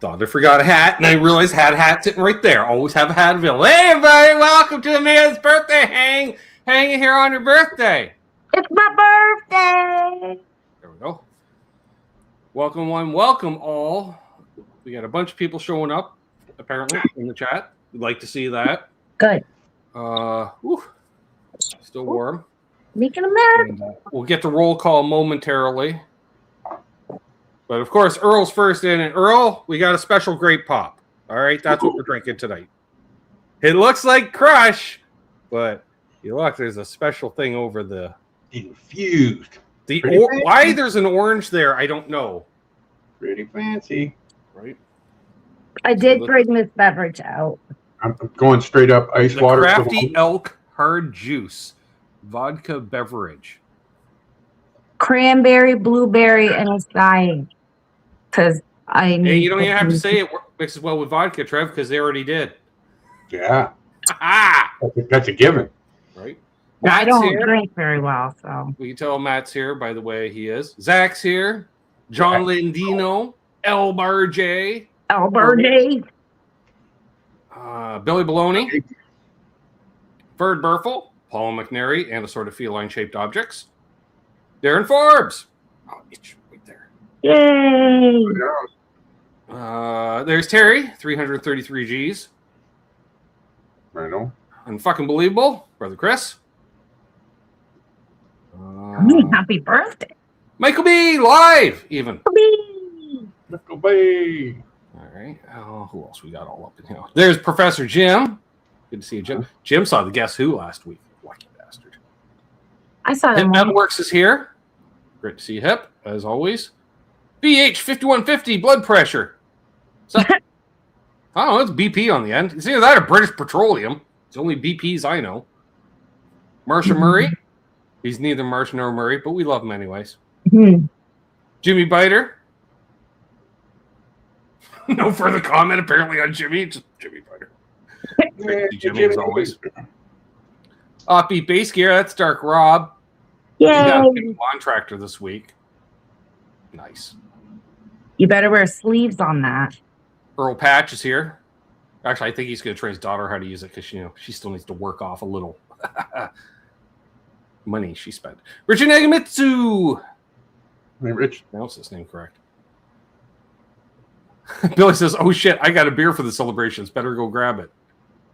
Thought I forgot a hat, and I realized had a hat sitting right there. Always have a hat available. Hey, everybody, welcome to Amelia's birthday hanging here on your birthday. It's my birthday. There we go. Welcome one, welcome all. We got a bunch of people showing up, apparently, in the chat. We'd like to see that. Good. Still warm. Making a mess. And, we'll get the roll call momentarily. But, of course, Earl's first in. And, Earl, we got a special grape pop. All right? That's what we're drinking tonight. It looks like Crush, but you look, there's a special thing over the... Infused. Why there's an orange there, I don't know. Pretty fancy. Right? I did bring this beverage out. I'm going straight up ice water. Crafty Elk Hard Juice vodka beverage. Cranberry, blueberry, and acai. Because I need. Hey, you don't even have to say it mixes well with vodka, Trev, because they already did. Yeah. Ah! That's a given. Right? I don't here. drink very well, so. We can tell Matt's here, by the way, he is. Zach's here. John Landino. Elbar J. Alberti. Billy Baloney. Ferd Burfel. Paul McNary, and assorted feline-shaped objects. Darren Forbes. Oh, it's right there. Yay! There's Terry, 333 Gs. Right on. Unfucking believable. Brother Chris. Happy birthday. Michael B. Live, even. Michael B. All right. Who else we got all up in here? There's Professor Jim. Good to see you, Jim. Jim saw the Guess Who last week. Lucky bastard. I saw Hip that. Metalworks is here. Great to see you, Hip, as always. BH 5150 blood pressure. So, I don't know, it's BP on the end. It's either that or British Petroleum. It's the only BPs I know. Marsha Murray. He's neither Marsh nor Murray, but we love him anyways. Jimmy Biter. No further comment apparently on Jimmy. Just Jimmy Biter. Jimmy as always. Offbeat Bass Gear. That's Dark Rob. Yay! He got a new contractor this week. Nice. You better wear sleeves on that. Earl Patch is here. Actually, I think he's going to train his daughter how to use it because she still needs to work off a little money she spent. Richard Nagamitsu. Hey, Rich. Pronounce his name correct. Billy says, "Oh shit, I got a beer for the celebrations. Better go grab it."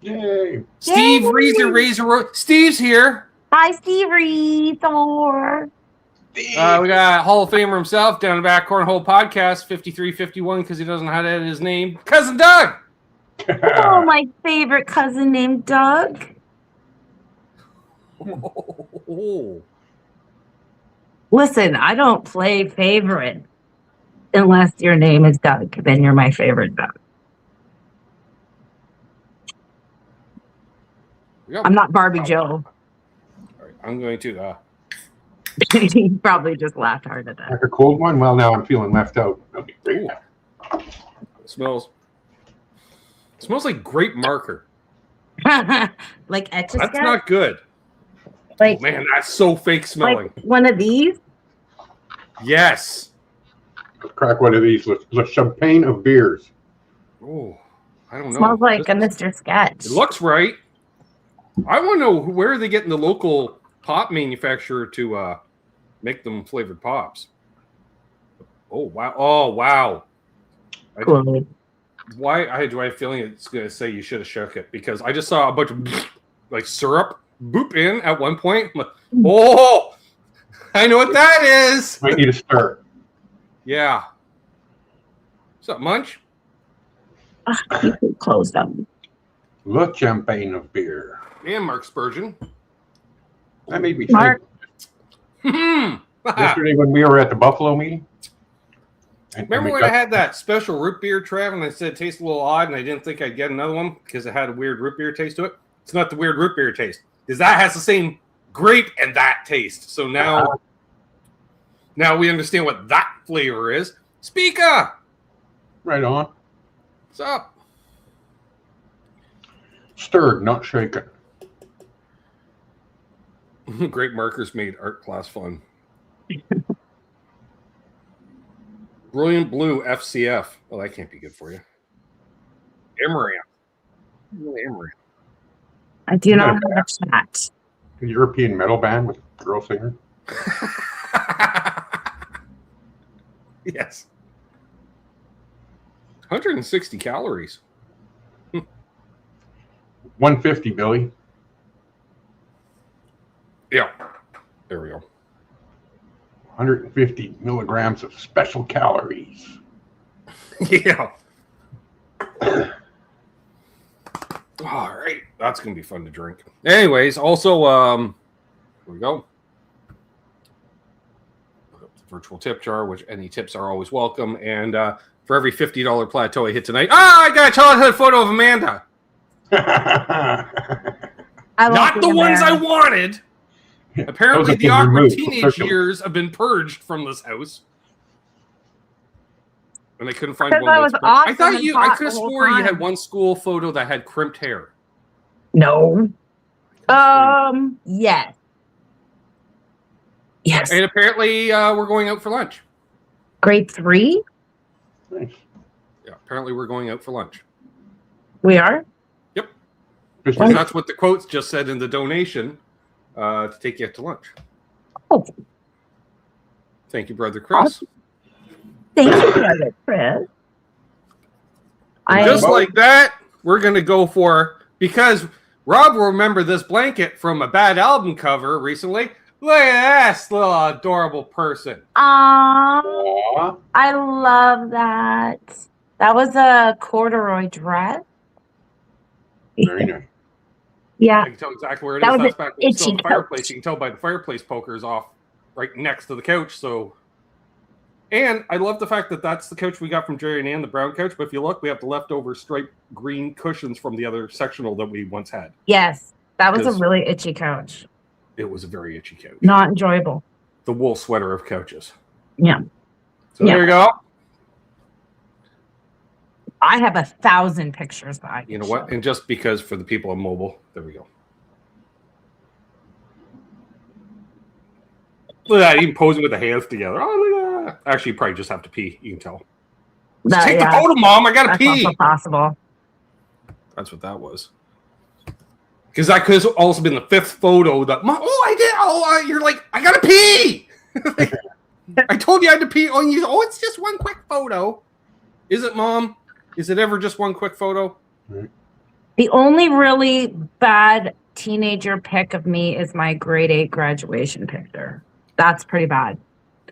Yay. Steve Yay. Razor. Steve's here. Hi, Steve Reed. Thor. We got Hall of Famer himself down the back cornhole podcast 5351 because he doesn't know how to edit his name. Cousin Doug. Oh, my favorite cousin named Doug. Oh. Listen, I don't play favorite unless your name is Doug. Then you're my favorite Doug. I'm not Barbie Joe. All right, I'm going to. He probably just laughed hard at that. Like a cold one? Well, now I'm feeling left out. That'll be great. It smells like grape marker. Like Etch-a-Sketch? That's not good. Like, Oh, man, that's so fake smelling. like one of these? Yes. Crack one of these. Le champagne of beers. Oh, I don't know. Smells like a Mr. Sketch. It looks right. I want to know where are they getting the local pop manufacturer to make them flavored pops. Oh wow! Oh wow! Cool. Why do I have a feeling it's going to say you should have shook it? Because I just saw a bunch of like syrup boop in at one point. I'm like, oh, I know what that is. Might need a stir. Yeah. What's up, Munch? You could close them. Le champagne of beer. And Mark Spurgeon. That made me Mark. think. Yesterday when we were at the Buffalo meeting. Remember when I had that special root beer, Trav, and I said it tastes a little odd, and I didn't think I'd get another one because it had a weird root beer taste to it? It's not the weird root beer taste, because that has the same grape and that taste. So now we understand what that flavor is. Speaker! Right on. What's up? Stirred, not shaken. Great markers made art class fun. Brilliant Blue FCF. Well, that can't be good for you. Amaranth. Amaranth. I do not have a chat. A European metal band with a girl singer. Yes. 160 calories. 150, Billy. Yeah. There we go. 150 milligrams of special calories. Yeah. All right. That's going to be fun to drink. Anyways, also, here we go. Put up the virtual tip jar, which any tips are always welcome. And for every $50 plateau I hit tonight, I got a childhood photo of Amanda. Not the ones I wanted. Apparently, the awkward teenage years have been purged from this house. And I couldn't find one. Awesome I thought I could have swore you had one school photo that had crimped hair. No. Yes. Yes. And apparently, we're going out for lunch. Grade 3? Nice. Yeah, apparently we're going out for lunch. We are? Yep. Because that's what the quotes just said in the donation to take you out to lunch. Oh. Thank you, Brother Chris. Thank you, Brother Chris. Just like that, we're going to go for, because Rob will remember this blanket from a Bad album cover recently. Look at this little adorable person. I love that. That was a corduroy dress. Very nice. Yeah. I can tell exactly where it That is. was That's back when it's still itchy the fireplace. You can tell by the fireplace pokers off right next to the couch. So, and I love the fact that that's the couch we got from Jerry and Ann, the brown couch. But if you look, we have the leftover striped green cushions from the other sectional that we once had. Yes. That was a really itchy couch. It was a very itchy couch. Not enjoyable. The wool sweater of couches. Yeah. So there you go. I have 1,000 pictures that I can You know what? show. And just because for the people on mobile, there we go. Look at that, even posing with the hands together. Oh, look at that. Actually, you probably just have to pee. You can tell. Take the photo, Mom. I gotta That's pee. also possible. That's what that was. Because that could have also been the fifth photo that, Mom, I did. You're like, I gotta pee. I told you I had to pee. It's just one quick photo. Is it, Mom? Is it ever just one quick photo? The only really bad teenager pic of me is my grade 8 graduation picture. That's pretty bad.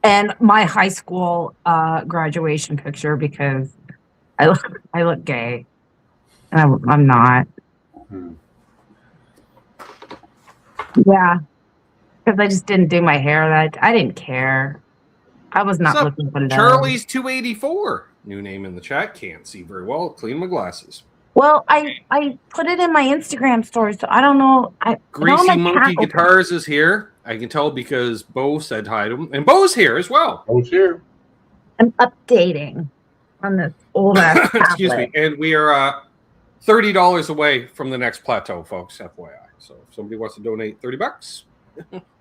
And my high school graduation picture, because I look gay. And I'm not. Yeah. Because I just didn't do my hair. I didn't care. I was not looking for that. Charlie's 284. New name in the chat. Can't see very well. Clean my glasses. Well, I put it in my Instagram story, so I don't know. Greasy Monkey Guitars is here. I can tell because Bo said hi to him. And Bo's here as well. Bo's here. I'm updating on this old ass Excuse me. And we are $30 away from the next plateau, folks. FYI. So if somebody wants to donate $30,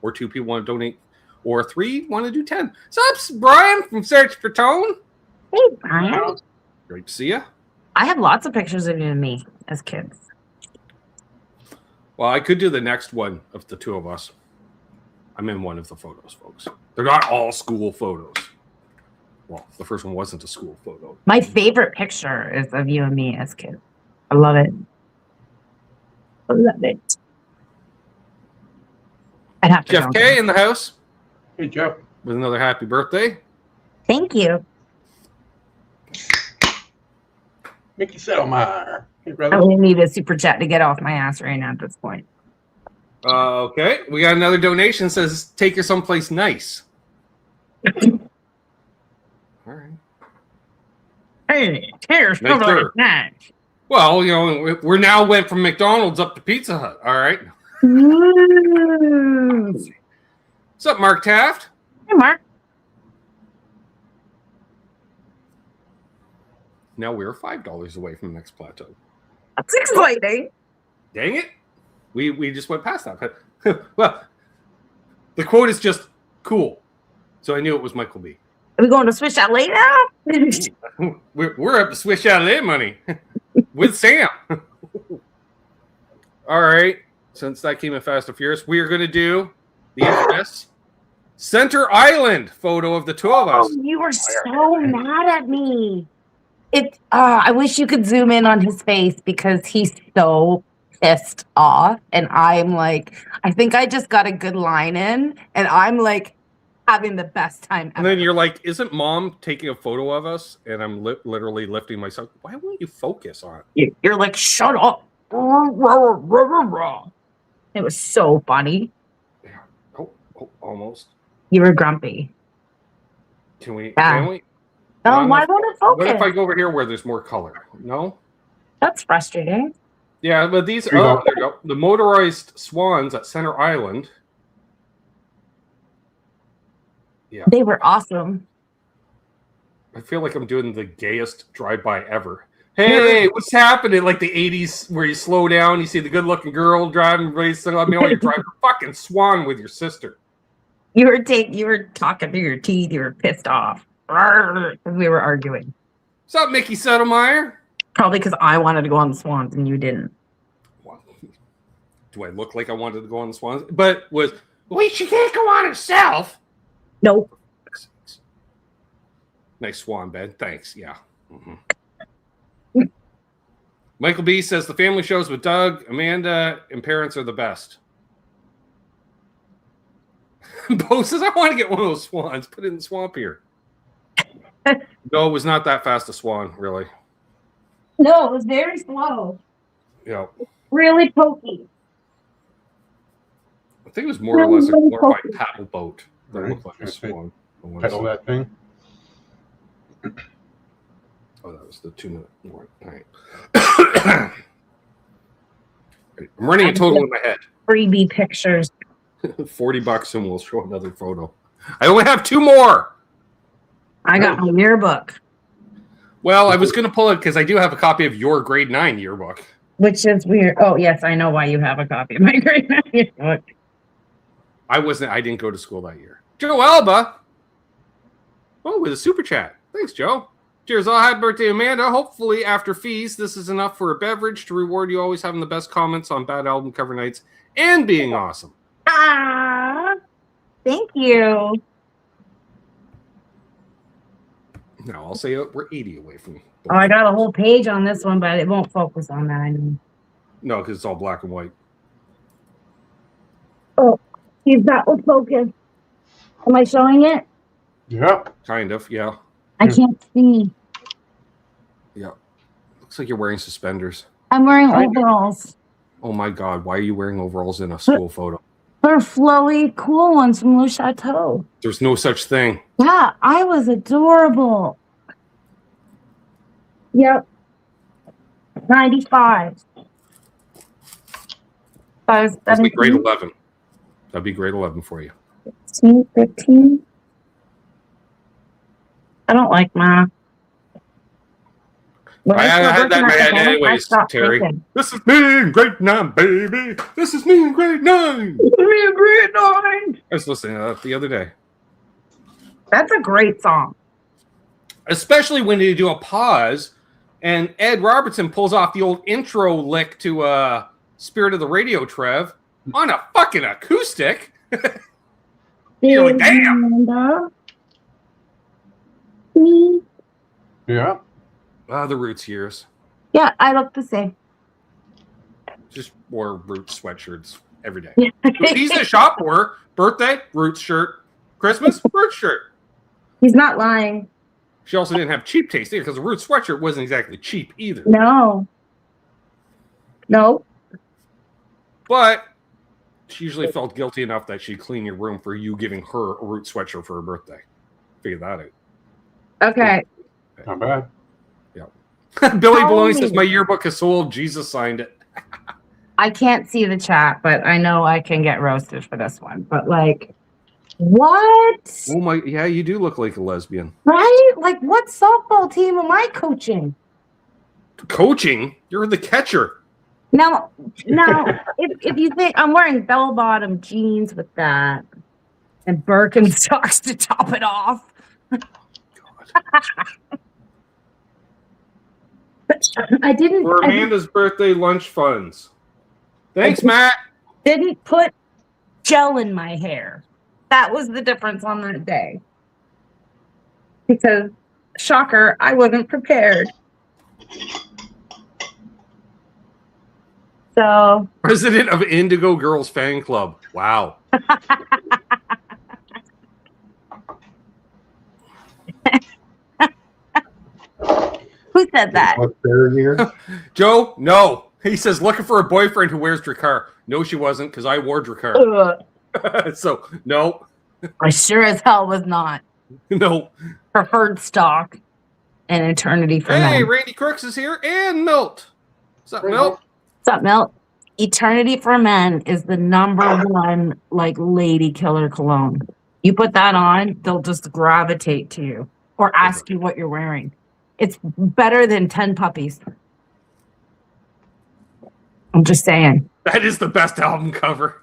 or 2 people want to donate, or 3 want to do 10. What's up, Brian from Search for Tone? Hey, Brian. Great to see you. I have lots of pictures of you and me as kids. Well, I could do the next one of the two of us. I'm in one of the photos, folks. They're not all school photos. Well, the first one wasn't a school photo. My favorite picture is of you and me as kids. I love it. I love it. I'd have to Jeff K in the house. Hey, Jeff. With another happy birthday. Thank you. Mickey Settlemire. Hey, I brother. only need a super chat to get off my ass right now at this point. Okay, we got another donation. Says take her someplace nice. All right. Hey, here's Nice, sir. nice. Well, we're now went from McDonald's up to Pizza Hut. All right. What's What's up, Mark Taft? Hey, Mark. Now we're $5 away from the next plateau. That's exciting. Dang it. We just went past that. Well, the quote is just cool. So I knew it was Michael B. Are we going to Swiss Chalet now? We're up to Swiss Chalet money with Sam. All right. Since that came in Fast and Furious, we are going to do the infamous Center Island photo of the two of us. Oh, you were so mad at me. I wish you could zoom in on his face because he's so pissed off. And I'm like, I think I just got a good line in, and I'm like having the best time ever. And then you're like, isn't Mom taking a photo of us? And I'm literally lifting myself. Why won't you focus on it? You're like, shut up. It was so funny. Yeah. Oh, almost. You were grumpy. Can we? Oh, why won't it focus? What if I go over here where there's more color? No? That's frustrating. Yeah, but these, there you go. The motorized swans at Center Island. Yeah. They were awesome. I feel like I'm doing the gayest drive-by ever. Hey, what's happening? Like the 80s where you slow down, you see the good-looking girl driving, racing. You're driving a fucking swan with your sister. You were talking through your teeth. You were pissed off. We were arguing. What's up, Mickey Settlemeyer? Probably because I wanted to go on the swans and you didn't. Well, do I look like I wanted to go on the swans? But wait, she can't go on herself. Nope. Nice swan bed. Thanks. Yeah. Mm-hmm. Michael B says the family shows with Doug, Amanda, and parents are the best. Bo says, I want to get one of those swans. Put it in the swamp here. No, it was not that fast a swan, really. No, it was very slow. Yeah. Really pokey. I think it was more or less a glorified paddle boat that looked like a swan. Pedal that thing. Oh, that was the 2-minute warning. All right. I'm running a total in my head. Freebie pictures. $40 and we'll show another photo. I only have 2 more. I got my yearbook. Well, I was going to pull it because I do have a copy of your grade 9 yearbook. Which is weird. Oh, yes, I know why you have a copy of my grade 9 yearbook. I didn't go to school that year. Joe Alba. Oh, with a super chat. Thanks, Joe. Cheers. All happy birthday, Amanda. Hopefully, after fees, this is enough for a beverage to reward you always having the best comments on bad album cover nights and being awesome. Ah, thank you. No, I'll say we're 80 away from. Oh, I got a whole page on this one, but it won't focus on that. I mean. No, because it's all black and white. Oh, see, that will focus. Am I showing it? Yeah. Kind of, yeah. I can't see. Yeah. Looks like you're wearing suspenders. I'm wearing overalls. Oh my God, why are you wearing overalls in a school photo? They're flowy, cool ones from Le Chateau. There's no such thing. Yeah, I was adorable. Yep. 95. That'd be grade 11. That'd be grade 11 for you. 16, 15. I don't like math. I had that in my head anyways, Terry. Thinking. This is me in grade 9, baby. This is me in grade 9. Me in grade 9. I was listening to that the other day. That's a great song. Especially when you do a pause and Ed Robertson pulls off the old intro lick to Spirit of the Radio, Trev, on a fucking acoustic. You're like, damn. Yeah. The Roots years. Yeah, I look the same. Just wore Roots sweatshirts every day. He's in the shop wore birthday, Roots shirt. Christmas, Roots shirt. He's not lying. She also didn't have cheap taste either because the Roots sweatshirt wasn't exactly cheap either. No. But she usually felt guilty enough that she'd clean your room for you giving her a Roots sweatshirt for her birthday. Figure that out. Okay. Not bad. Yeah. Billy Baloney says my yearbook is sold. Jesus signed it. I can't see the chat, but I know I can get roasted for this one. But like, what? Oh my! Yeah, you do look like a lesbian. Right? Like, what softball team am I coaching? Coaching? You're the catcher. Now, if you think I'm wearing bell-bottom jeans with that and Birkenstocks to top it off. I didn't. For I Amanda's birthday lunch funds. Thanks, Matt. didn't put gel in my hair. That was the difference on that day. Because, shocker, I wasn't prepared. So, President of Indigo Girls Fan Club. Wow. who said that? What's there here? Joe, no. He says, looking for a boyfriend who wears Drakkar. No, she wasn't, because I wore Drakkar. So, no. I sure as hell was not. No. Preferred stock and eternity for Hey, men. Randy Crooks is here, and Milt. What's up, Milt? What's up, Milt? Eternity for Men is the #1 like lady killer cologne. You put that on, they'll just gravitate to you or ask you what you're wearing. It's better than 10 puppies. I'm just saying. That is the best album cover.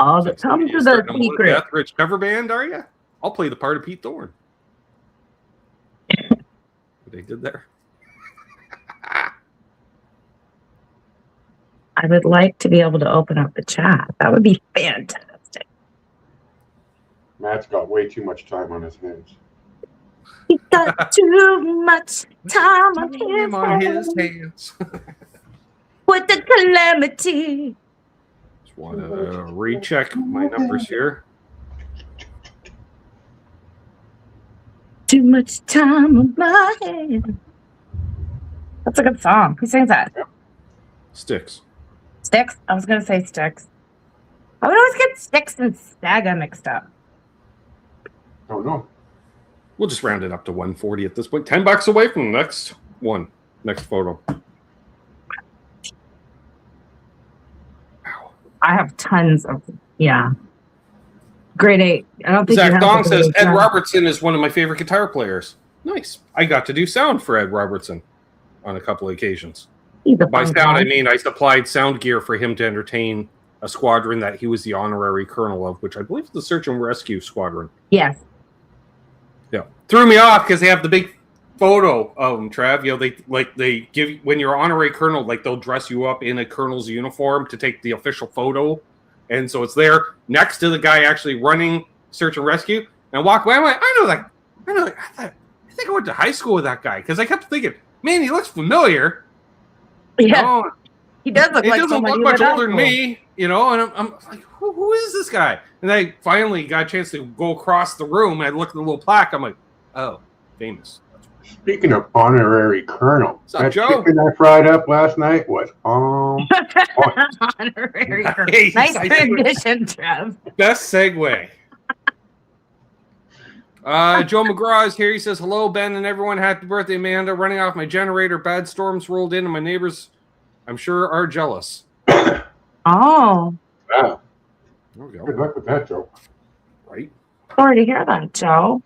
All that comes to the secret. Death Rich cover band, are you? I'll play the part of Pete Thorne. What they did there. I would like to be able to open up the chat. That would be fantastic. Matt's got way too much time on his hands. He got too much time on his hands. With the calamity. Just want to recheck my numbers here. Too much time on my hands. That's a good song. Who sings that? Sticks. Sticks? I was going to say Sticks. I would always get Sticks and Stagga mixed up. Oh, no. We'll just round it up to 140 at this point. $10 away from the next one. Next photo. Wow. I have tons of, yeah. Grade 8. I don't think Zach you have Dong to says, grade Ed 10. Robertson is one of my favorite guitar players. Nice. I got to do sound for Ed Robertson on a couple of occasions. He's a By fun sound, guy. I mean I supplied sound gear for him to entertain a squadron that he was the honorary colonel of, which I believe is the Search and Rescue Squadron. Yes. Yeah, threw me off because they have the big photo of him, Trav. You know, they give you, when you're honorary colonel, like they'll dress you up in a colonel's uniform to take the official photo, and so it's there next to the guy actually running Search and Rescue. And I walk away, I'm like, I know that. I think I went to high school with that guy because I kept thinking, man, he looks familiar. Yeah. Oh, He does look he like doesn't somebody look much with that older than cool. me, you know. And I'm like, who is this guy? And I finally got a chance to go across the room. And I looked at the little plaque. I'm like, oh, famous. Speaking of honorary colonel, What's up, that Joe? chicken I fried up last night was Honorary Nice. colonel. Nice transition, Trev. Best segue. Joe McGraw is here. He says, hello, Ben and everyone. Happy birthday, Amanda. Running off my generator. Bad storms rolled in, and my neighbors, I'm sure, are jealous. Oh, wow. There we Good go. luck with that, Joe. Right? sorry to hear that, Joe.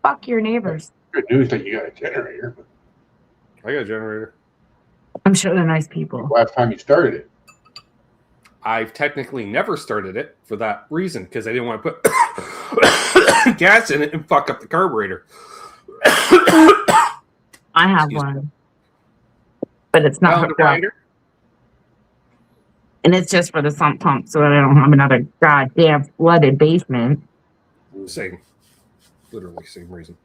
Fuck your neighbors. Good news that you got a generator. I got a generator. I'm sure they're nice people. Last time you started it. I've technically never started it for that reason because I didn't want to put gas in it and fuck up the carburetor. I have Excuse me. one, but it's not hooked up. Winder? And it's just for the sump pump so that I don't have another goddamn flooded basement. Same. Literally same reason.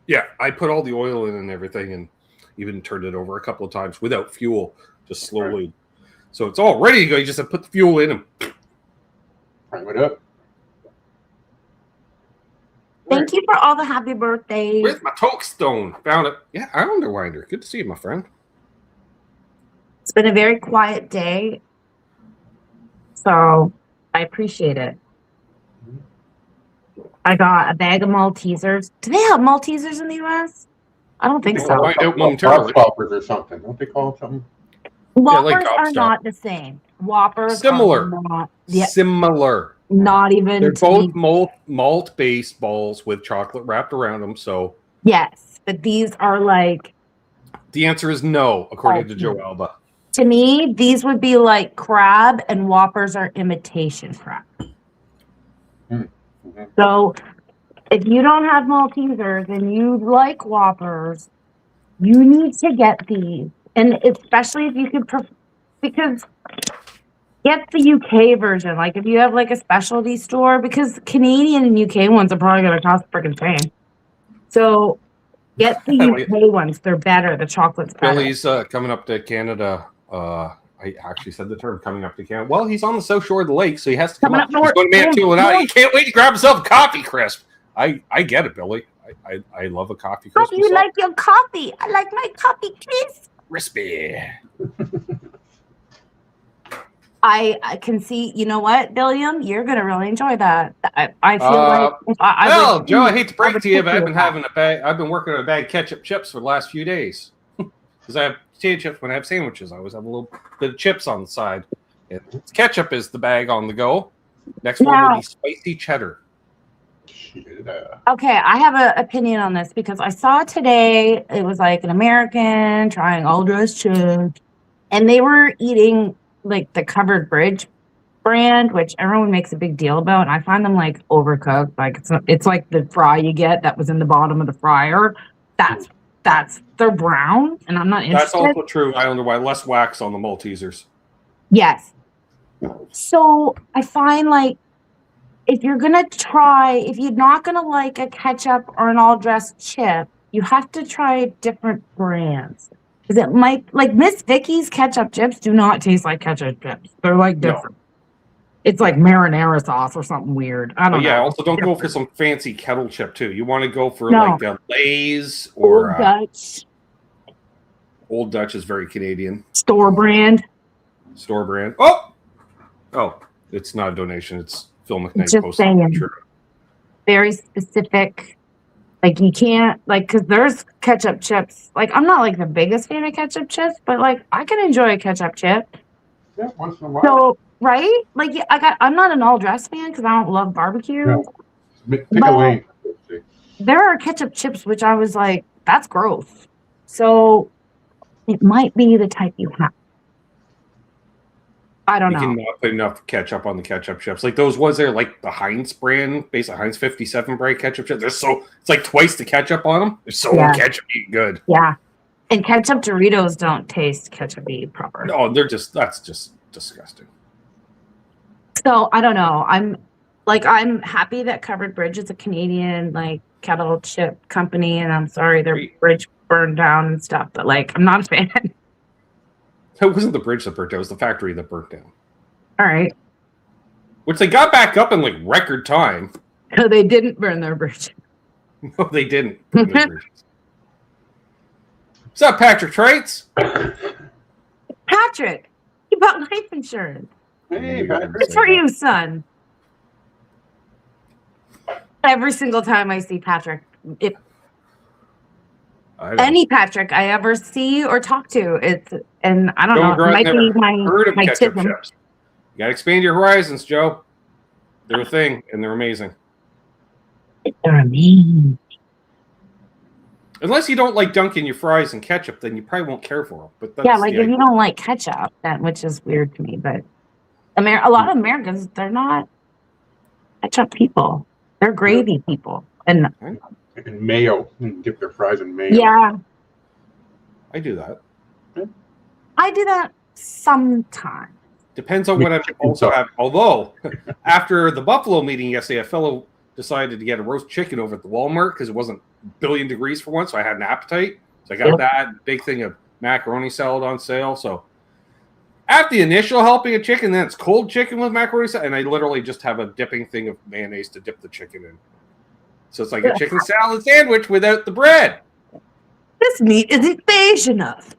Yeah, I put all the oil in and everything and even turned it over a couple of times without fuel, just slowly. So it's all ready to go. You just have to put the fuel in and Prime it up. Thank you for all the happy birthdays. where's my Tokestone? Found it. Yeah, Islander Winder. Good to see you, my friend. It's been a very quiet day, so I appreciate it. I got a bag of Maltesers. Do they have Maltesers in the U.S.? I don't think We'll so. find out momentarily. Poppers or something. Don't they call it something? Whoppers like are Gobstop. not the same. Whoppers Similar. are not, yeah, Similar. not even. They're to both me. malt-based balls with chocolate wrapped around them. So Yes, but these are like, the answer is no, according to Oh. Joe Alba. to me, these would be like crab, and Whoppers are imitation crab. So if you don't have Maltesers and you like Whoppers, you need to get these. And especially if you could, because get the UK version. Like if you have like a specialty store, because Canadian and UK ones are probably going to cost freaking same. So get the UK ones. They're better. The chocolate's better. Billy's coming up to Canada. I actually said the term coming up to Canada. Well, he's on the south shore of the lake, so he has to come up. He's going to Manitoulin Island. He can't wait to grab himself a coffee crisp. I get it, Billy. I love a coffee crisp. How do you like your coffee? I like my coffee crisp. Crispy. I can see, you know what, William? You're going to really enjoy that. I feel like if well, Joe, I hate to break to you, but I've been working on a bag of ketchup chips for the last few days. Because I have potato chips when I have sandwiches. I always have a little bit of chips on the side. Ketchup is the bag on the go. Next one will be spicy cheddar. Okay, I have an opinion on this because I saw today it was like an American trying all dressed chips, and they were eating like the Covered Bridge brand, which everyone makes a big deal about, and I find them like overcooked. Like it's like the fry you get that was in the bottom of the fryer. They're brown, and I'm not interested. That's also true. I wonder why less wax on the Maltesers. Yes. So I find like if you're not gonna like a ketchup or an all dressed chip, you have to try different brands. Because it might, like Miss Vicky's ketchup chips do not taste like ketchup chips. They're like different. No. It's like marinara sauce or something weird. I don't know. Yeah, also don't go for some fancy kettle chip too. You want to go for like the Lay's or Old Dutch. Old Dutch is very Canadian. Store brand. Oh, it's not a donation. It's Phil McKnight. Just saying. Very specific. Like you can't because there's ketchup chips. Like I'm not like the biggest fan of ketchup chips, but like I can enjoy a ketchup chip. Yeah, once in a while. So right, like I'm not an all dress fan because I don't love barbecue. No. Pick a lane. There are ketchup chips which I was like, that's gross. So it might be the type you have. I don't know. You cannot put enough ketchup on the ketchup chips. Like those ones there, like the Heinz brand, basically Heinz 57 brand ketchup chips. It's like twice the ketchup on them. They're so ketchupy good. Yeah. And ketchup Doritos don't taste ketchupy proper. No, that's just disgusting. So I don't know. I'm happy that Covered Bridge is a Canadian like kettle chip company, and I'm sorry their bridge burned down and stuff, but like I'm not a fan. It wasn't the bridge that burnt down. It was the factory that burnt down. All right. Which they got back up in like record time. So they didn't burn their bridge. No, they didn't burn their bridges. What's up, Patrick Traits? Patrick, you bought life insurance. Hey, Patrick. Good for you, son. Every single time I see Patrick, any Patrick I ever see or talk to, and I don't know, it might be my ketchup chips. You got to expand your horizons, Joe. They're a thing, and they're amazing. They're amazing. Unless you don't like dunking your fries in ketchup, then you probably won't care for them. But that's if you don't like ketchup, which is weird to me, but a lot of Americans, they're not ketchup people. They're gravy people. And mayo. Dip their fries in mayo. Yeah. I do that. I do that sometimes. Depends on what I also have. Although, after the Buffalo meeting yesterday, a fellow decided to get a roast chicken over at the Walmart because it wasn't a billion degrees for once, so I had an appetite. So I got that big thing of macaroni salad on sale. So after the initial helping of chicken, then it's cold chicken with macaroni salad, and I literally just have a dipping thing of mayonnaise to dip the chicken in. So it's like a chicken salad sandwich without the bread. This meat isn't beige enough.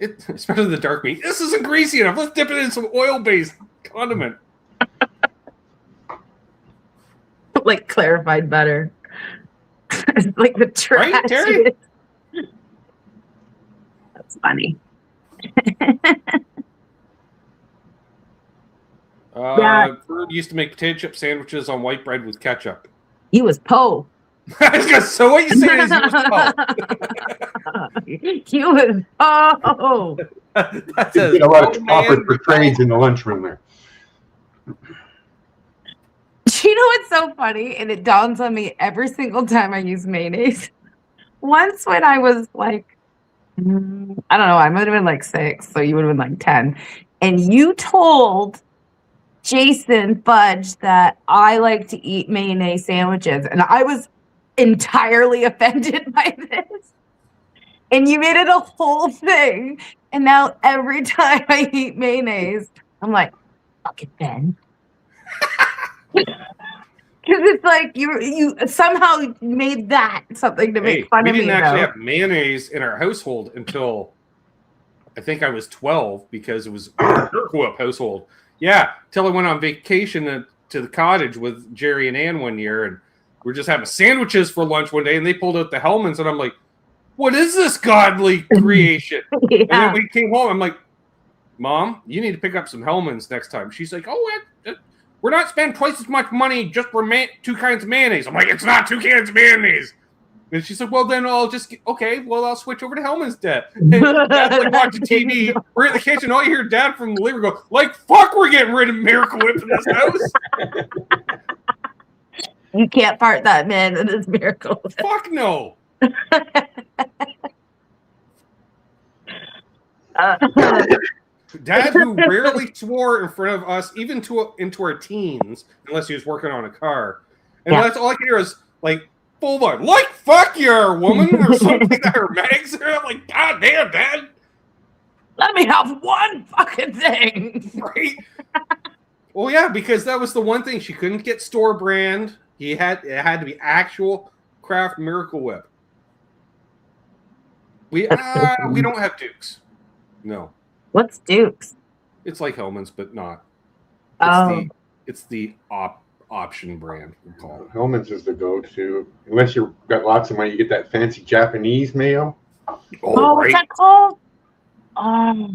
Especially the dark meat. This isn't greasy enough. Let's dip it in some oil-based condiment. Like clarified butter. Like the trash. Right, Terry? That's funny. Bird used to make potato chip sandwiches on white bread with ketchup. You was Poe. So what you saying is you was Poe. You was Poe. That's a lot of offered for trades in the lunchroom there. You know what's so funny? And it dawns on me every single time I use mayonnaise. Once when I was like, I don't know, I might have been like 6, so you would have been like 10. And you told Jason Fudge that I like to eat mayonnaise sandwiches. And I was entirely offended by this. And you made it a whole thing. And now every time I eat mayonnaise, I'm like, fuck it, Ben. Because it's like you somehow made that something to make fun of me. We didn't actually have mayonnaise in our household until I think I was 12 because it was a Miracle Whip household. Yeah, till I went on vacation to the cottage with Jerry and Ann one year, and we were just having sandwiches for lunch one day, and they pulled out the Hellmann's, and I'm like, what is this godly creation? Yeah. And then we came home, I'm like, Mom, you need to pick up some Hellmann's next time. She's like, oh, we're not spending twice as much money just for 2 kinds of mayonnaise. I'm like, it's not 2 cans of mayonnaise. And she's like, well, then I'll switch over to Hellmann's, Dad. And Dad's like watching TV. We're in the kitchen. All you hear Dad from the living room go, like, fuck, we're getting rid of Miracle Whip in this house. You can't part that man in this Miracle Whip. Fuck no. Dad, who rarely swore in front of us, even into our teens, unless he was working on a car. And that's all I can hear is, like, full on, like, fuck your woman, or something that her mags are. I'm like, God damn, Dad. Let me have one fucking thing. Right? Well, yeah, because that was the one thing. She couldn't get store brand. It had to be actual Kraft Miracle Whip. We don't have Dukes. No. What's Duke's? It's like Hellmann's, but not. It's the option brand, we call it. Hellmann's is the go-to. Unless you've got lots of money, you get that fancy Japanese mayo. Oh, what's that called? All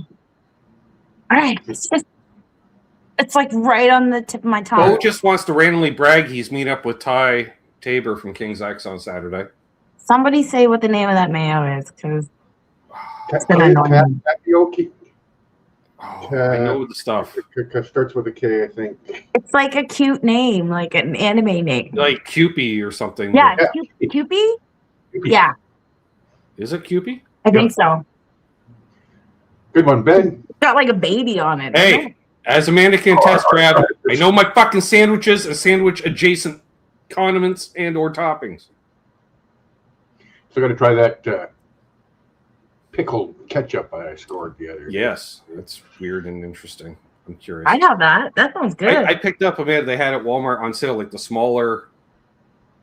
right. It's like right on the tip of my tongue. Bo just wants to randomly brag he's meeting up with Ty Tabor from King's X on Saturday. Somebody say what the name of that mayo is, because it's been annoying. I know the stuff. It starts with a K, I think. It's like a cute name, like an anime name. Like Kewpie or something. Yeah, Kewpie? Yeah. Is it Kewpie? I think so. Good one, Ben. It's got like a baby on it. Hey, as Amanda can attest, Trav, I know my fucking sandwiches and sandwich-adjacent condiments and or toppings. So I got to try that pickled ketchup I scored the other day. Yes, that's weird and interesting. I'm curious. I have that. That sounds good. I picked up, Amanda, they had at Walmart on sale, like the smaller,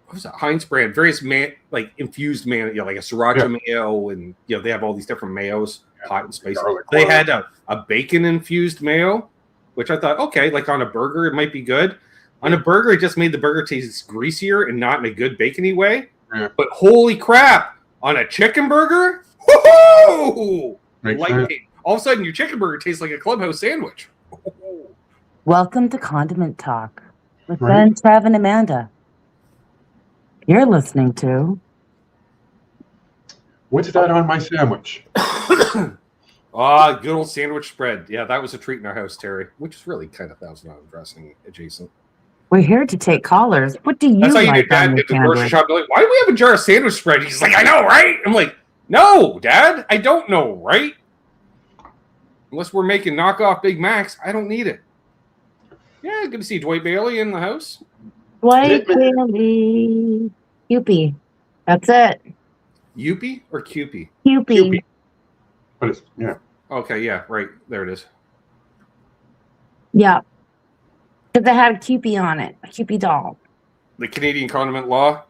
what was that, Heinz brand, various like infused mayo, like a sriracha mayo, and they have all these different mayos, hot and spicy. They had a bacon infused mayo, which I thought, okay, like on a burger, it might be good. On a burger, it just made the burger taste greasier and not in a good bacony way. Yeah. But holy crap, on a chicken burger, woohoo! All of a sudden, your chicken burger tastes like a Clubhouse sandwich. Welcome to Condiment Talk with Ben, Trav, and Amanda. You're listening to... What's that on my sandwich? Good old sandwich spread. Yeah, that was a treat in our house, Terry, which is really kind of $1,000 dressing adjacent. We're here to take callers. What do you That's like? How you do, Dad, get to the grocery shop. Like, why do we have a jar of sandwich spread? He's like, I know, right? I'm like, no, Dad, I don't know, right? Unless we're making knockoff Big Macs, I don't need it. Yeah, good to see Dwight Bailey in the house. Dwight Bailey. Kewpie. That's it. Youpie or Kewpie? Kewpie. But it's, yeah. Okay, yeah, right. There it is. Yeah. Because it had a Kewpie on it. A Kewpie doll. The Canadian condiment law,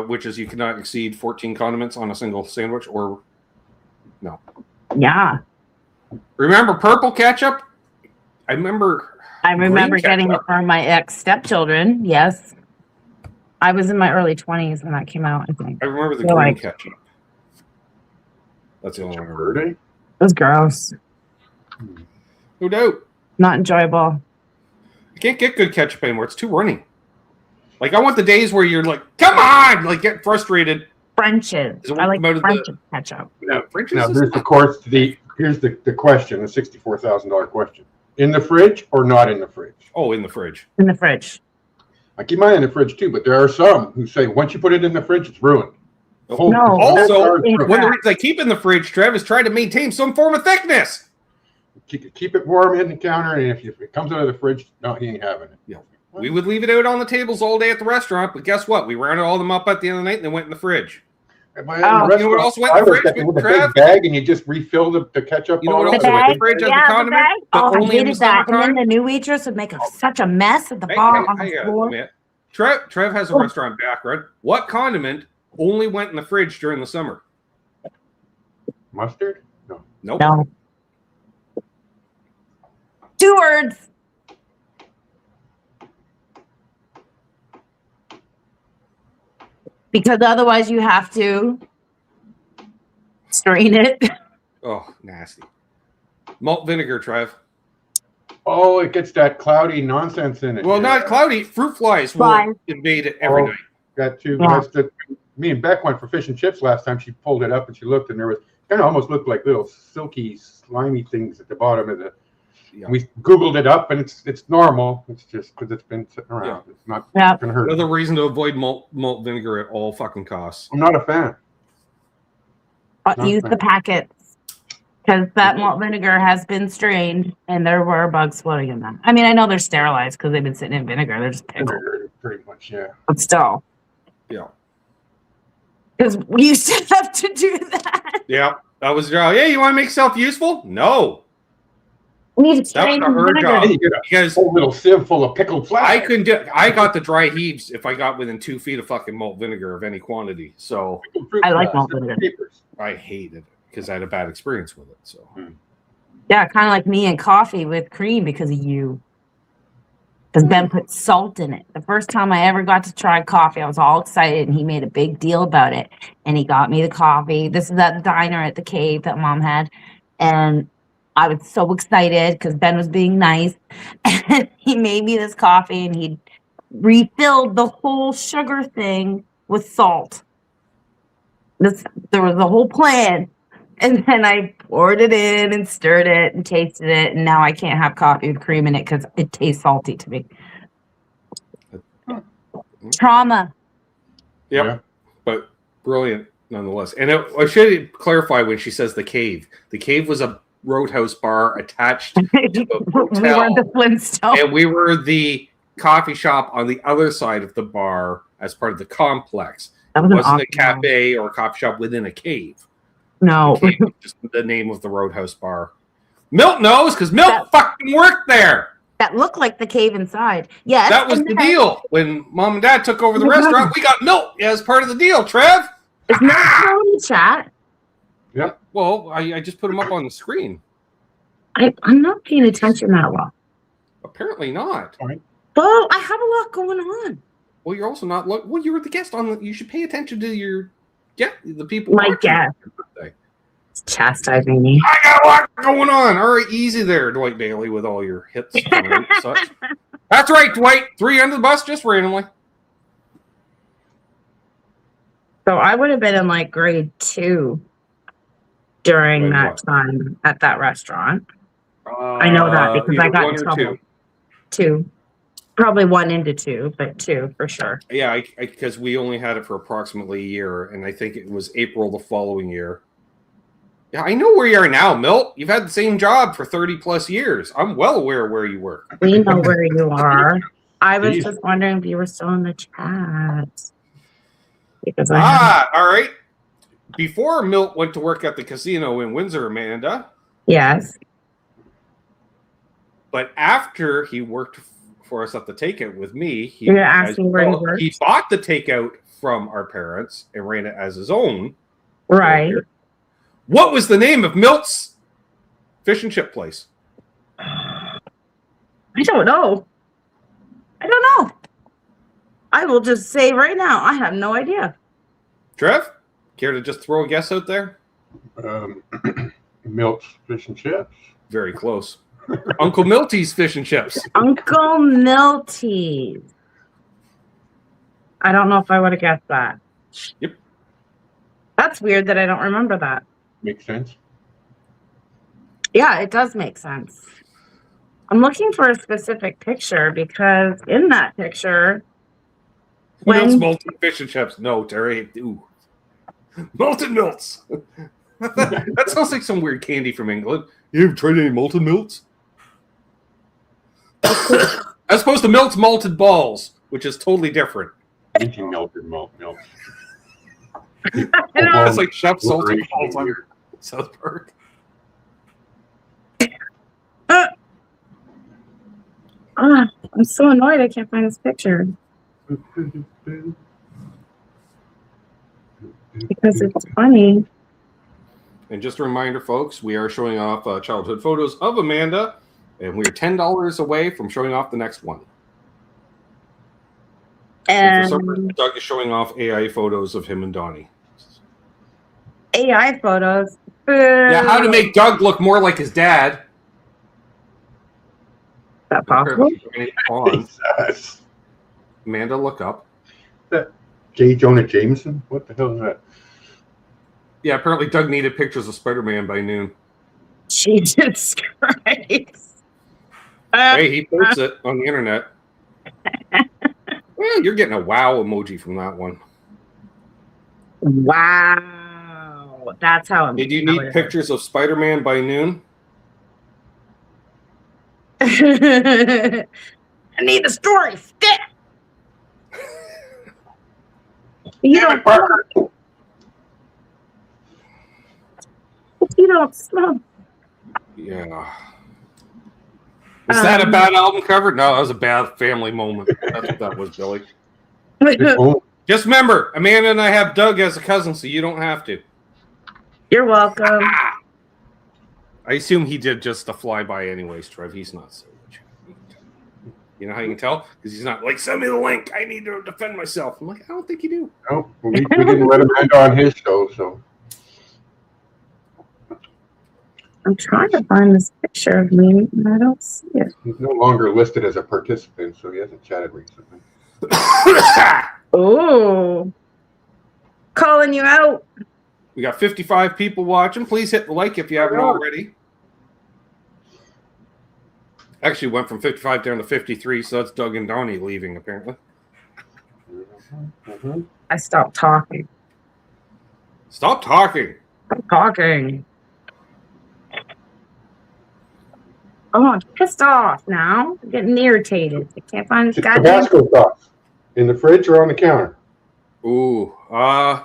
which is you cannot exceed 14 condiments on a single sandwich or... No. Yeah. Remember purple ketchup? I remember getting it from my ex-stepchildren. Yes. I was in my early 20s when that came out, I think. I remember the green ketchup. That's the only one I remember. It was gross. No doubt. Not enjoyable. I can't get good ketchup anymore. It's too runny. Like, I want the days where you're like, come on! Like, get frustrated. French's. I like French's ketchup. Now, there's, of course, here's the question, the $64,000 question. In the fridge or not in the fridge? Oh, in the fridge. In the fridge. I keep mine in the fridge too, but there are some who say once you put it in the fridge, it's ruined. The whole, No, the whole Also, jar is ruined. one of the reasons I keep in the fridge, Trev, is try to maintain some form of thickness. Keep it warm in the counter, and if it comes out of the fridge, no, he ain't having it. Yeah. We would leave it out on the tables all day at the restaurant, but guess what? We rounded all them up at the end of the night and they went in the fridge. And Oh. You know what else went in the fridge, with a Trev? big bag, and you just refill the ketchup. You know what bottle. else went in the fridge as a Yeah, the condiment? bag. but Oh, I only in the hated that. And summertime? then the new waitress would make such a mess at the bar on the floor. Trev has a restaurant background. What condiment only went in the fridge during the summer? Mustard? No. Nope. No. 2 words. Because otherwise you have to strain it. Oh, nasty. Malt vinegar, Trev. Oh, it gets that cloudy nonsense in it. Well, not cloudy. Fruit flies Flies. will invade it every Oh. night. Got two Yeah. guys that me and Beck went for fish and chips last time. She pulled it up and she looked, and there was kind of almost looked like little silky, slimy things at the bottom of the. Yeah. We Googled it up, and it's normal. It's just because it's been sitting around. Yeah. It's not Yeah. gonna hurt. Another reason to avoid malt vinegar at all fucking costs. I'm not a fan. Use the packets. Because that malt vinegar has been strained and there were bugs floating in them. I mean, I know they're sterilized because they've been sitting in vinegar. They're just pickled. Pretty much, yeah. But still. Yeah. Because we used to have to do that. Yeah. That was yeah, you want to make self useful? No. We need to That was strain her vinegar. job. And you get a Because whole little sieve full of pickled flour. I couldn't do I got the dry heaves if I got within 2 feet of fucking malt vinegar of any quantity. So Pickled fruit I like flies, malt vinegar. papers. I hated it because I had a bad experience with it. So Yeah, kind of like me and coffee with cream because of you. Because Ben put salt in it. The first time I ever got to try coffee, I was all excited and he made a big deal about it. And he got me the coffee. This is at the diner at the cave that Mom had. And I was so excited because Ben was being nice. And he made me this coffee and he refilled the whole sugar thing with salt. There was a whole plan. And then I poured it in and stirred it and tasted it. And now I can't have coffee with cream in it because it tastes salty to me. Trauma. Yep. Yeah. But brilliant nonetheless. And I should clarify when she says the cave. The cave was a roadhouse bar attached to a We hotel. were the Flintstones. And we were the coffee shop on the other side of the bar as part of the complex. That It was an wasn't a awesome cafe or a coffee shop within a cave. No. Cave was just the name of the roadhouse bar. Milt knows because Milt That- fucking worked there. That looked like the cave inside. Yes. That was and the then- deal. When Mom and Dad took over the Oh my God. restaurant, we got Milt as part of the deal, Trev. Is Milt still in the chat? Well, I just put him up on the screen. I'm not paying attention that well. Apparently not. Well, I have a lot going on. Well, you're also not. Well, you were the guest on the. You should pay attention to the people. My watching guest. your birthday. It's chastising me. I got a lot going on. All right, easy there, Dwight Bailey, with all your hits. And such. That's right, Dwight. 3 under the bus just randomly. So I would have been in like grade 2 during Grade that what? time at that restaurant. I know that because I either got one in or trouble. two. 2. Probably 1 into 2, but 2 for sure. Yeah, because we only had it for approximately a year, and I think it was April the following year. Yeah, I know where you are now, Milt. You've had the same job for 30 plus years. I'm well aware of where you work. We know where you are. I was Jeez. just wondering if you were still in the chat. Because I have All right. Before Milt went to work at the casino in Windsor, Amanda, yes. but after he worked for us at the takeout with me, You're asking where he worked? he bought the takeout from our parents and ran it as his own. Right. What was the name of Milt's fish and chip place? I don't know. I don't know. I will just say right now, I have no idea. Trev, care to just throw a guess out there? Milk's fish and chips. Very close. Uncle Milty's fish and chips. Uncle Milty's. I don't know if I would have guessed that. Yep. That's weird that I don't remember that. Makes sense. Yeah, it does make sense. I'm looking for a specific picture because in that picture, Milts, When molten fish and chips. No, Terry. Ooh. Molten milts. That sounds like some weird candy from England. You ever tried any molten milts? As opposed to milt's malted balls, which is totally different. Anything melted milk. It's like Chef Salted balls on South Park. I'm so annoyed I can't find this picture because it's funny. And just a reminder, folks, we are showing off childhood photos of Amanda, and we're $10 away from showing off the next one. And for some reason, And Doug is showing off AI photos of him and Donnie. AI photos. Yeah, how to make Doug look more like his dad. Is that possible? On. Jesus. Amanda, look up. J. Jonah Jameson? What the hell is that? Yeah, apparently Doug needed pictures of Spider-Man by noon. Jesus Christ. Hey, he posts it on the internet. Well, you're getting a wow emoji from that one. Wow. That's how I'm. Did you need pictures of Spider-Man by noon? I need a story. Stick. You don't smell. Yeah. Is that a bad album cover? No, that was a bad family moment. That's what that was, Billy. Just remember, Amanda and I have Doug as a cousin, so you don't have to. You're welcome. I assume he did just a flyby anyways, Trev. He's not so much. You know how you can tell? Because he's not like, send me the link. I need to defend myself. I'm like, I don't think you do. No, we didn't let him end on his show, so. I'm trying to find this picture of me, and I don't see it. He's no longer listed as a participant, so he hasn't chatted recently. Oh, calling you out. We got 55 people watching. Please hit the like if you haven't already. Actually went from 55 down to 53, so that's Doug and Donnie leaving, apparently. Mm-hmm. I stopped talking. Stop talking. Stop talking. Oh, I'm pissed off now. I'm getting irritated. I can't find this It's goddamn. Tabasco sauce. In the fridge or on the counter? Ooh, I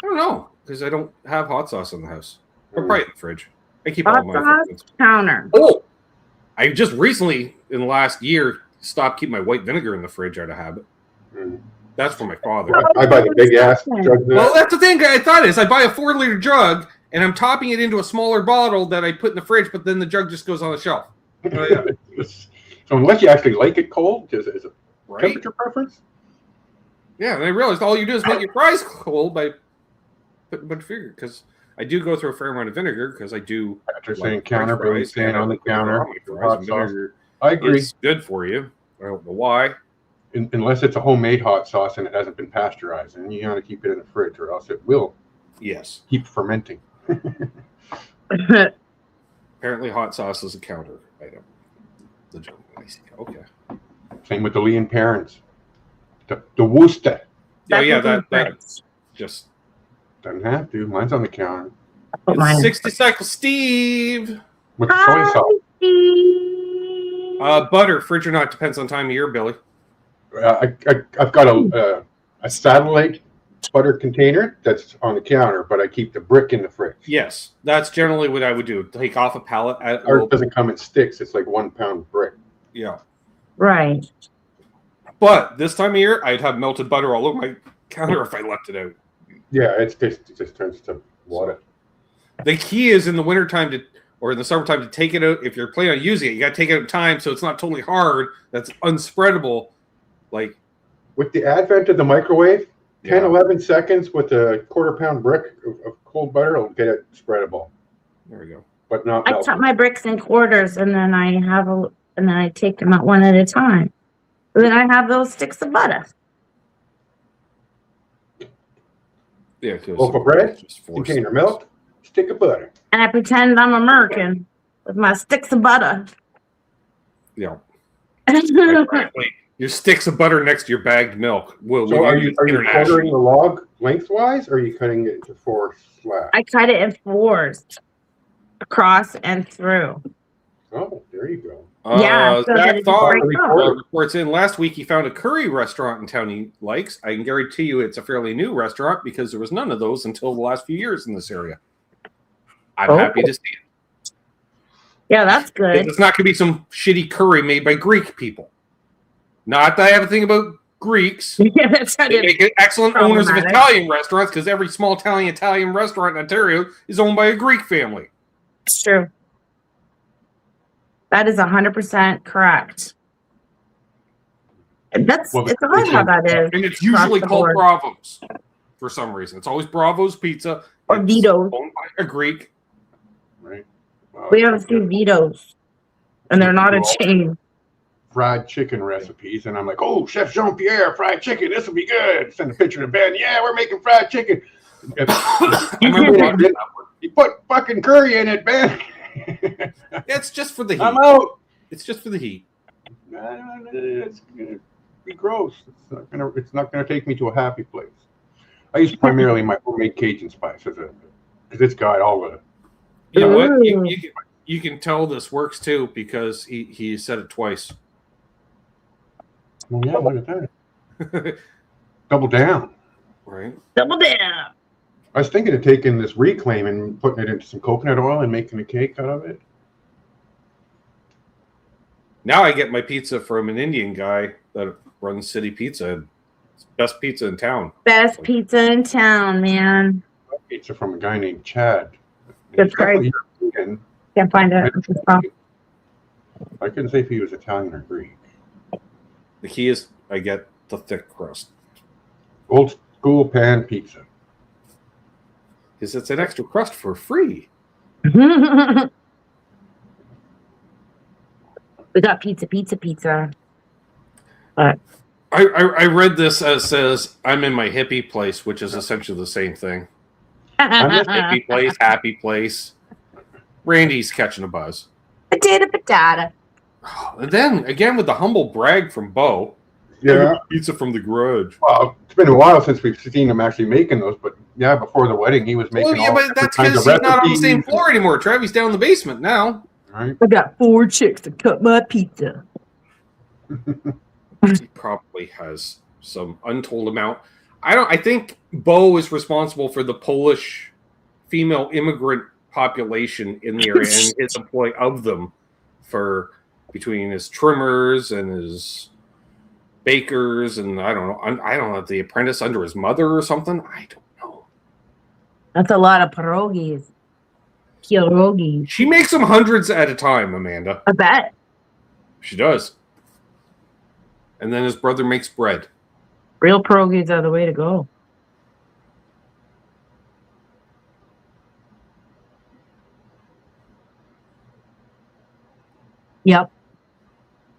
don't know, because I don't have hot sauce in the house. Or probably in the fridge. I keep all Hot my sauce foods. counter. Oh, I just recently, in the last year, stopped keeping my white vinegar in the fridge out of habit. Mm. That's for my father. I buy the big ass jug. Well, that's the thing I thought is I buy a 4-liter jug and I'm topping it into a smaller bottle that I put in the fridge, but then the jug just goes on the shelf. Oh, yeah. So unless you actually like it cold, is it Right? temperature preference? Yeah, and I realized all you do is make your fries cold by putting a bunch of vinegar, because I do go through a fair amount of vinegar because I do. After like saying French counter, but fries, saying and on the I put it counter. on my fries, hot and sauce. vinegar I agree. is good for you. I don't know why. Unless it's a homemade hot sauce and it hasn't been pasteurized, and you got to keep it in the fridge, or else it will Yes. keep fermenting. Apparently, hot sauce is a counter item. The jug. I see. Okay. Same with the Lee and Parents. The Worcester Oh, yeah, That's that just. doesn't have to. Mine's on the counter Put mine in. 60 Cycle Steve. with soy sauce. Butter, fridge or not, depends on time of year, Billy. I've got a satellite butter container that's on the counter, but I keep the brick in the fridge. Yes, that's generally what I would do. Take off a pallet. Ours doesn't come in sticks. It's like 1 pound brick. Yeah. Right. But this time of year, I'd have melted butter all over my counter if I left it out. Yeah, it just turns to water. The key is in the wintertime or in the summertime to take it out. If you're planning on using it, you got to take it out time so it's not totally hard. That's unspreadable. Like, With the advent of the microwave, 10, Yeah. 11 seconds with a 1/4 pound brick of cold butter will get it spreadable, there we go. but not I melted. cut my bricks in quarters, and then I take them out one at a time. And then I have those sticks of butter. Yeah, 'cause Loaf of bread, it's just forced. Container milk, stick of butter. And I pretend I'm American with my sticks of butter. Yeah. I frankly Your sticks of butter next to your bagged milk. So are you quartering the log lengthwise, or are you cutting it to 4 slabs? I cut it in 4s, across and through. Oh, there you go. Yeah, so that Zach it Thor breaks up. reports in last week he found a curry restaurant in town he likes. I can guarantee you it's a fairly new restaurant because there was none of those until the last few years in this area. I'm happy to see it. Yeah, that's good. It's not going to be some shitty curry made by Greek people. Not that I have a thing about Greeks. Yeah, that's how They make excellent owners of problematic. Italian restaurants because every small Italian restaurant in Ontario is owned by a Greek family. It's true. That is 100% correct. It's odd how that is. And it's across usually the called board. Bravo's for some reason. It's always Bravo's Pizza. Or It's Vito's. owned by a Greek. Right. Wow. We have a few Vito's, and they're not a chain. Fried chicken recipes, and I'm like, oh, Chef Jean-Pierre, fried chicken, this will be good. Send a picture to Ben. Yeah, we're making fried chicken. I remember watching that one. You put fucking curry in it, Ben. It's just for the heat. I'm out. It's just for the heat. It's gonna be gross. It's not gonna take me to a happy place. I use primarily my homemade Cajun spice because it's got all the. You know what? Ooh. You can tell this works too because he said it twice. Oh yeah, look at that. Double down. Right. Double down. I was thinking of taking this reclaim and putting it into some coconut oil and making a cake out of it. Now I get my pizza from an Indian guy that runs City Pizza. It's the best pizza in town. Best pizza in town, man. Pizza from a guy named Chad. Good He's definitely price. European. Can't find it. I couldn't say if he was Italian or Greek. The key is I get the thick crust Old school pan pizza. because it's an extra crust for free. We got pizza. I read this as says I'm in my hippie place, which is essentially the same thing. Hippie place, happy place. Randy's catching a buzz. Potato. And then again with the humble brag from Bo. Yeah. Pizza from the garage. Well, it's been a while since we've seen him actually making those, but yeah, before the wedding, he was making. Well, yeah, all but different that's kinds because of he's not on the same recipes. floor anymore. Trevor's down in the basement now. Right. I got 4 chicks to cut my pizza. He probably has some untold amount. I think Bo is responsible for the Polish female immigrant population in the area and his employ of them for between his trimmers and his bakers and I don't know the apprentice under his mother or something. I don't know. That's a lot of pierogies. Pierogies. She makes them hundreds at a time, Amanda. I bet. She does. And then his brother makes bread. Real pierogies are the way to go. Yep.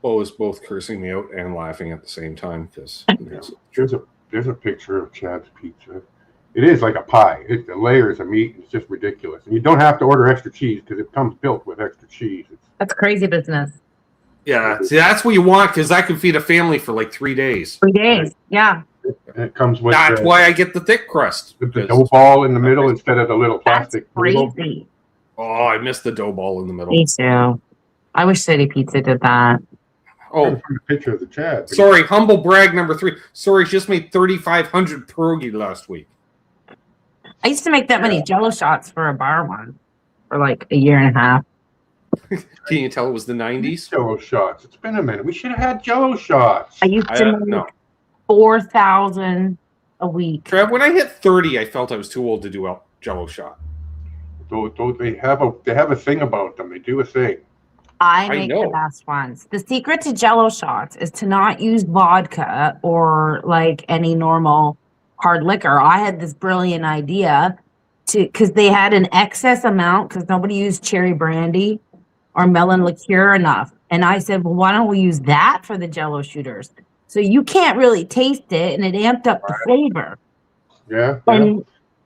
Bo is both cursing me out and laughing at the same time because Yeah. There's a picture of Chad's pizza. It is like a pie. The layers of meat is just ridiculous, and you don't have to order extra cheese because it comes built with extra cheese. That's crazy business. yeah, see that's what you want because that can feed a family for like 3 days. 3 days. Yeah. And it comes with That's why I get the thick crust. the because- dough ball in the middle instead of the little That's plastic. noodle. crazy. Oh, I missed the dough ball in the middle. Me too. I wish City Pizza did that. Oh, Oh, from the picture of the Chad. sorry, humble brag number 3. Sorry, just made 3,500 pierogi last week. I used to make that many Jello shots for a bar one for like a year and a half. Can you tell it was the 90s? Jello shots. It's been a minute. We should have had Jello shots. I used to make No. 4,000 a week. Trev, when I hit 30, I felt I was too old to do a Jello shot. They have a thing about them. They do a thing. I I make know. the best ones. The secret to Jello shots is to not use vodka or like any normal hard liquor. I had this brilliant idea because they had an excess amount because nobody used cherry brandy or melon liqueur enough. And I said, well, why don't we use that for the Jello shooters? So you can't really taste it, and it amped up the flavor. Yeah.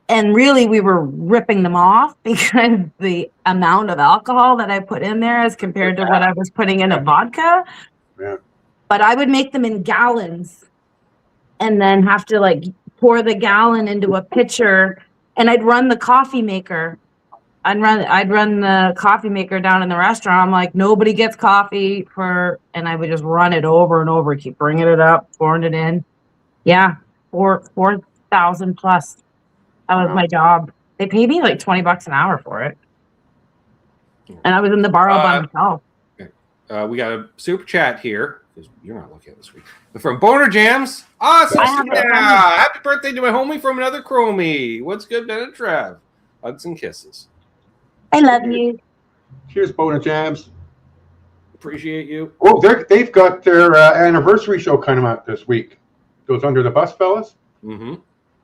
And really, we were ripping them off because the amount of alcohol that I put in there as compared to what I was putting in a vodka. Yeah. but I would make them in gallons and then have to like pour the gallon into a pitcher, and I'd run the coffee maker. I'd run the coffee maker down in the restaurant. I'm like, nobody gets coffee and I would just run it over and over, keep bringing it up, pouring it in. Yeah, 4,000 plus. That was my job. They paid me like $20 an hour for it, and I was in the bar all by myself. We got a super chat here because you're not looking at this week. From Boner Jams. Awesome! Yeah, happy birthday to my homie from another Chromie. What's good, Ben and Trav? Hugs and kisses. I love you. Cheers, Boner Jams. Appreciate you. Oh, they've got their anniversary show coming out this week. Goes Under the Bus, fellas. Mm-hmm.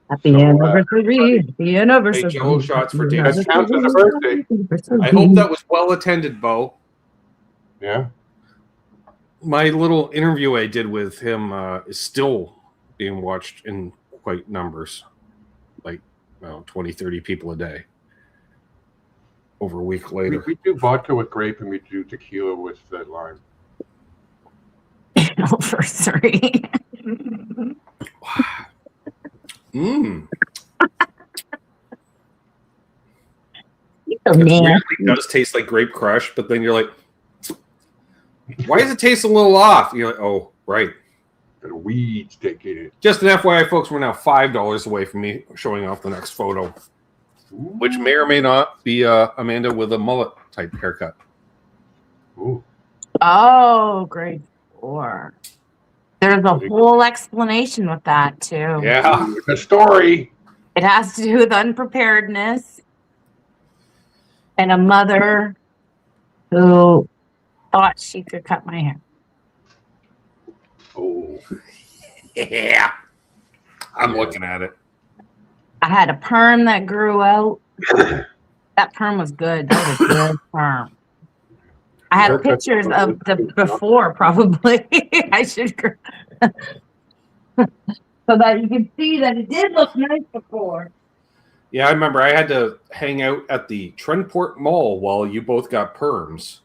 Happy anniversary. Happy anniversary. Hey, Jello shots for dinner. That counts as a birthday. I hope that was well attended, Bo. Yeah. My little interview I did with him is still being watched in quite numbers. Like 20, 30 people a day. Over a week later. We do vodka with grape and we do tequila with lime. Anniversary. Mmm. Oh, man. It really does taste like Grape Crush, but then you're like, why does it taste a little off? You're like, oh, right. Got a weed stick in it. Just an FYI, folks, we're now $5 away from me showing off the next photo, which may or may not be Amanda with a mullet type haircut. Ooh. Oh, grade 4. There's a whole explanation with that, too. Yeah. The story. It has to do with unpreparedness and a mother who thought she could cut my hair. Oh. Yeah. I'm looking at it. I had a perm that grew out. That perm was good. That was a good perm. I had pictures of the before, probably. I should, so that you can see that it did look nice before. Yeah, I remember I had to hang out at the Trentport Mall while you both got perms.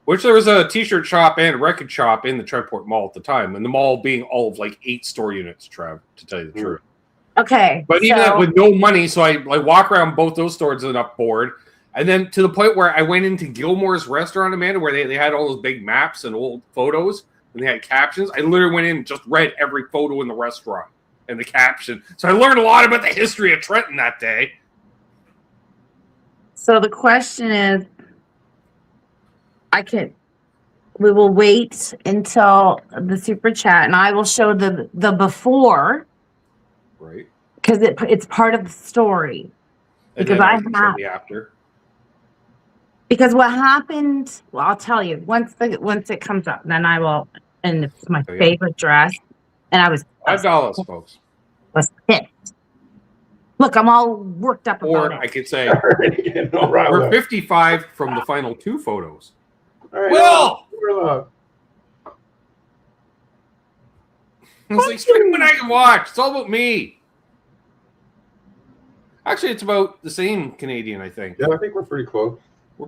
Which there was a t-shirt shop and a record shop in the Trentport Mall at the time, and the mall being all of like 8 store units, Trev, to tell you the truth. Okay. But even with no money, so I walk around both those stores enough bored. And then to the point where I went into Gilmore's restaurant, Amanda, where they had all those big maps and old photos, and they had captions. I literally went in and just read every photo in the restaurant and the caption. So I learned a lot about the history of Trenton that day. So the question is, we will wait until the super chat, and I will show the before. Right. Because it's part of the story. And because I have the after. Because what happened, well, I'll tell you once it comes up, then I will. And it's my favorite dress, and I was $5, folks. Was pissed. Look, I'm all worked up about it. Or I could say we're 55 from the final 2 photos. All right, Will! It's like stream when I can watch. It's all about me. Actually, it's about the same Canadian, I think. Yeah, I think we're pretty close. We're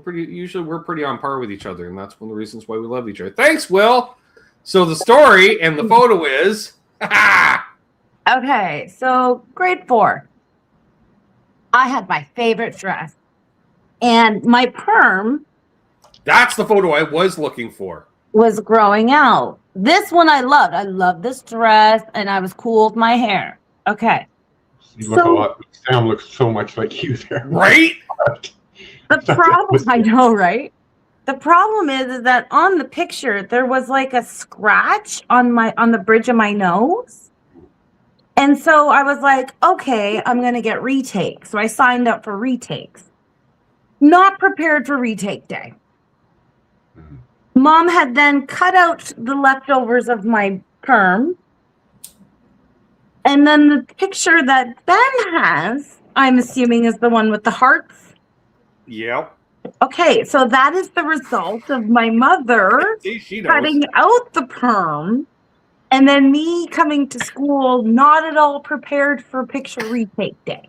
pretty on par with each other, and that's one of the reasons why we love each other. Thanks, Will. So the story and the photo is okay, so grade 4. I had my favorite dress. And my perm. That's the photo I was looking for. Was growing out. This one I loved. I loved this dress, and I was cool with my hair. Okay. You look a lot. Sam looks so much like you there. Right? The problem, I know, right? The problem is that on the picture there was like a scratch on the bridge of my nose. And so I was like, okay, I'm going to get retakes. So I signed up for retakes. Not prepared for retake day. Mom had then cut out the leftovers of my perm. And then the picture that Ben has, I'm assuming, is the one with the hearts. Yep. Okay, so that is the result of my mother cutting out the perm and then me coming to school not at all prepared for picture retake day.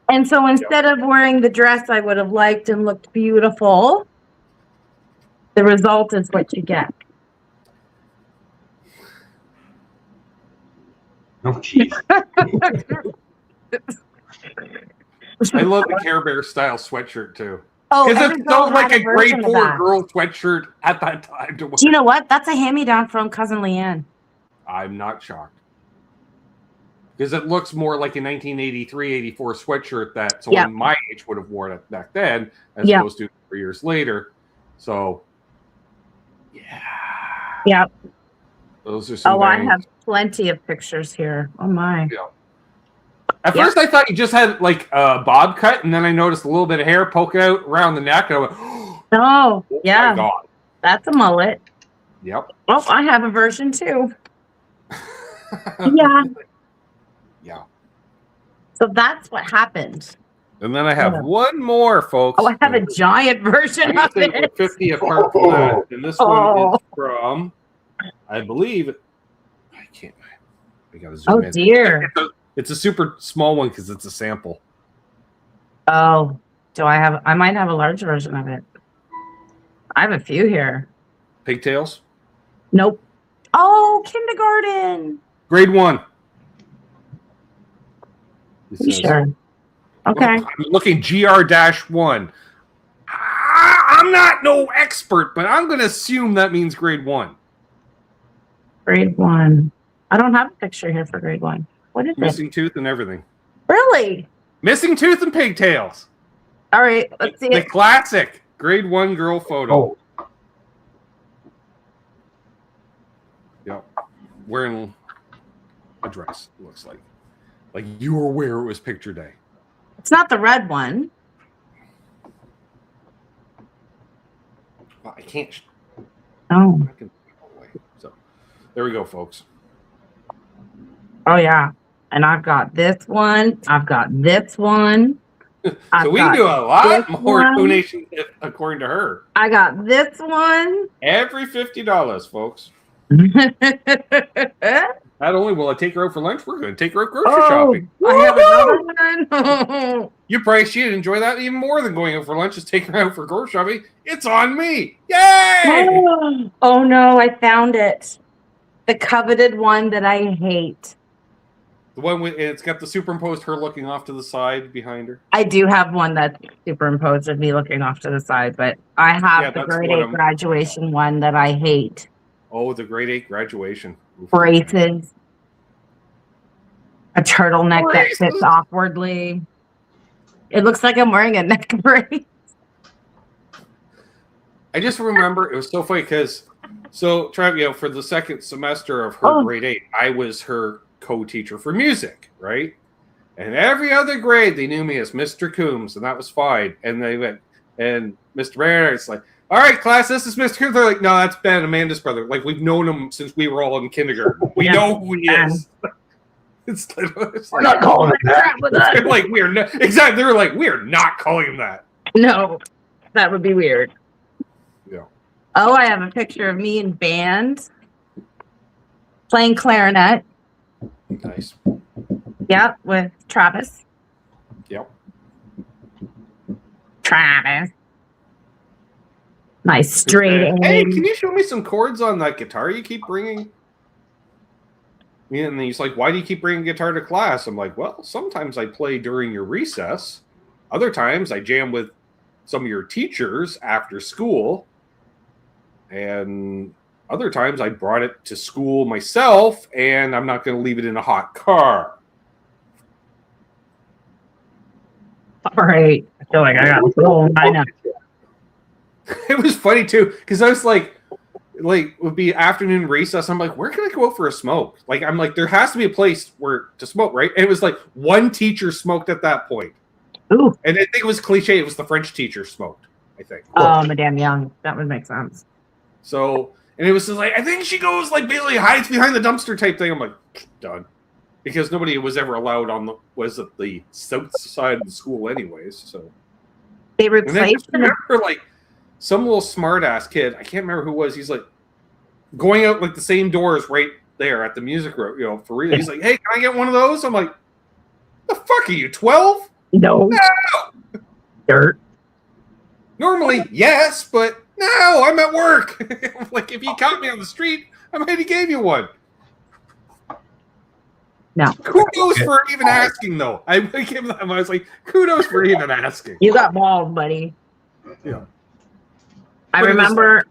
And so instead of wearing the dress I would have liked and looked beautiful, the result is what you get. No, jeez. I love the Care Bear style sweatshirt too. Oh, Because every it felt girl like had a grade version of 4 that. girl sweatshirt at that time to wear. Do you know what? That's a hand-me-down from Cousin Leanne. I'm not shocked. Because it looks more like a 1983, 84 sweatshirt that someone my age would have worn it back then, as opposed to 4 years later. So, yeah. Yep. Those are some Oh, I bangs. have plenty of pictures here. Oh my. Yeah. At first, I thought you just had like a bob cut, and then I noticed a little bit of hair poking out around the neck, and I went, Oh, oh yeah. my God. That's a mullet. Yep. Oh, I have a version too. Yeah. Yeah. So that's what happened. And then I have one more, folks. Oh, I have a giant version I of think we're it. 50 apart from that. And this one is from, I believe, I can't, I gotta zoom in. Oh, dear. It's a super small one because it's a sample. Oh, I might have a large version of it. I have a few here. Pigtails? Nope. Oh, kindergarten. Grade 1. You sure? Okay. I'm looking GR-1. I'm not no expert, but I'm going to assume that means grade 1. Grade 1. I don't have a picture here for grade 1. What is Missing tooth and everything. Really? Missing tooth and pigtails. All right, let's see The it. classic grade 1 girl photo. Oh, Yep. Wearing a dress, it looks like. Like you were aware it was picture day. It's not the red one. Well, I can't. Oh. I can, so, there we go, folks. Oh, yeah. And I've got this one. I've got this one. So we can do a lot more one. donations according to her. I got this one. Every $50, folks. I Not only will I take her out for lunch, we're going to take her out grocery Oh, shopping. have another one. You probably she'd enjoy that even more than going out for lunch. Is taking her out for grocery shopping. It's on me! Yay! Oh, no, I found it. The coveted one that I hate. The one with it's got the superimposed her looking off to the side behind her. I do have one that's superimposed of me looking off to the side, but I have the that's grade what 8 I'm- graduation one that I hate. Oh, the grade 8 graduation. Oof. Braces. A turtleneck that Braces? fits awkwardly. It looks like I'm wearing a neck brace. I just remember it was so funny because for the second semester of her grade 8, I was her co-teacher for music, right? And every other grade they knew me as Mr. Coombs, and that was fine. And they went, and Mr. Barrett's like, all right, class, this is Mr. Coombs. They're like, no, that's Ben, Amanda's brother. Like, we've known him since we were all in kindergarten. We know who he is. It's we're not calling it that. they're like, we are not, exactly. They were like, we are not calling him that. No, that would be weird. Yeah. Oh, I have a picture of me in band playing clarinet. Nice. Yep, with Travis. Yep. Travis. Nice straight Hey, A. can you show me some chords on that guitar you keep bringing? Yeah, and he's like, why do you keep bringing guitar to class? I'm like, well, sometimes I play during your recess. Other times I jam with some of your teachers after school. And other times I brought it to school myself, and I'm not going to leave it in a hot car. All right. I feel like I got I know. It was funny, too, because I was like, it would be afternoon recess. I'm like, where can I go out for a smoke? Like, I'm like, there has to be a place to smoke, right? And it was like one teacher smoked at that point. Ooh. And I think it was cliche. It was the French teacher smoked, I think. Oh, Madame Young. That would make sense. So, and it was just like, I think she goes like basically hides behind the dumpster type thing. I'm like, done. Because nobody was ever allowed on the south side of the school anyways. So They and then I replaced just remember like some little smart ass kid, I can't remember who it was, he's like going out like the same doors right there at the music room, for real. He's like, hey, can I get one of those? I'm like, the fuck are you, 12? No. Dirt. Normally, yes, but no, I'm at work. Like, if you caught me on the street, I might have gave you one. No. Kudos for even asking, though. I was like, kudos for even asking. You got bald, buddy. Yeah. I But it was remember It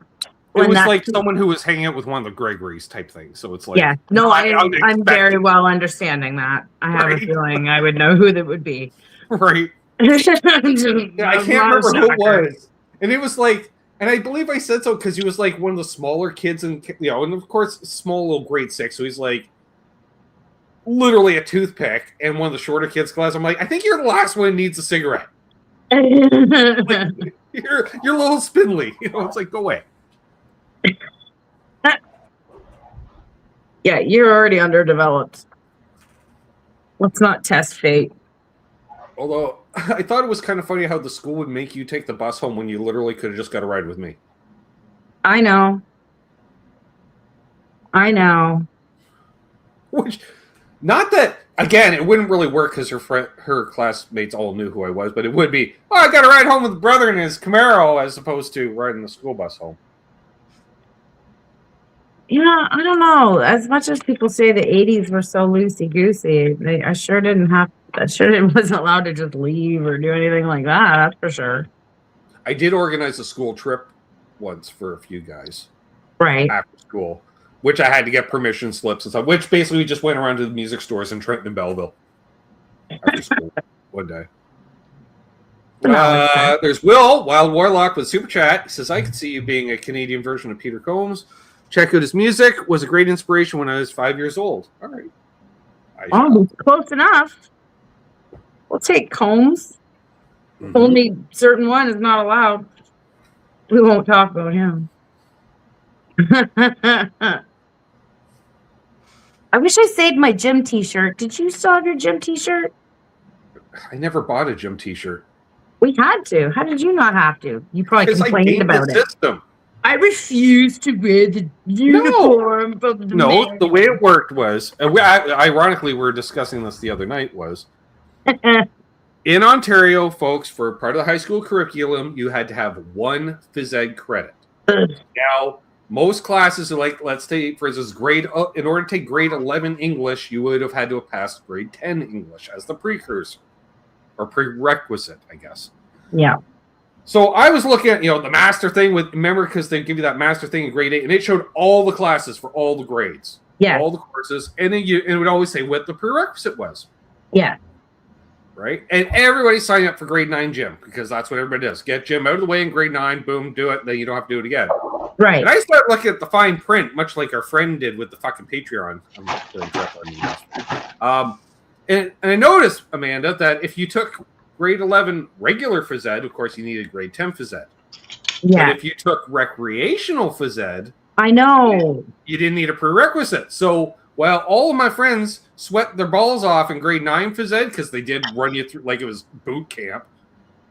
when was that. like someone who was hanging out with one of the Gregory's type thing. So it's like, Yeah. No, I'm I'm very expecting- well understanding that. I have a Right. feeling I would know who that would be. right. Yeah, Yeah, I can't remember who it was. And it was like, and I believe I said so because he was like one of the smaller kids, and and of course, small little grade 6. So he's like literally a toothpick, and one of the shorter kids' class. I'm like, I think you're the last one who needs a cigarette. Like, you're a little spindly. It's like, go away. Yeah, you're already underdeveloped. Let's not test fate. Although I thought it was kind of funny how the school would make you take the bus home when you literally could have just got a ride with me. I know. Which, not that again, it wouldn't really work because her classmates all knew who I was, but it would be, oh, I got to ride home with brother in his Camaro as opposed to riding the school bus home. Yeah, I don't know. As much as people say the 80s were so loosey goosey, I sure wasn't allowed to just leave or do anything like that. That's for sure. I did organize a school trip once for a few guys Right. after school, which I had to get permission slips and stuff, which basically we just went around to the music stores in Trenton and Belleville after school one day. There's Will, Wild Warlock with Super Chat. He says, I could see you being a Canadian version of Peter Combs. Check out his music. Was a great inspiration when I was 5 years old. All right. Oh, close enough. We'll take Combs. Mhm. Only certain one is not allowed. We won't talk about him. I wish I saved my gym t-shirt. Did you still have your gym t-shirt? I never bought a gym t-shirt. We had to. How did you not have to? You probably Because I complained gamed about the it. system. I refuse to wear the uniform of the No, man. the way it worked was, and ironically, we were discussing this the other night, was in Ontario, folks, for part of the high school curriculum, you had to have one phys ed credit. Now, most classes are like, let's say, for instance, in order to take grade 11 English, you would have had to have passed grade 10 English as the precursor or prerequisite, I guess. Yeah. So I was looking at, the master thing remember, because they give you that master thing in grade 8, and it showed all the classes for all the grades, Yeah. all the courses, and then it would always say what the prerequisite was, Yeah. right? And everybody signed up for grade 9 gym because that's what everybody does. Get gym out of the way in grade 9, boom, do it, then you don't have to do it again. Right. And I started looking at the fine print, much like our friend did with the fucking Patreon. And I noticed, Amanda, that if you took grade 11 regular phys ed, of course, you needed grade 10 phys ed. Yeah. But if you took recreational phys ed, I know. you didn't need a prerequisite. So while all of my friends sweat their balls off in grade 9 phys ed because they did run you through like it was boot camp,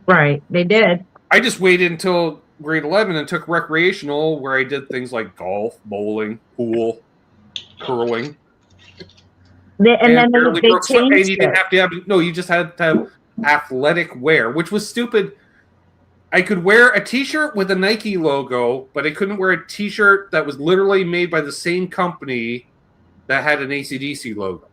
Right. They did. I just waited until grade 11 and took recreational, where I did things like golf, bowling, pool, curling. And then barely they broke sweat, and changed you didn't it. have to have you just had to have athletic wear, which was stupid. I could wear a t-shirt with a Nike logo, but I couldn't wear a t-shirt that was literally made by the same company that had an AC/DC logo.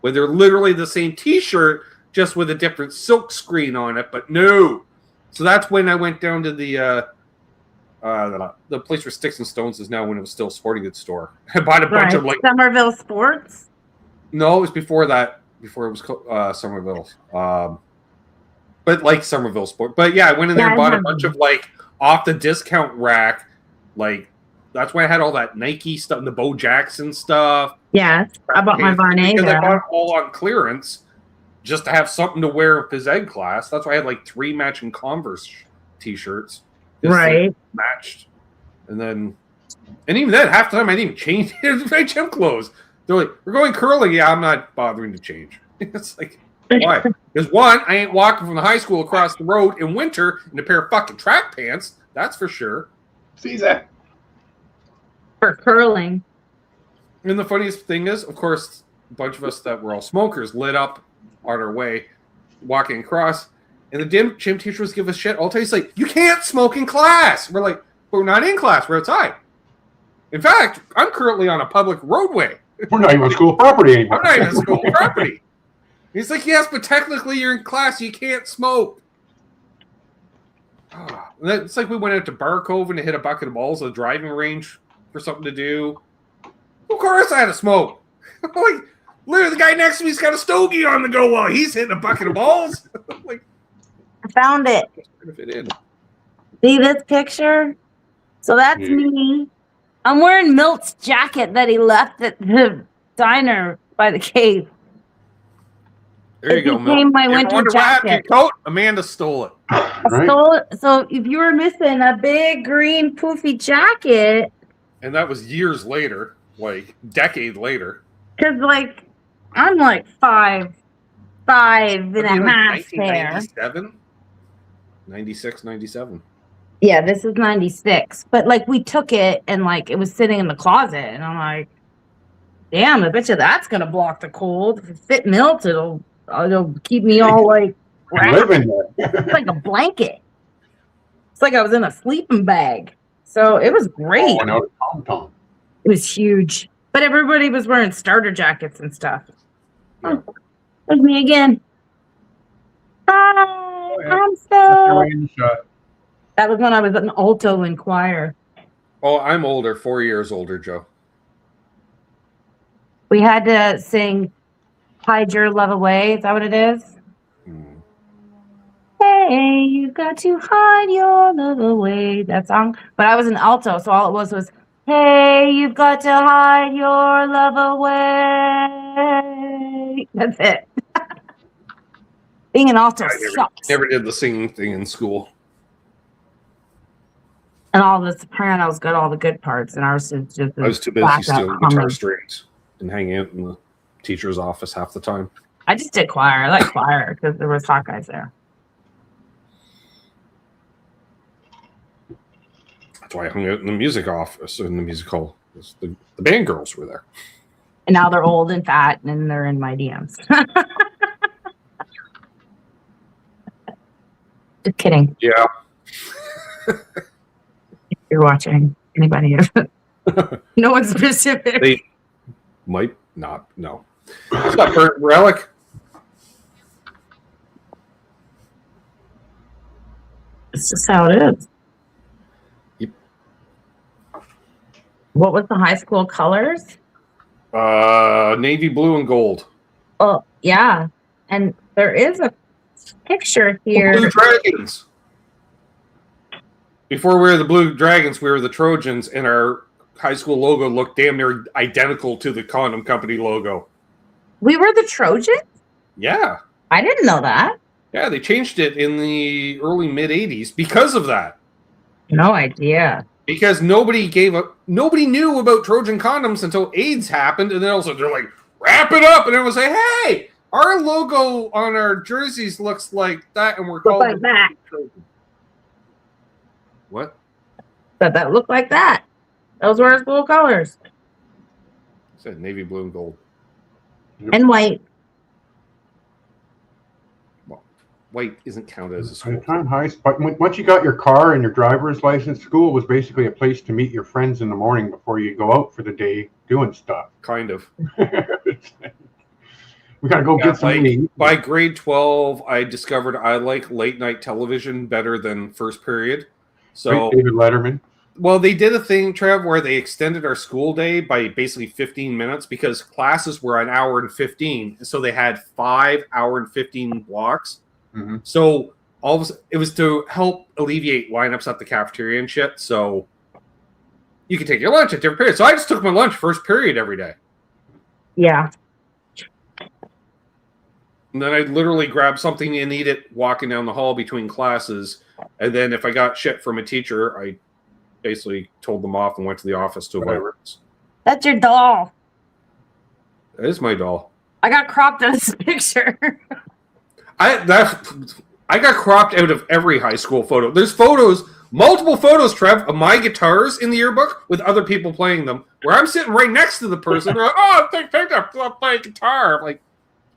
When they're literally the same t-shirt, just with a different silk screen on it, but no. So that's when I went down to the place where Sticks and Stones is now, when it was still a sporting goods store. I bought a bunch of like Somerville Sports. No, it was before that. Before it was Somerville. But like Somerville Sport. But yeah, I went in there and bought a bunch of like off the discount rack. Like that's why I had all that Nike stuff and the Bo Jackson stuff. Yeah, I bought my Varney because I there. bought it all on clearance just to have something to wear in phys ed class. That's why I had like 3 matching Converse t-shirts. Just, Right. like, matched. And even then, half the time I didn't even change my gym clothes. They're like, we're going curling. Yeah, I'm not bothering to change. It's like, why? Because one, I ain't walking from the high school across the road in winter in a pair of fucking track pants. That's for sure. See that? For curling. And the funniest thing is, of course, a bunch of us that were all smokers lit up on our way, walking across, and the gym teachers give us shit. All day, he's like, you can't smoke in class. We're like, but we're not in class. We're outside. In fact, I'm currently on a public roadway. We're not even on school property anymore. I'm not even school property. He's like, yes, but technically you're in class. You can't smoke. It's like we went out to Bar Cove and hit a bucket of balls at the driving range for something to do. Of course I had to smoke. Like, literally, the guy next to me's got a stogie on the go while he's hitting a bucket of balls. Like, I found it. trying to fit in. See this picture? So that's me. I'm wearing Milt's jacket that he left at the diner by the cave. There you It go, became Milt. my You ever winter wonder what happened to jacket. your coat? Amanda stole it. Right? So if you were missing a big green poofy jacket, And that was years later, like decade later. because like I'm like five and a Maybe like half hair. 1997? 96, 97. Yeah, this is 96. But like we took it and like it was sitting in the closet, and I'm like, damn, I bet you that's gonna block the cold. If it fit Milt, it'll keep me all like wrapped. Living there. It's like a blanket. It's like I was in a sleeping bag. So it was great. Oh, no, Tom Tom. It was huge. But everybody was wearing starter jackets and stuff. Yeah. Oh, there's me again. Hi, yeah. I'm That's your so. rain shot. That was when I was an alto in choir. Oh, I'm older, 4 years older, Joe. We had to sing Hide Your Love Away. Is that what it is? Hmm. Hey, you got to hide your love away. That song. But I was an alto, so all it was, hey, you've got to hide your love away. That's it. Being an alto sucks. Never did the singing thing in school. And all the sopranos got all the good parts, and ours is just. I was too busy backup stealing humming. guitar strings and hanging out in the teacher's office half the time. I just did choir. I like choir because there was hot guys there. That's why I hung out in the music office, in the music hall. The band girls were there. And now they're old and fat, and they're in my DMs. Just kidding. Yeah. If you're watching, anybody? No one specific. They might not. No. What's up, Burnt Relic? It's just how it is. Yep. What was the high school colors? Navy blue and gold. Oh, yeah. And there is a picture here. Blue Dragons. Before we were the Blue Dragons, we were the Trojans, and our high school logo looked damn near identical to the condom company logo. We were the Trojans? Yeah. I didn't know that. Yeah, they changed it in the early mid-'80s because of that. No idea. Because nobody knew about Trojan condoms until AIDS happened, and then also they're like, wrap it up, and everyone's like, hey, our logo on our jerseys looks like that, and we're Look called like that. Trojan. What? That looked like that. Those were our school colors. I said navy blue and gold. And white. Well, white isn't counted as a By school. the time once you got your car and your driver's license, school was basically a place to meet your friends in the morning before you go out for the day doing stuff. Kind of. We gotta go get some meat. By grade 12, I discovered I like late night television better than first period. So, Right, David Letterman. well, they did a thing, Trev, where they extended our school day by basically 15 minutes because classes were an hour and 15. So they had 5 hour and 15 blocks. Mm-hmm. So all of a sudden, it was to help alleviate lineups at the cafeteria and shit. So you could take your lunch at different periods. So I just took my lunch first period every day. Yeah. And then I'd literally grab something and eat it walking down the hall between classes. And then if I got shit from a teacher, I basically told them off and went to the office to avoid rips. That's your doll. That is my doll. I got cropped in this picture. I got cropped out of every high school photo. There's photos, multiple photos, Trev, of my guitars in the yearbook with other people playing them, where I'm sitting right next to the person. They're like, oh, take picture, play guitar. I'm like,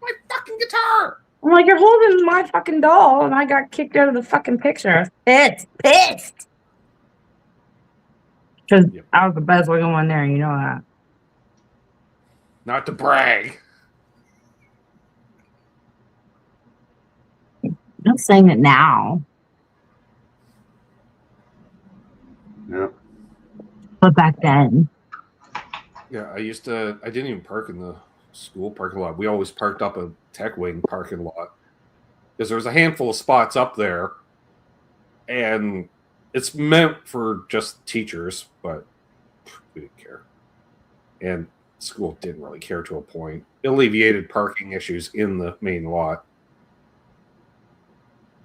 my fucking guitar. I'm like, you're holding my fucking doll, and I got kicked out of the fucking picture. I was pissed. Because Yep. I was the best looking one there, you know that. Not to brag. I'm not saying it now, Yeah. but back then. Yeah, I didn't even park in the school parking lot. We always parked up a tech wing parking lot because there was a handful of spots up there, and it's meant for just teachers, but we didn't care. And school didn't really care to a point. It alleviated parking issues in the main lot.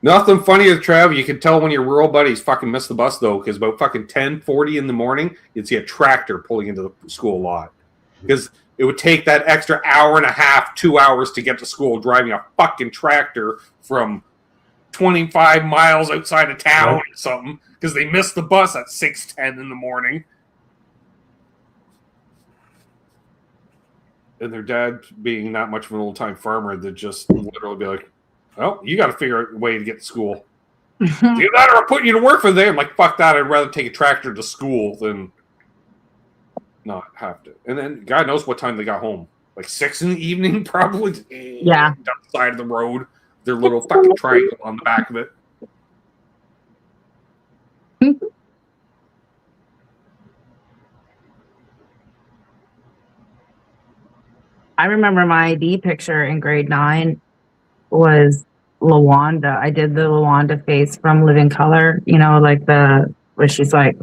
Nothing funnier, Trav. You can tell when your rural buddies fucking missed the bus, though, because about fucking 10:40 in the morning, you'd see a tractor pulling into the school lot. Because it would take that extra hour and a half, 2 hours to get to school driving a fucking tractor from 25 miles outside of town or something, because they missed the bus at 6:10 in the morning. And their dad, being not much of an old-time farmer, that just literally be like, well, you got to figure out a way to get to school. Either that or I'm putting you to work for the day. I'm like, fuck that. I'd rather take a tractor to school than not have to. And then God knows what time they got home. Like 6 in the evening, probably. Yeah. Down the side of the road. Their little fucking triangle on the back of it. I remember my ID picture in grade 9 was Lawanda. I did the Lawanda face from Living Color, like where she's like,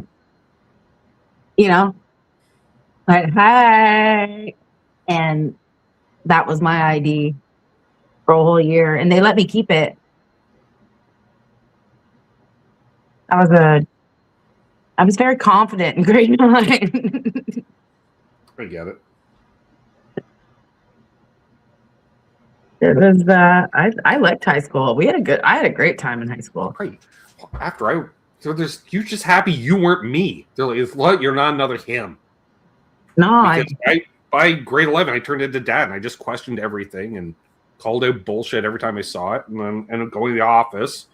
like, hey. And that was my ID for a whole year. And they let me keep it. I was very confident in grade 9. I get it. It was I liked high school. I had a great time in high school. Right. You're just happy you weren't me. They're like, it's what? You're not another him. No, by grade 11, I turned into dad, and I just questioned everything and called out bullshit every time I saw it, and then ended up going to the office,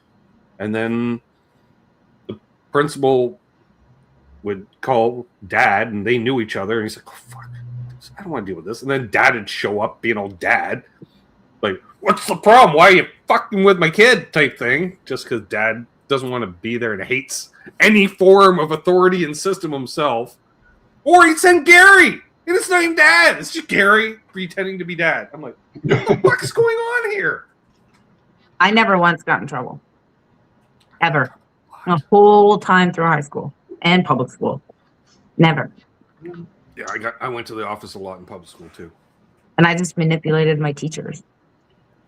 and then the principal would call dad, and they knew each other, and he's like, oh, fuck, I don't want to deal with this. And then dad would show up being old dad, like, what's the problem? Why are you fucking with my kid type thing, just because dad doesn't want to be there and hates any form of authority and system himself. Or he'd send Gary, and it's not even dad. It's just Gary pretending to be dad. I'm like, what the fuck is going on here? I never once got in trouble. Ever. The whole time through high school and public school. Never. Yeah, I went to the office a lot in public school, too. And I just manipulated my teachers.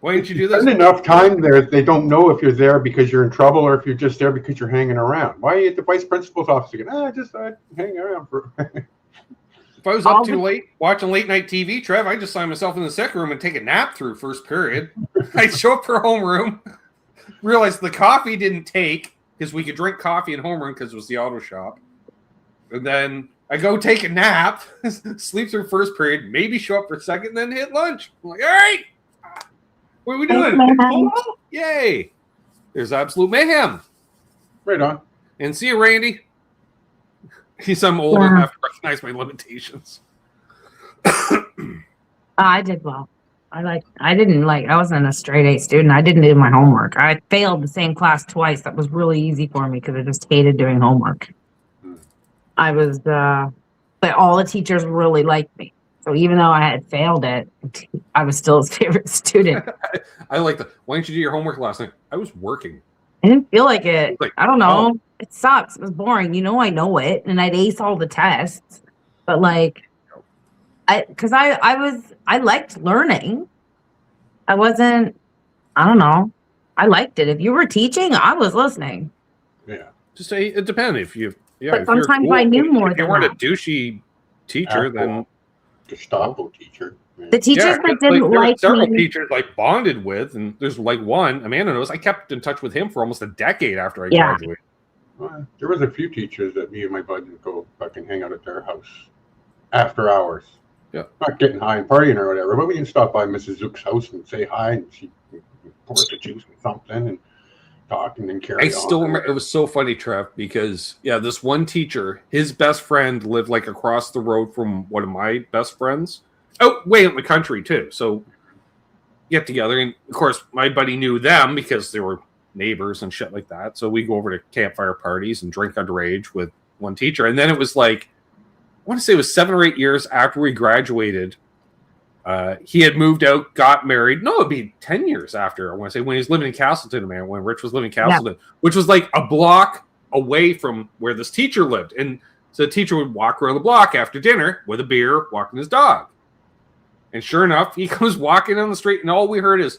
Why didn't you do this? Spend enough time there, they don't know if you're there because you're in trouble or if you're just there because you're hanging around. Why are you at the vice principal's office again? I hang around for. If I was up too late watching late night TV, Trev, I'd just sign myself in the second room and take a nap through first period. I'd show up for homeroom, realize the coffee didn't take because we could drink coffee in homeroom because it was the auto shop. And then I go take a nap, sleep through first period, maybe show up for second, then hit lunch. I'm like, all right. What are we doing? Yay! There's absolute mayhem. Right on. And see you, Randy. I'm older and have to recognize my limitations. I did well. I wasn't a straight A student. I didn't do my homework. I failed the same class twice. That was really easy for me because I just hated doing homework. But all the teachers really liked me. So even though I had failed it, I was still his favorite student. I like that. Why didn't you do your homework last night? I was working. I didn't feel like it. I don't know. Oh. It sucks. It was boring. I know it. And I'd ace all the tests. But I liked learning. I don't know. I liked it. If you were teaching, I was listening. Yeah. Just say it depends. But sometimes I knew more if than you weren't that. a douchey teacher, then Gestapo teacher. The teachers that didn't there were like several me. teachers bonded with, and there's one Amanda knows. I kept in touch with him for almost a decade after I Yeah. graduated. Well, there was a few teachers that me and my buddy would go fucking hang out at their house after hours. Yeah. Not getting high and partying or whatever, but we can stop by Mrs. Zook's house and say hi, and she pour us a juice and something and talk and then carry on. I still remember, it was so funny, Trev, because this one teacher, his best friend lived across the road from one of my best friends, way out in the country too. So get together, and of course my buddy knew them because they were neighbors and shit like that. So we go over to campfire parties and drink underage with one teacher. And then it was like, I want to say it was 7 or 8 years after we graduated. He had moved out, got married. No, it'd be 10 years after. I want to say when he was living in Castleton, man, when Rich was living in Castleton, which was like a block away from where this teacher lived. And so the teacher would walk around the block after dinner with a beer, walking his dog. And sure enough, he comes walking down the street, and all we heard is,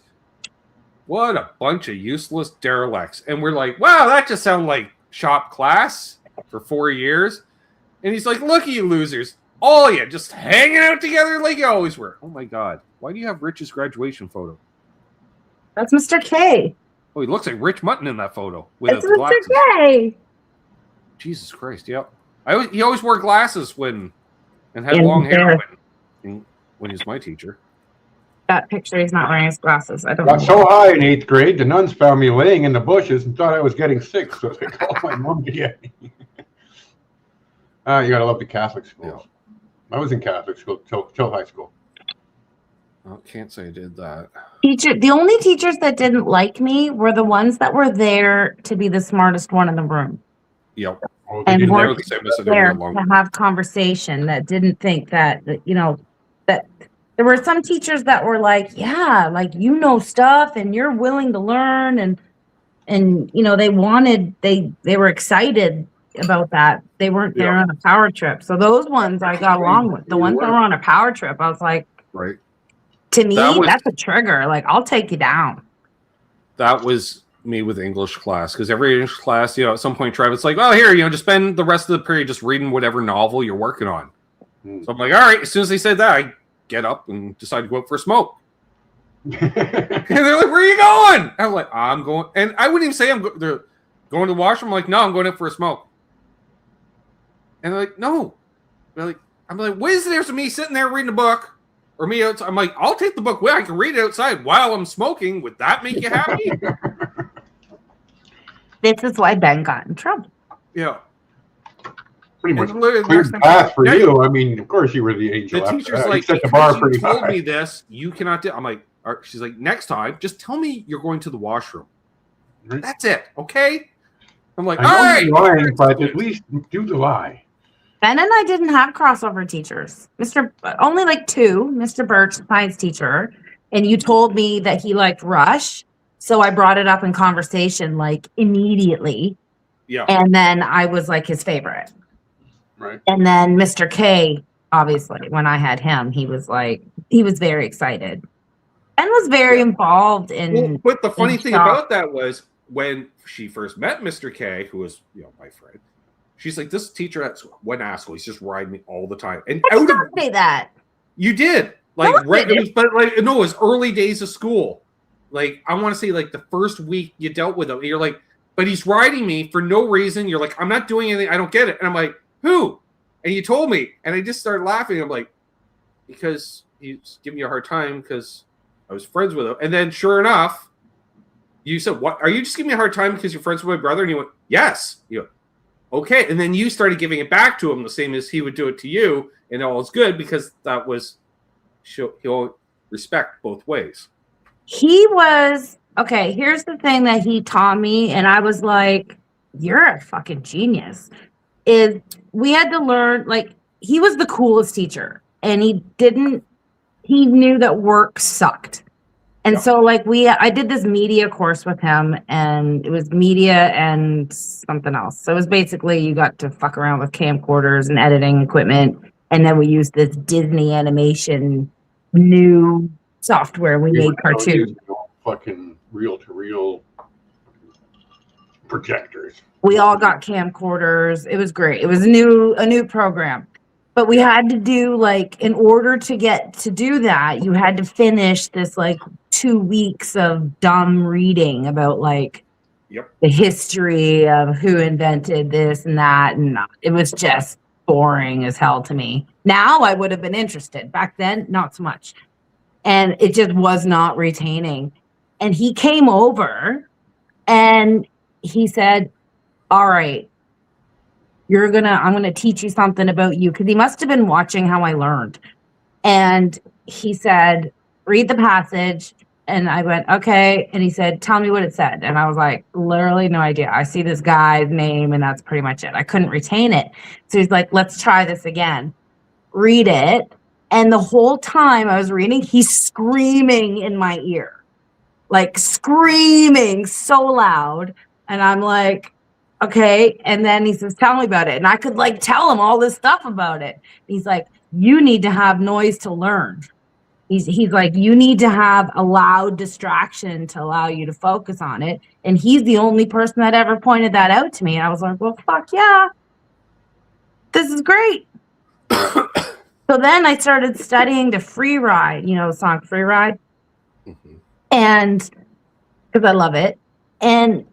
"What a bunch of useless derelicts." And we're like, wow, that just sounded like shop class for 4 years. And he's like, "Look at you losers. All of you just hanging out together like you always were." Oh my God. Why do you have Rich's graduation photo? That's Mr. K. Oh, he looks like Rich Mutton in that photo. With It's his Mr. glasses. K. Jesus Christ, yep. He always wore glasses and had In long hair there. when he was my teacher. That picture, he's not wearing his glasses. I don't Got know. so high in 8th grade, the nuns found me laying in the bushes and thought I was getting sick, so they called my mom to get me. You gotta love the Catholic schools. I was in Catholic school till high school. Oh, can't say I did that. The only teachers that didn't like me were the ones that were there to be the smartest one in the room. Yep. Oh, And didn't- more They were the same as I did there for a long to have conversation, that didn't think that that there were some teachers that were like, yeah, like, stuff and you're willing to learn, and they were excited about that. They weren't there on a power trip. So those ones I got along with. The ones that were on a power trip, I was like, right. to me, That was- that's a trigger. Like, I'll take you down. That was me with English class, because every English class, at some point, Travis like, "Oh, here, just spend the rest of the period just reading whatever novel you're working on." So I'm like, all right. As soon as they said that, I get up and decide to go out for a smoke. And they're like, "Where are you going?" I'm like, "I'm going," and I wouldn't even say they're going to the washroom. I'm like, "No, I'm going out for a smoke." And they're like, "No." I'm like, what is there to me sitting there reading a book? Or me outside? I'm like, I'll take the book away. I can read it outside while I'm smoking. Would that make you happy? This is why Ben got in trouble. Yeah. Pretty much And literally the clear next thing- path for Yeah. you. I mean, of course you were the angel. The after teacher's that. like, You set the "Because bar pretty you told high. me this, you cannot do." I'm like, all right. She's like, "Next time, just tell me you're going to the washroom. Right. That's it, okay?" I'm like, I all know right. you're lying, but at least do the lie. Ben and I didn't have crossover teachers. Only like two, Mr. Birch, the science teacher. And you told me that he liked Rush. So I brought it up in conversation like immediately. Yeah. And then I was like his favorite. Right. And then Mr. K, obviously, when I had him, he was very excited. Ben was very involved Well, in. but the funny in thing shock. about that was when she first met Mr. K, who was my friend, she's like, "This teacher, that's one asshole. He's just riding me all the time." And I did out of not say that. you did like No, I right, didn't. but like no, it was early days of school. Like I want to say like the first week you dealt with him, and you're like, "But he's riding me for no reason." You're like, "I'm not doing anything. I don't get it." And I'm like, "Who?" And you told me, and I just started laughing. I'm like, because he's giving you a hard time because I was friends with him. And then sure enough, you said, "What? Are you just giving me a hard time because you're friends with my brother?" And he went, "Yes." You go, "Okay." And then you started giving it back to him the same as he would do it to you. And all is good because that was, he'll respect both ways. He was okay. Here's the thing that he taught me, and I was like, "You're a fucking genius." Is we had to learn, like, he was the coolest teacher, and he knew that work sucked. And Yeah. so, like, I did this media course with him, and it was media and something else. So it was basically you got to fuck around with camcorders and editing equipment, and then we used this Disney animation new software. We made cartoons. Fucking reel-to-reel projectors. We all got camcorders. It was great. It was a new program. But we had to do, like, in order to do that, you had to finish this like 2 weeks of dumb reading about like Yep. the history of who invented this and that, and it was just boring as hell to me. Now I would have been interested. Back then, not so much. And it just was not retaining. And he came over and he said, "All right, I'm gonna teach you something about you," because he must have been watching how I learned. And he said, read the passage. And I went, okay. And he said, tell me what it said. And I was like, literally no idea. I see this guy's name and that's pretty much it. I couldn't retain it. So he's like, let's try this again. Read it. And the whole time I was reading, he's screaming in my ear, like screaming so loud. And I'm like, okay. And then he says, tell me about it. And I could like tell him all this stuff about it. He's like, you need to have noise to learn. He's like, you need to have a loud distraction to allow you to focus on it. And he's the only person that ever pointed that out to me. And I was like, well, fuck yeah. This is great. So then I started studying to free ride, the song Free Ride. Mm-hmm. And because I love it. And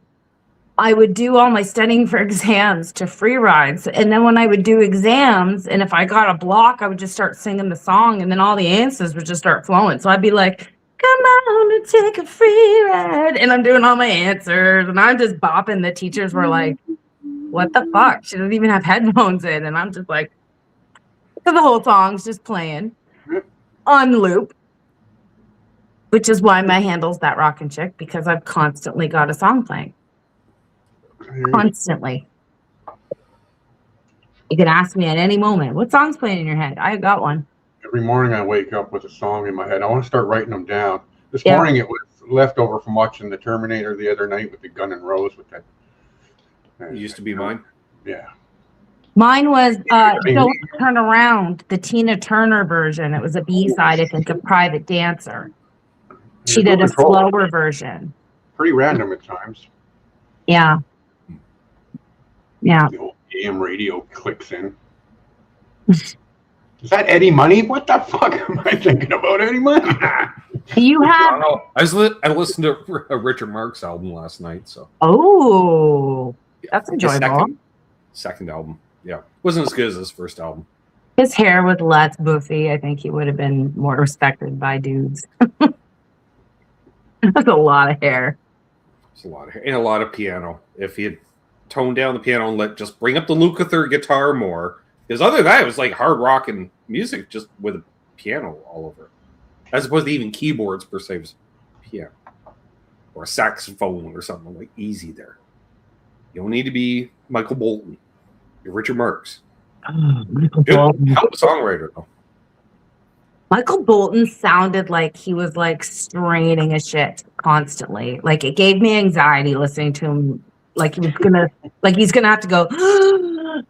I would do all my studying for exams to free rides. And then when I would do exams, and if I got a block, I would just start singing the song, and then all the answers would just start flowing. So I'd be like, come on and take a free ride. And I'm doing all my answers, and I'm just bopping. The teachers were like, what the fuck? She doesn't even have headphones in. And I'm just like, because the whole song's just playing on loop. Which is why my handle's That Rockin' Chick, because I've constantly got a song playing. Constantly. You can ask me at any moment, what song's playing in your head? I got one. Every morning I wake up with a song in my head. I want to start writing them down. This morning it was leftover from watching The Terminator the other night with the Gun and Rose with that. It used to be mine. Yeah. Mine was Don't Turn Around, the Tina Turner version. It was a B-side, I think, of Private Dancer. She did a slower version. Pretty random at times. Yeah. Yeah. The old AM radio clicks in. Is that Eddie Money? What the fuck am I thinking about, Eddie Money? You have. I listened to a Richard Marx album last night. So. Oh, that's enjoyable. Second album. Yeah. Wasn't as good as his first album. His hair was less boofy. I think he would have been more respected by dudes. That's a lot of hair. It's a lot of hair. And a lot of piano. If he had toned down the piano and just bring up the Lukather guitar more. Because other than that, it was like hard rock and music just with a piano all over it. As opposed to even keyboards per se. It was piano. Or a saxophone or something like easy there. You don't need to be Michael Bolton. You're Richard Marx. Michael Good. Bolton. Hell of a songwriter, though. Michael Bolton sounded like he was like straining his shit constantly. Like it gave me anxiety listening to him. Like he's gonna have to go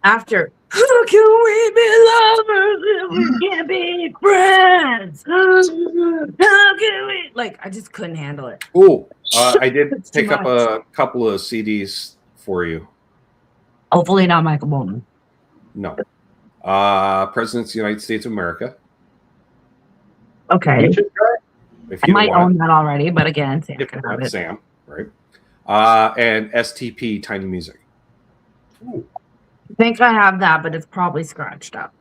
after. How can we be lovers if we can't be friends? How can we? Like I just couldn't handle it. Oh, I did It's too pick up much. a couple of CDs for you. Hopefully not Michael Bolton. No. Presidents of the United States of America. Okay. If I you might want own that already, but again, Sam it. can have it. Sam, right? And STP Tiny Music. Ooh. I think I have that, but it's probably scratched up.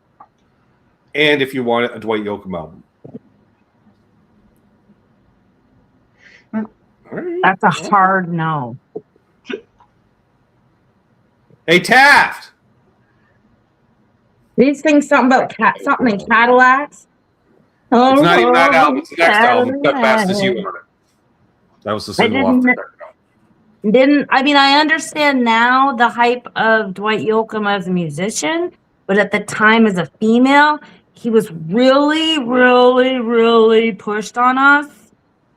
And if you want a Dwight Yoakam album. All right. That's a hard no. Hey, Taft! These things something about something in Cadillacs. Oh, It's not even that album. It's the next album. Cut Fast As You on it. That was the single off the record. I understand now the hype of Dwight Yoakam as a musician, but at the time as a female, he was really, really, really pushed on us.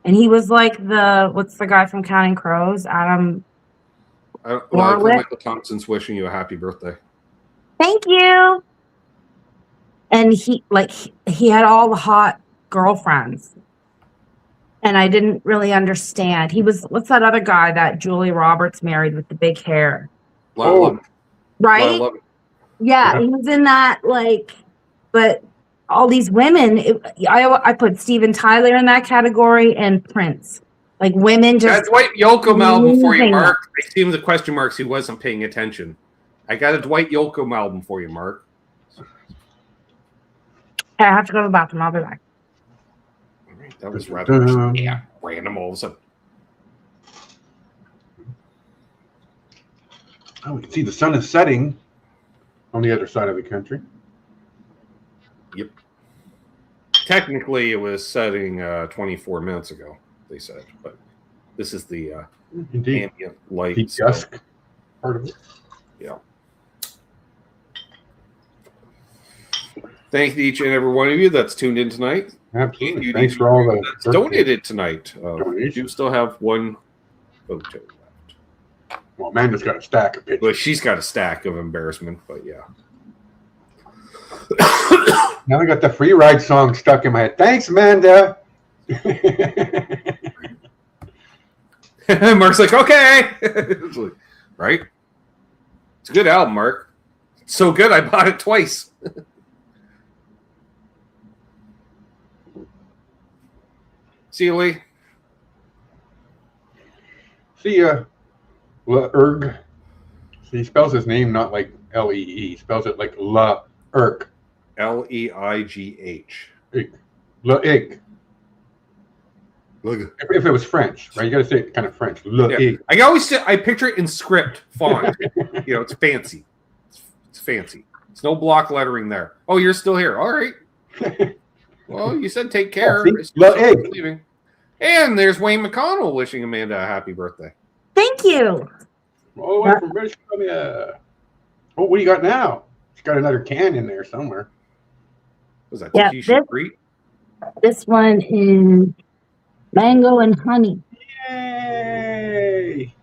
And he was like what's the guy from Counting Crows? Adam. Michael Thompson's wishing you a happy birthday. Thank you. And he had all the hot girlfriends. And I didn't really understand. He was, what's that other guy that Julia Roberts married with the big hair? Right? Yeah, he was in that, but all these women, I put Steven Tyler in that category and Prince. Like women just. That's Dwight Yoakam album for you, losing Mark. I see him the question marks. He wasn't paying attention. I got a Dwight Yoakam album for you, Mark. I have to go to the bathroom. I'll be back. All right, that was rather random all of a sudden. Oh, we can see the sun is setting on the other side of the country. Yep. Technically, it was setting 24 minutes ago, they said. But this is the Indeed. ambient light. Deep so, dusk part of it. yeah. Thank each and every one of you that's tuned in tonight. Absolutely. You Thanks need for all the that's donated tonight. We Donations. do still have one photo left. Well, Amanda's got a stack of pictures. But she's got a stack of embarrassment, but yeah. Now I got the free ride song stuck in my head. Thanks, Amanda. Mark's like, okay. It's like, right? It's a good album, Mark. It's so good I bought it twice. See you, Lee. See Erg. See, he spells his name not like L-E-E. He spells it like La Erg. Leigh. La Ig. Look. If it was French, right? You got to say it kind of French. La Yeah. Ig. I always say, I picture it in script font. It's fancy. It's fancy. It's no block lettering there. Oh, you're still here. All right. Well, you said take care. see? La Ig. Leaving. And there's Wayne McConnell wishing Amanda a happy birthday. Thank you. All the way from British Columbia. Oh, what do you got now? She's got another can in there somewhere. Was that Yeah, Takeshi Greet? This one is mango and honey. Yay!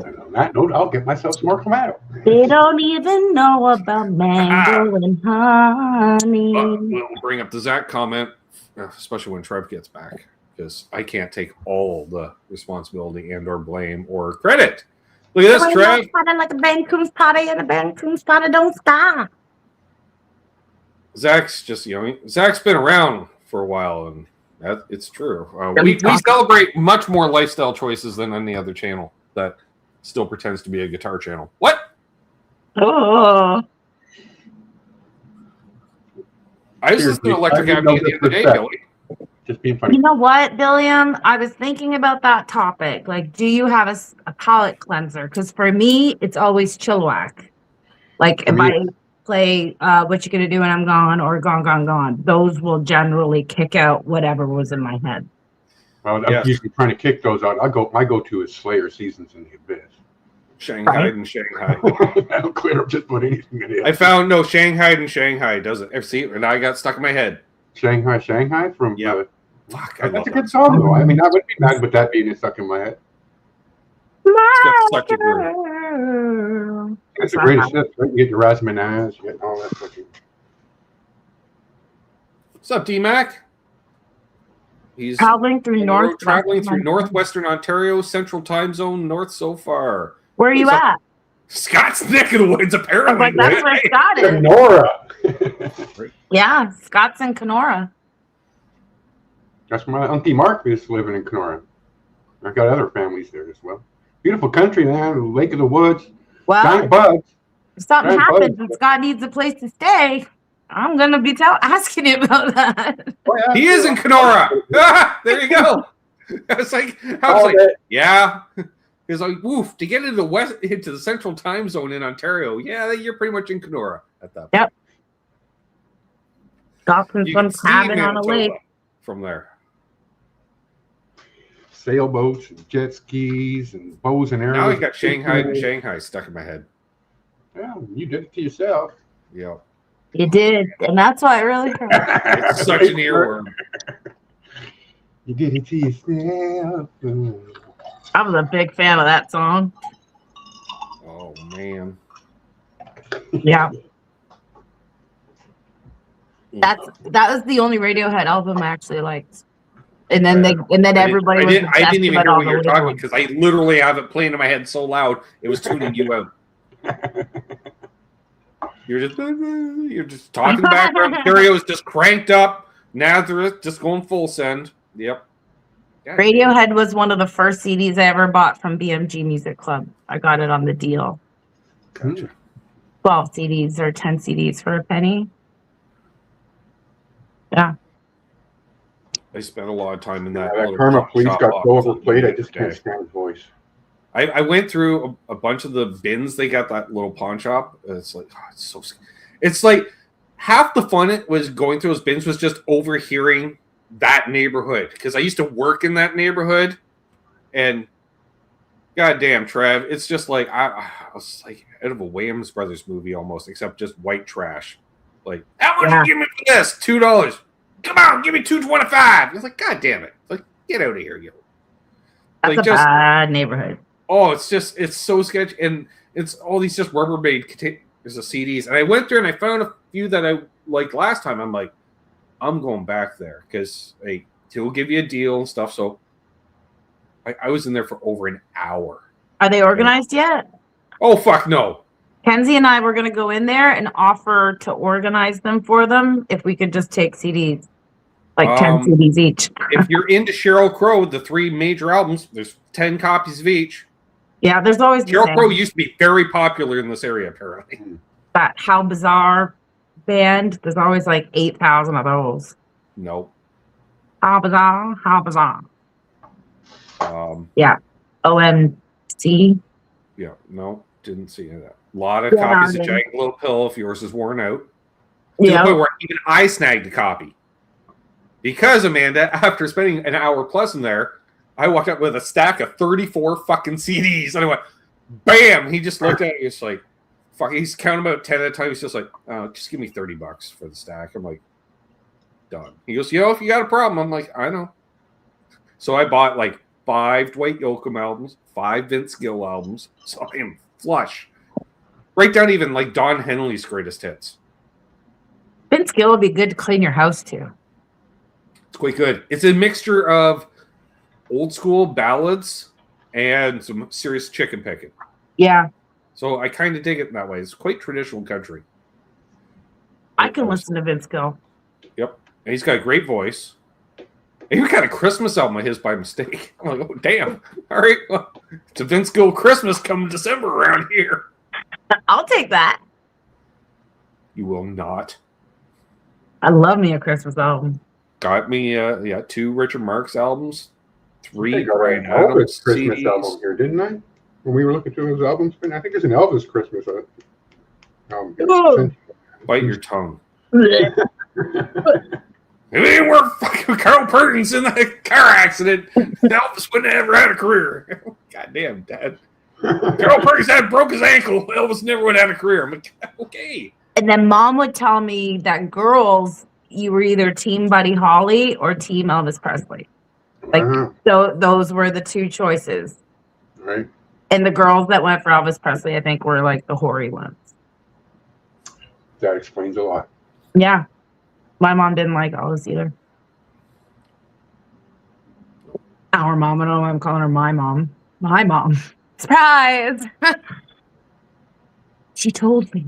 And on that note, I'll get myself some more Clamato. They don't even know about mango and honey. We'll bring up the Zach comment, especially when Trev gets back, because I can't take all the responsibility and or blame or credit. Look at this, Trev. Like a Bancoon's potty and a Bancoon's potty don't stop. Zach's just, Zach's been around for a while, and it's true. We celebrate much more lifestyle choices than any other channel that still pretends to be a guitar channel. What? Oh. I was listening to Electric Avenue the other day, Billy. Just being funny. You know what, Billiam? I was thinking about that topic. Like, do you have a palate cleanser? Because for me, it's always Chilliwack. Like, if I play What You Gonna Do When I'm Gone or Gone, Gone, Gone, those will generally kick out whatever was in my head. Well, I'm usually trying to kick those out. My go-to is Slayer Seasons in the Abyss. Shanghai and Shanghai. That'll clear up just about anything in it. I found Shanghai and Shanghai doesn't. See, and I got stuck in my head. Shanghai from Fuck, that's a good song though. I mean, I wouldn't be mad with that being stuck in my head. It's got such a groove. That's the greatest shit. Right? You get your razzmatazz, you get all that stuff. What's up, D-Mac? He's traveling through northwestern Ontario, Central Time Zone, north so far. Where are you at? Scott's neck of the woods, apparently. I was like, that's where Scott is. Kenora. Yeah, Scott's in Kenora. That's where my Auntie Mark is living in Kenora. I've got other families there as well. Beautiful country, man. Lake of the Woods. Well, giant bugs. if something giant happens bugs. and Scott needs a place to stay, I'm gonna be asking him about that. Oh, yeah. He is in Kenora. There you go. I was like, yeah. He's like, woof, to get into the Central Time Zone in Ontario. Yeah, you're pretty much in Kenora at that point. Yep. Got from You some can see cabin on a Manitoba lake. from there. Sailboats and jet skis and bows and arrows. Now I got Shanghai and Shanghai stuck in my head. Yeah, you did it to yourself. Yeah. You did, and that's why it really hurt. It's such an earworm. You did it to yourself. I was a big fan of that song. Oh man. Yeah. That was the only Radiohead album I actually liked. And then everybody was I didn't even obsessed hear about what you were all the talking other because I literally have it playing in my head so loud it was tuning you out. You're just talking background. Stereo is just cranked up. Nazareth just going full send. Yep. ones. Radiohead was one of the first CDs I ever bought from BMG Music Club. I got it on the deal. Gotcha. 12 CDs or 10 CDs for a penny. Yeah. I spent a lot of time in that. That little Karma Police shop got so office overplayed, I the just other can't day. stand his voice. I went through a bunch of the bins. They got that little pawn shop. It's like, it's like half the fun it was going through those bins was just overhearing that neighborhood, because I used to work in that neighborhood, and goddamn, Trev, it's just like I was like out of a Wayans Brothers movie almost, except just white trash. Like, how much you give me for this? $2. Come on, give me $2.25. It's like, god damn it! Like, get out of here, you. That's like, a bad neighborhood. Oh, it's so sketchy, and it's all these just Rubbermaid containers of CDs. And I went there and I found a few that I liked last time. I'm like, I'm going back there because he'll give you a deal and stuff. So I was in there for over an hour. Are they organized yet? Oh, fuck no. Kenzie and I were going to go in there and offer to organize them for them if we could just take CDs. Like 10 CDs each. If you're into Sheryl Crow, the 3 major albums, there's 10 copies of each. Yeah, there's always Sheryl Crow used to be very popular in this area, apparently. That How Bizarre band, there's always like 8,000 of those. Nope. How Bizarre, How Bizarre. Yeah. OMC. Yeah, no, didn't see any of that. A lot of copies of Jagged Little Pill if yours is worn out. To the point where even I snagged a copy. Because, Amanda, after spending an hour plus in there, I walked up with a stack of 34 fucking CDs. And I went, bam! He just looked at it. He's like, fuck. He's counting about 10 at a time. He's just like, oh, just give me $30 for the stack. I'm like, done. He goes, if you got a problem. I'm like, I know. So I bought like 5 Dwight Yoakam albums, 5 Vince Gill albums. So I am flush. Right down even like Don Henley's greatest hits. Vince Gill would be good to clean your house too. It's quite good. It's a mixture of old school ballads and some serious chicken picking. Yeah. So I kind of dig it in that way. It's quite traditional country. I can listen to Vince Gill. Yep. And he's got a great voice. And he got a Christmas album of his by mistake. I'm like, oh, damn. All right. Well, it's a Vince Gill Christmas coming December around here. I'll take that. You will not. I love me a Christmas album. Got me, 2 Richard Marx albums, 3 got Bryan an Elvis Adams Christmas CDs. album here, didn't I? When we were looking through his albums, I think it's an Elvis Christmas album. Bite your tongue. It ain't worth fucking Carl Perkins in that car accident. Elvis wouldn't have ever had a career. Goddamn, Dad. Carl Perkins broke his ankle. Elvis never would have had a career. I'm like, okay. And then Mom would tell me that girls, you were either Team Buddy Holly or Team Elvis Presley. Like, so those were the 2 choices. Right. And the girls that went for Elvis Presley, I think, were like the hoary ones. That explains a lot. Yeah. My mom didn't like Elvis either. Our mom. I don't know why I'm calling her my mom. My mom. Surprise! She told me.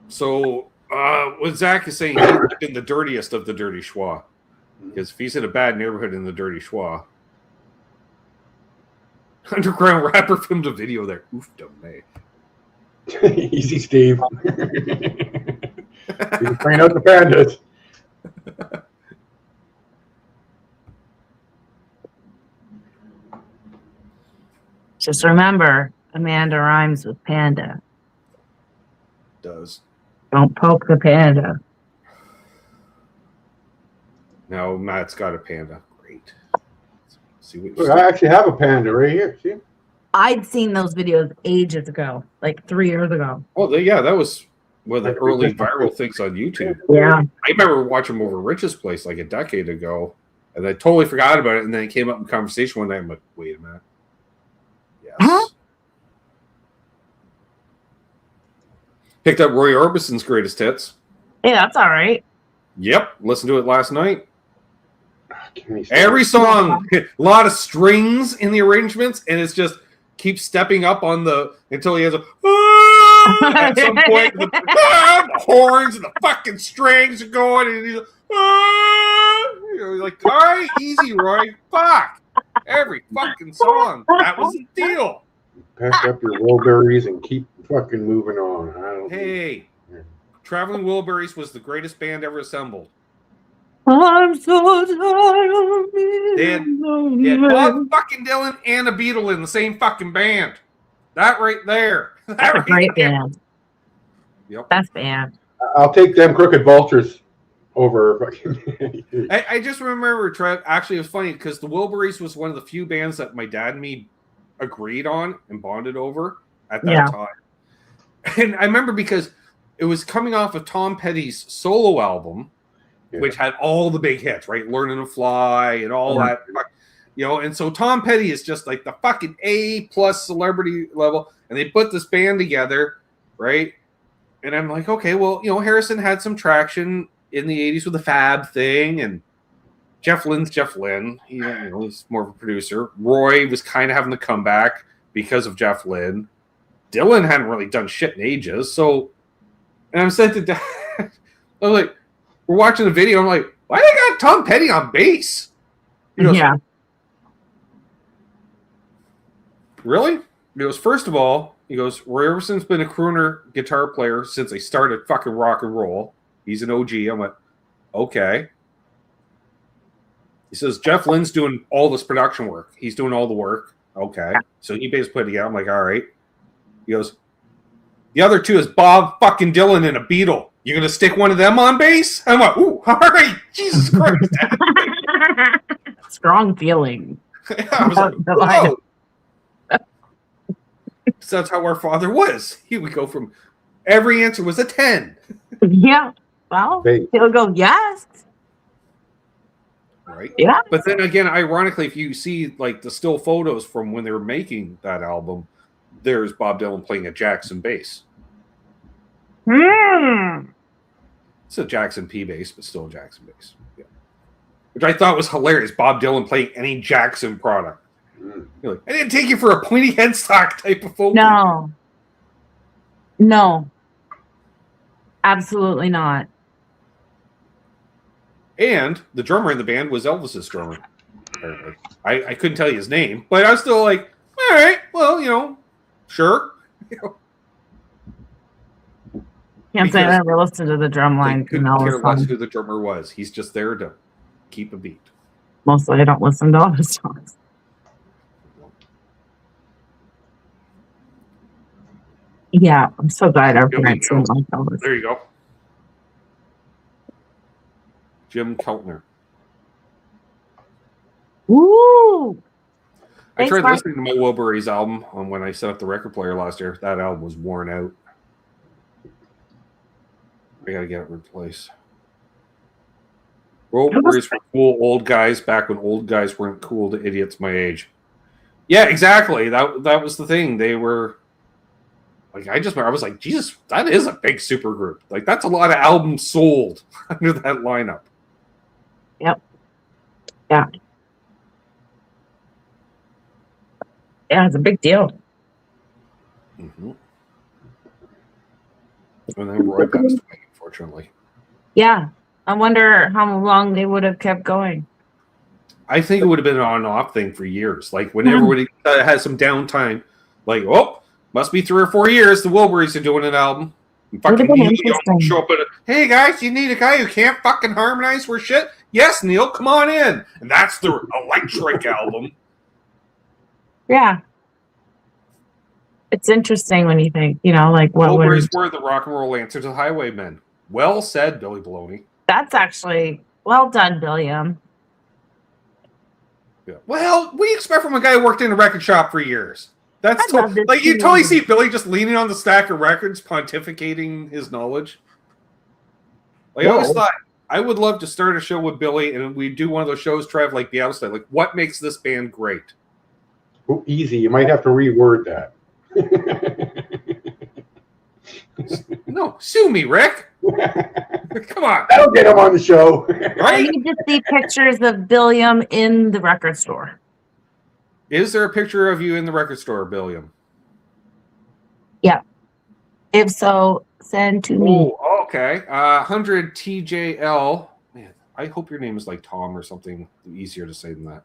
So, what Zach is saying, he's been the dirtiest of the dirty schwa. Because if he's in a bad neighborhood in the dirty schwa, underground rapper filmed a video there. Oof, dumb me. Easy, Steve. He's playing out the pandas. Just remember, Amanda rhymes with panda. Does. Don't poke the panda. Now Matt's got a panda. Great. See what Look, I actually have a panda right here. See? I'd seen those videos ages ago, like 3 years ago. Oh, that was one of the early viral things on YouTube. Yeah. I remember watching them over Rich's place like a decade ago, and I totally forgot about it. And then it came up in conversation one night. I'm like, wait a minute. Yes. Huh? Picked up Roy Orbison's greatest hits. Hey, that's all right. Yep. Listened to it last night. Give me Every song, a lot of strings in the arrangements, and it's just keeps stepping up on the until he has a at some point the horns and the fucking strings are going, and he's like, you're like, all right, easy, Roy. Fuck. Every fucking song. That was the deal. Pack up your Wilburys and keep fucking moving on. Hey, Traveling Wilburys was the greatest band ever assembled. I'm so tired of being They had Bob fucking Dylan and a Beatle in the same fucking band. That right there. That's a great band. Yep. Best band. I'll take them Crooked Vultures over fucking. I just remember, Trev, actually, it was funny because the Wilburys was one of the few bands that my dad and me agreed on and bonded over at that time. And I remember because it was coming off of Tom Petty's solo album, which had all the big hits, right? Learning to Fly and all that, you know. And so Tom Petty is just like the fucking A+ celebrity level. And they put this band together, right? And I'm like, okay, well, you know, Harrison had some traction in the 80s with the Fab thing, and Jeff Lynne's Jeff Lynne. He, you know, he's more of a producer. Roy was kind of having the comeback because of Jeff Lynne. Dylan hadn't really done shit in ages. So, and I'm saying to Dad, I'm like, we're watching the video. I'm like, why they got Tom Petty on bass? He goes, really? He goes, first of all, he goes, Roy Orbison's been a crooner guitar player since they started fucking rock and roll. He's an OG. I'm like, okay. He says, Jeff Lynne's doing all this production work. He's doing all the work. Okay. So he basically put it together. I'm like, all right. He goes, the other two is Bob fucking Dylan and a Beatle. You're going to stick one of them on bass? I'm like, ooh, all right. Jesus Christ. Strong feeling. I was like, whoa. So that's how our father was. He would go from every answer was a 10. Yeah. Well, he'll go, yes. Right. Yeah. But then again, ironically, if you see like the still photos from when they were making that album, there's Bob Dylan playing a Jackson bass. It's a Jackson P bass, but still a Jackson bass. Yeah. Which I thought was hilarious. Bob Dylan playing any Jackson product. You're like, I didn't take you for a pointy headstock type of folk. No. Absolutely not. And the drummer in the band was Elvis's drummer. I couldn't tell you his name, but I was still like, all right, well, you know, sure. You know. Can't say I ever listened to the drum line. Couldn't care less who the drummer was. He's just there to keep a beat. Mostly I don't listen to all his songs. Yeah, I'm so glad our parents didn't like Elvis. There you go. Jim Keltner. Woo! I tried listening to my Wilburys album when I set up the record player last year. That album was worn out. I gotta get it replaced. Wilburys were cool old guys back when old guys weren't cool to idiots my age. Yeah, exactly. That was the thing. They were like, I was like, Jesus, that is a big super group. Like, that's a lot of albums sold under that lineup. Yep. Yeah. Yeah, it's a big deal. Mm-hmm. And then Roy passed away, unfortunately. Yeah. I wonder how long they would have kept going. I think it would have been an on and off thing for years. Like, when everybody has some downtime, like, oh, must be 3 or 4 years the Wilburys are doing an album. And fucking Neil Young show up and, hey guys, you need a guy who can't fucking harmonize for shit? Yes, Neil, come on in. And that's the Electric album. Yeah. It's interesting when you think, you know, like what Wilburys were the rock and roll answer to the Highwaymen. Well said, Billy Baloney. That's actually well done, Billiam. Yeah. Well, what do you expect from a guy who worked in a record shop for years? That's like you totally see Billy just leaning on the stack of records, pontificating his knowledge. Like, I always thought I would love to start a show with Billy, and we do one of those shows, Trev, like the outside. Like, what makes this band great? Oh, easy. You might have to reword that. No, sue me, Rick. Come on. That'll get him on the show. I Right? need to see pictures of Billiam in the record store. Is there a picture of you in the record store, Billiam? Yeah. If so, send to me. Oh, okay. 100 TJL. Man, I hope your name is like Tom or something easier to say than that.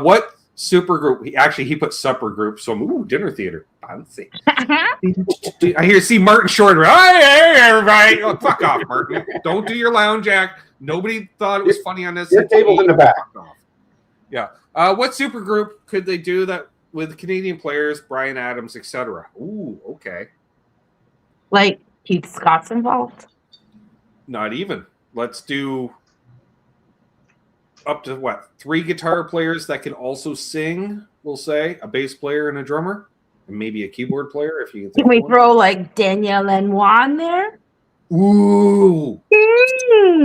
What super group? He put supper group. So, dinner theater. Fancy. I see Martin Short. Hey, everybody. Oh, fuck off, Martin. Don't do your lounge act. Nobody thought it was funny on this. Your table's in the back. Yeah. What super group could they do that with Canadian players, Bryan Adams, etc.? Ooh, okay. Like Keith Scott's involved? Not even. Let's do up to what? 3 guitar players that can also sing, we'll say, a bass player and a drummer, and maybe a keyboard player if you can think Can we of one. throw like Danielle Lanois in there? Ooh.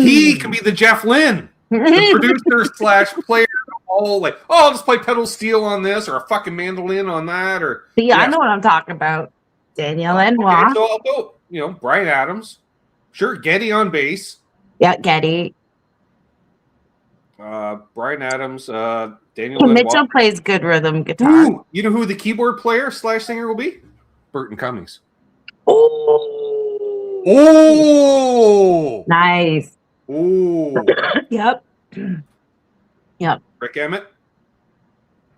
He can be the Jeff Lynne, the producer slash player. All like, oh, I'll just play pedal steel on this, or a fucking mandolin on that, or See, I know what I'm talking about. Danielle Lanois. Okay, so I'll go. Bryan Adams, sure, Geddy on bass. Yeah, Geddy. Bryan Adams, Daniel Kim Lanois. Mitchell plays good rhythm guitar. Ooh, you know who the keyboard player slash singer will be? Burton Cummings. Oh, Oh, nice. oh. Yep. Yep. Rick Emmett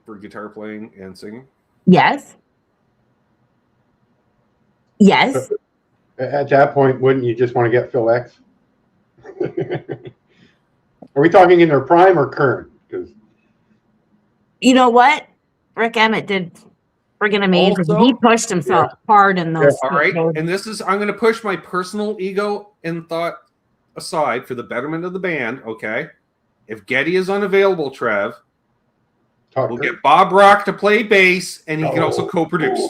for guitar playing and singing. Yes. Yes. At that point, wouldn't you just want to get Phil X? Are we talking in their prime or current? Because You know what? Rick Emmett did friggin' amazing. Also- He pushed himself hard in those. All right, those- and this is I'm going to push my personal ego and thought aside for the betterment of the band. Okay, if Geddy is unavailable, Trev, we'll get Bob Rock to play bass, and he can also co-produce.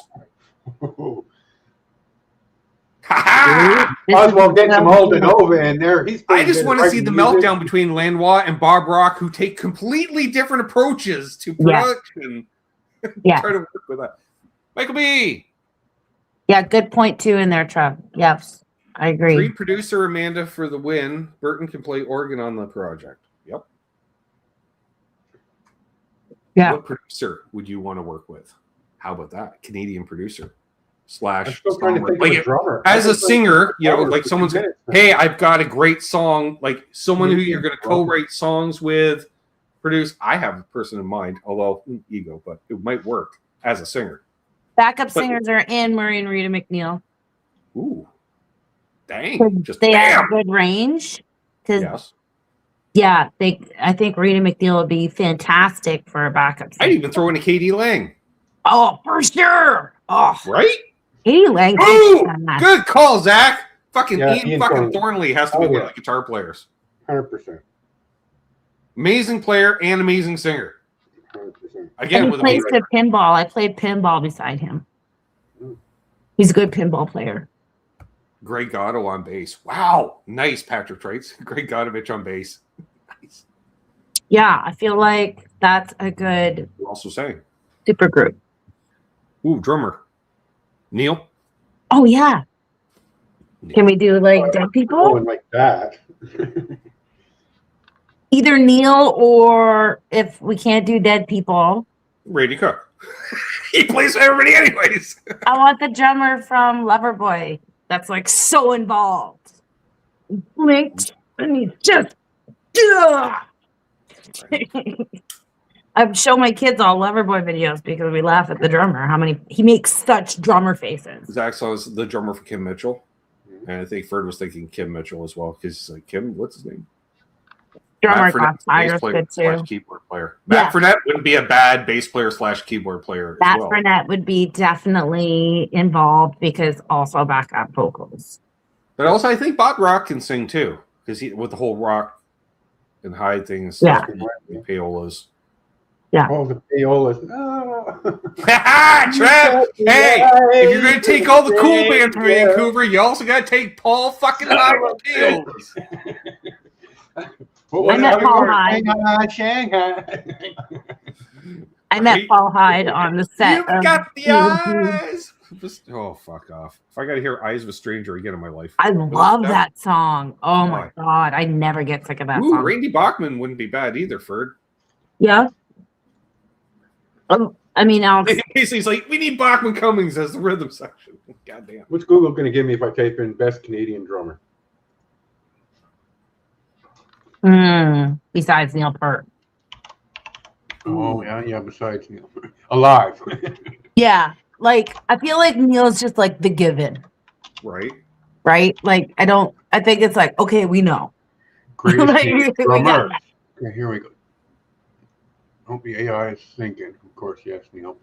Ha This is Oswald gets him all the- over in there. He's I just want to see the music. meltdown between Lanois and Bob Rock, who take completely different approaches to Yeah. production. Yeah. Try to work with that. Michael B. Yeah, good point too in there, Trev. Yes, I agree. Free producer Amanda for the win. Burton can play organ on the project. Yep. Yeah. What producer would you want to work with? How about that? Canadian producer I'm slash still trying to songwriter. think Like of a drummer. as a singer, Drummer like for someone's 2 minutes. hey, I've got a great song, like someone who you're going to co-write songs with, produce. I have a person in mind, although ego, but it might work as a singer. Backup But- singers are Anne Murray and Rita McNeil. Ooh, dang! Just They have bam. good range. Because Yes, yeah, I think Rita McNeil would be fantastic for a backup singer. I'd even throw in a KD Lang, Oh, for sure. Oh, right? Katie Lang. Ooh, good call, Zach. Fucking Yeah, Ian Ian fucking Thornley. Thornley has to be Oh, one yeah. of the guitar players. 100%. Amazing player and amazing singer. 100%. Again, And he with plays a good pinball. I played pinball beside him. He's a good pinball player. Greg Gatto on bass. Wow, nice, Patrick Traits. Greg Godovich on bass. Nice. Yeah, I feel like that's a good We're also saying, super group. ooh, drummer, Neil. Oh yeah. Can we do like dead people? Going like that. Either Neil or if we can't do dead people, Brady Cook. He plays for everybody, anyways. I want the drummer from Loverboy. That's like so involved. Blinks and he's just. I show my kids all Loverboy videos because we laugh at the drummer. He makes such drummer faces. Zach saw the drummer for Kim Mitchell, and I think Ferd was thinking Kim Mitchell as well because he's like Kim. What's his name? Drummer Matt Frenette, Fox Tigers bass player good slash too. keyboard player. Yeah. Matt Frenette wouldn't be a bad bass player slash keyboard player Matt as well. Burnett would be definitely involved because also backup vocals. But also, I think Bob Rock can sing too because he with the whole rock and hide things. Yeah. and payolas. Oh, the payolas. No. Trev, hey, if you're gonna take all the cool bands from Vancouver, you also gotta take Paul fucking Hyde with payolas. What was I met it? Paul Hyde. Shanghai. I met Right. Paul Hyde on the set. You've of got the Stephen King. eyes. Just, oh, fuck off. If I got to hear Eyes of a Stranger again in my life. I love that song. Oh my Why? god, I never get sick of that Ooh, song. Randy Bachman wouldn't be bad either, Ferd. Yeah. I mean, Alex, Basically, he's like, we need Bachman Cummings as the rhythm section. Goddamn. What's Google going to give me if I type in best Canadian drummer? besides Neil Peart. Oh, yeah, besides Neil. Alive. Yeah, like I feel like Neil's just like the given, Right? right? Like I think it's like, okay, we know. Greatest Like, Canadian we got drummer. that. Okay, here we go. Don't be AI is thinking. Of course, yes, Neil.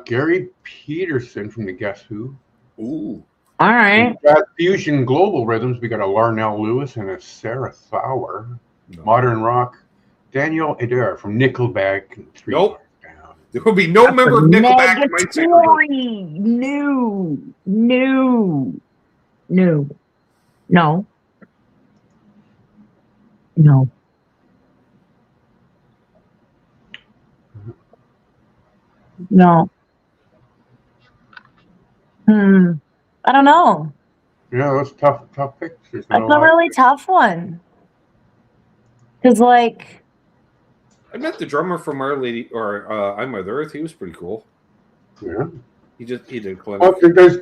Gary Peterson from the Guess Who. Ooh. All right. Fast Fusion Global Rhythms, we got a Larnell Lewis and a Sarah Thauer. No. Modern Rock, Daniel Adair from Nickelback. And Three Nope. Doors Down. There will be no member of Nickelback in my single group. Negatory. No. No. I don't know. Yeah, those tough picks. There's not That's a lot. really tough one. Because, like, I met the drummer from Our Lady, or I'm Mother Earth. He was pretty cool. Yeah. He did Clint. Oh, there's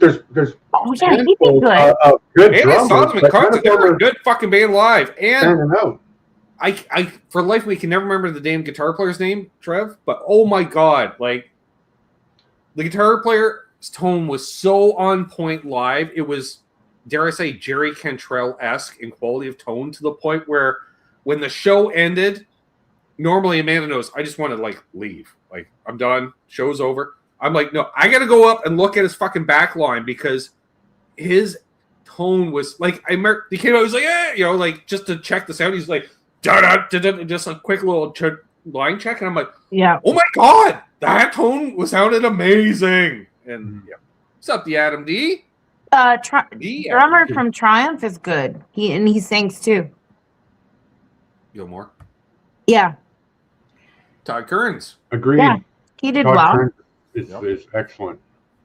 oh, yeah, he'd be handful good. of good And I saw drummers, them in but none concert. of They them were a are good fucking band live. And standing out. I for life we can never remember the damn guitar player's name, Trev. But oh my god, like the guitar player's tone was so on point live. It was, dare I say, Jerry Cantrell-esque in quality of tone, to the point where when the show ended, normally Amanda knows I just want to like leave. Like, I'm done. Show's over. I'm like, no, I got to go up and look at his fucking back line, because his tone was like, I remember he came out, he was like, like just to check the sound. He's like, just a quick little line check. And I'm like, Yeah. oh my God, that tone sounded amazing. And yeah. What's up, the Adam D? D Drummer Adam. from Triumph is good. He sings too. Gilmore. Yeah. Todd Kearns. Agreed. Yeah. He did Todd well. Kearns is Yep. excellent.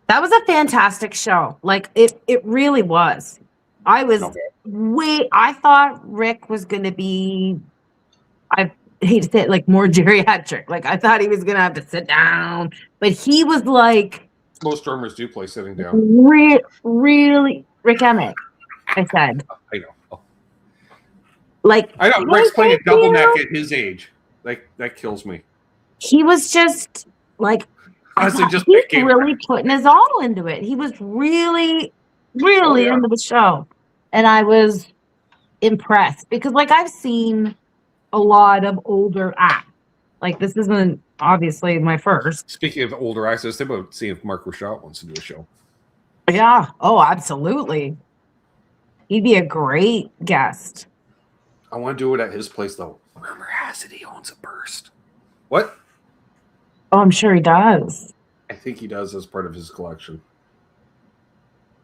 That was a fantastic show. Like, it really was. I was I thought Rick was going to be, I hate to say it, like more geriatric. Like, I thought he was going to have to sit down, but he was like Most drummers do play sitting down. really Rick Emmett, I said. I know. Like, I know. Rick's playing a double neck at his age. Like, that kills me. he was just like, Honestly, just he's became- really putting his all into it. He was really yeah. into the show. And I was impressed because, like, I've seen a lot of older acts. Like, this isn't obviously my first. Speaking of older acts, I was thinking about seeing if Mark Rashad wants to do a show. Yeah. Oh, absolutely. He'd be a great guest. I want to do it at his place, though. Rumor has it he owns a Burst. What? Oh, I'm sure he does. I think he does as part of his collection.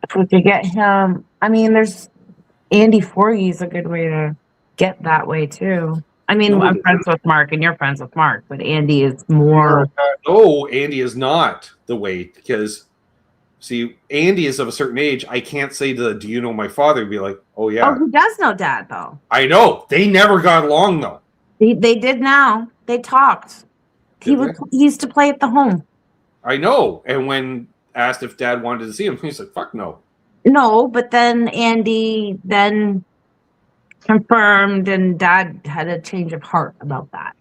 If we could get him, I mean, there's Andy Forgey's a good way to get that way too. I mean, No, I'm friends with Mark and you're friends with Mark, but Andy is more. No, Andy is not the way, because, see, Andy is of a certain age. I can't say do you know my father? Be like, oh, yeah. Oh, he does know Dad though. I know. They never got along, though. They did now. They talked. He used to play at the home. I know. And when asked if Dad wanted to see him, he's like, fuck no. No, but then Andy then confirmed, and Dad had a change of heart about that.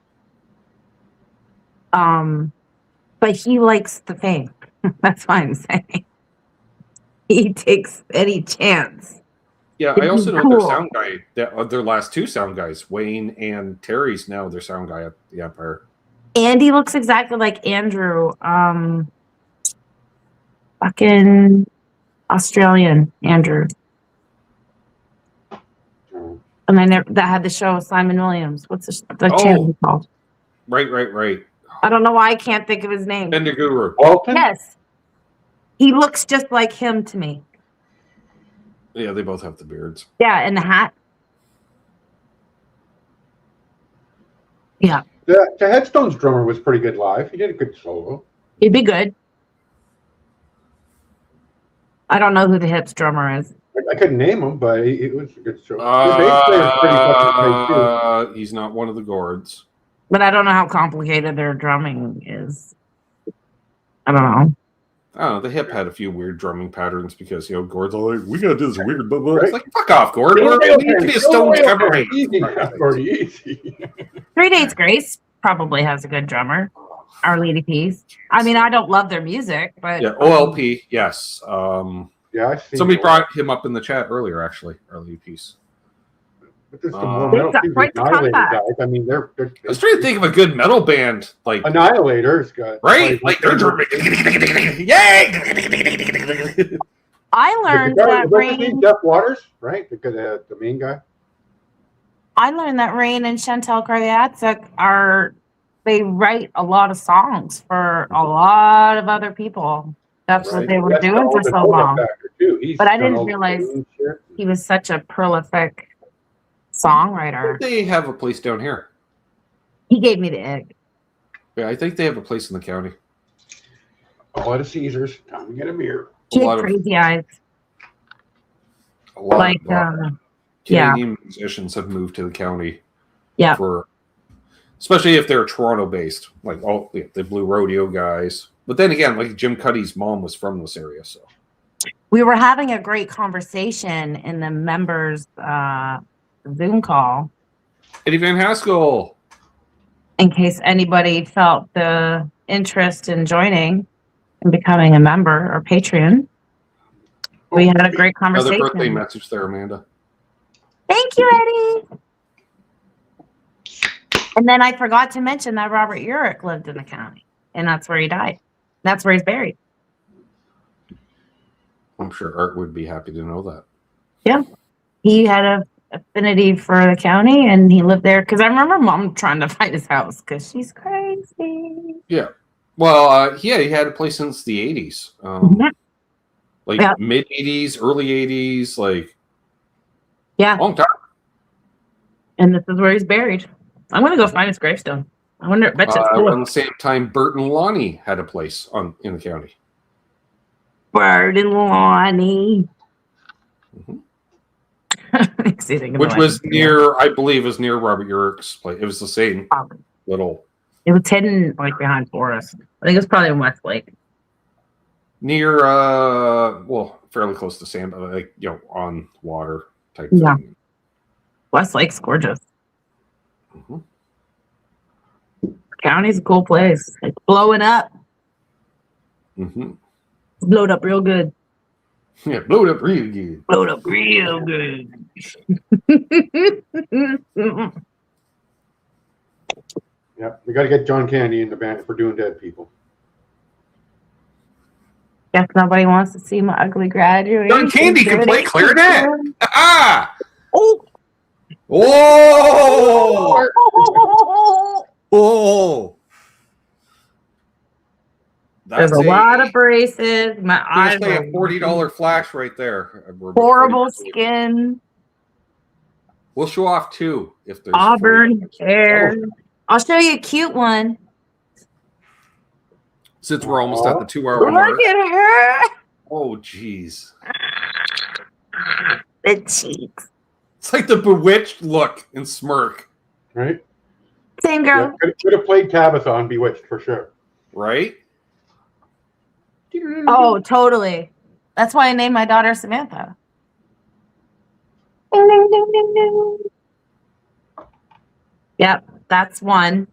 But he likes the fame. That's why I'm saying he takes any chance. Yeah, I It'd also be know their cool. sound guy. Their last two sound guys, Wayne and Terry's now their sound guy at the Empire. Andy looks exactly like Andrew. Fucking Australian Andrew. And I never that had the show Simon Williams. What's the channel called? Right. I don't know why I can't think of his name. Bender Guru. Walton? Yes. He looks just like him to me. Yeah, they both have the beards. Yeah, and the hat. Yeah, The Headstones drummer was pretty good live. He did a good solo. he'd be good. I don't know who the Hits drummer is. I couldn't name him, but it was a good show. The bass player's pretty fucking great, too. He's not one of the Gourds. But I don't know how complicated their drumming is. I don't know. I don't know. The Hip had a few weird drumming patterns because, Gord's all like, we gotta do this weird, blah, blah. Right. It's like, fuck off, Gord. We need to be a Stones cover band. Easy, Gordy, easy. 3 Days Grace probably has a good drummer. Our Lady Peace. I mean, I don't love their music, but Yeah, OLP, yes. Yeah, I've seen Somebody it. brought him up in the chat earlier, actually, early piece. But there's some Uh, more metal It's a teams, great Annihilator comeback. guys. I mean, they're I was trying to think of a good metal band, like, Annihilator's got right? Like, they're drumming. Yay! I learned that What's his name? Rain. Jeff Waters, right? Because the main guy. I learned that Rain and Chantel Kraviatsik they write a lot of songs for a lot of other people. That's what they were That's doing for the so Nova long. Factor, too. He's But I done didn't all the realize Queen shit. he was such a prolific I songwriter. think they have a place down here. He gave me the egg. Yeah, I think they have a place in the county. A lot of Caesars. Time to get a beer. He lot had of- crazy eyes. A lot Like, of yeah. Canadian musicians have moved to the county. Yeah. For, especially if they're Toronto based, like all the Blue Rodeo guys. But then again, like Jim Cuddy's mom was from this area, so We were having a great conversation in the members Zoom call Eddie Van Haskell. in case anybody felt the interest in joining and becoming a member or Patreon. We had a great Another conversation. birthday message there, Amanda. Thank you, Eddie. And then I forgot to mention that Robert Urich lived in the county, and that's where he died. That's where he's buried. I'm sure Art would be happy to know that. Yeah. He had a affinity for the county, and he lived there. Because I remember Mom trying to find his house because she's crazy. Yeah. Well, he had a place since the 80s. Like Yeah. mid 80s, early 80s, like Yeah. long time. And this is where he's buried. I'm going to go find his gravestone. I wonder, bet you it's Around cool. the same time, Bert and Lonnie had a place in the county. Bird and Lonnie. Mhm. Which Which was near, I believe, was near Robert Urich's place. It was the same little It was hidden like behind Forest. I think it was probably in Westlake. near, well, fairly close to sand, but like on water type Yeah. thing. Westlake's gorgeous. Mhm. County's a cool place. It's blowing up. Mm-hmm. It's blowed up real good. Yeah, blow it up real good. Blowed up real good. Yeah, we got to get John Candy in the band for doing Dead People. Guess nobody wants to see my ugly graduation. John Candy can play clarinet. Ah! Oh. Oh! Oh! There's a lot of braces. My eyes There's are a $40 flash right there. horrible skin, We'll show off two if there's auburn $40. hair. I'll show you a cute one. Since we're almost at the 2-hour Look mark. at her. Oh, jeez. The cheeks. It's like the bewitched look and smirk, Right? Same Yeah, girl. could have played Tabitha on Bewitched for sure. right? Oh, totally. That's why I named my daughter Samantha. Ding, ding, ding, ding, ding. Yep, that's one.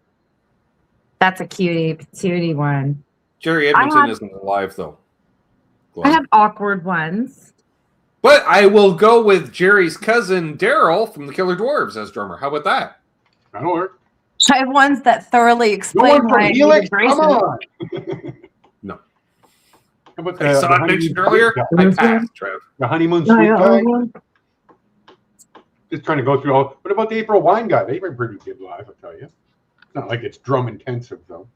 That's a cutie one. Jerry I Edmonton have- isn't alive, though. I have awkward ones. But I will go with Jerry's cousin, Daryl, from the Killer Dwarves as drummer. How about that? That'll work. I have ones that thoroughly No explain one why from I needed Helix? braces. Come on. No. How about I saw it honeymoon mentioned suite earlier. guy? I passed, Trev. The honeymoon No, suite guy? yeah. Just trying to go through all. What about the April Wine guy? They've been pretty good live, I'll tell you. It's not like it's drum intensive, though.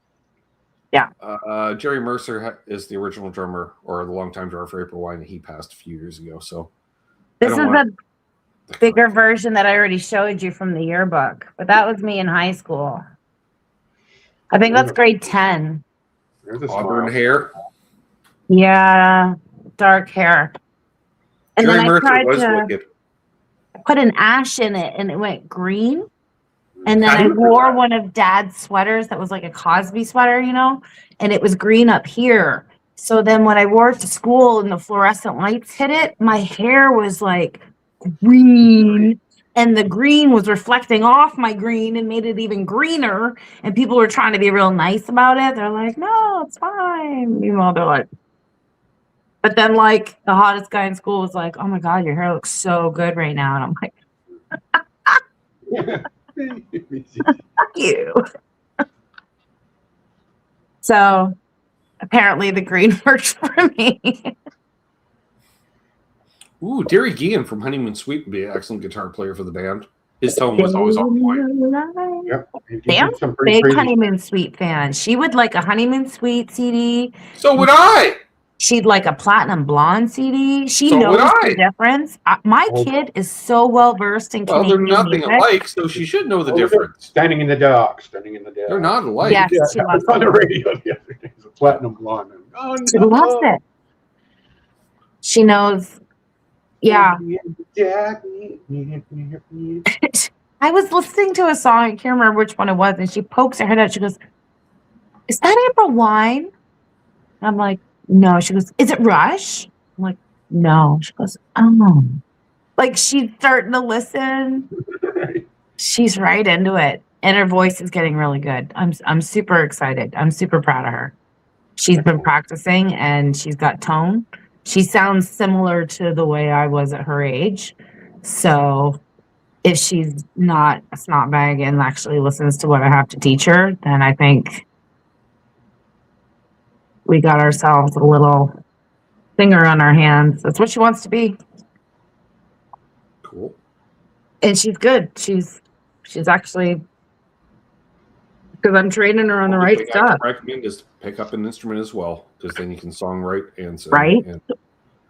Jerry Mercer is the original drummer, or the longtime drummer for April Wine. He passed a few years ago, so This I is don't want a bigger version that I already showed you from the yearbook, but that was me in high school. I think that's grade 10. There's a auburn smile. hair. Yeah, dark hair. And Jerry then I Mercer tried was to wicked. put an ash in it and it went green. And then I I remember wore that. one of Dad's sweaters that was like a Cosby sweater, and it was green up here. So then when I wore it to school and the fluorescent lights hit it, my hair was like green. And the green was reflecting off my green and made it even greener. And people were trying to be real nice about it. They're like, no, it's fine. They're like, but then like the hottest guy in school was like, oh my God, your hair looks so good right now. And I'm like, fuck you. So apparently the green works for me. Ooh, Derry Guillen from Honeymoon Suite would be an excellent guitar player for the band. His tone was always on point. Yep. He Damn, did some pretty big crazy. Honeymoon Suite fan. She would like a Honeymoon Suite CD. So would I. She'd like a Platinum Blonde CD. She So would knows I. the difference. My Oh. kid is so well versed in Well, they're Canadian nothing music. alike, so she should know the Oh, they're difference. Standing in the dark. Standing in the dark. They're not alike. Yes, Yeah, she that loves was on the it. radio the other day. It's a Platinum Blonde. Oh, She loves it. She knows. Yeah. I was listening to a song, I can't remember which one it was, and she pokes her head out. She goes, "Is that Amber Wine?" And I'm like, "No." She goes, "Is it Rush?" I'm like, "No." She goes, "Oh." Like she's starting to listen. She's right into it. And her voice is getting really good. I'm super excited. I'm super proud of her. She's been practicing and she's got tone. She sounds similar to the way I was at her age. So if she's not a snot bag and actually listens to what I have to teach her, then I think we got ourselves a little singer on our hands. That's what she wants to be. Cool. And she's good. She's actually, because I'm training her on the Only right thing I stuff. can recommend is pick up an instrument as well, because then you can songwrite and sing. Right? And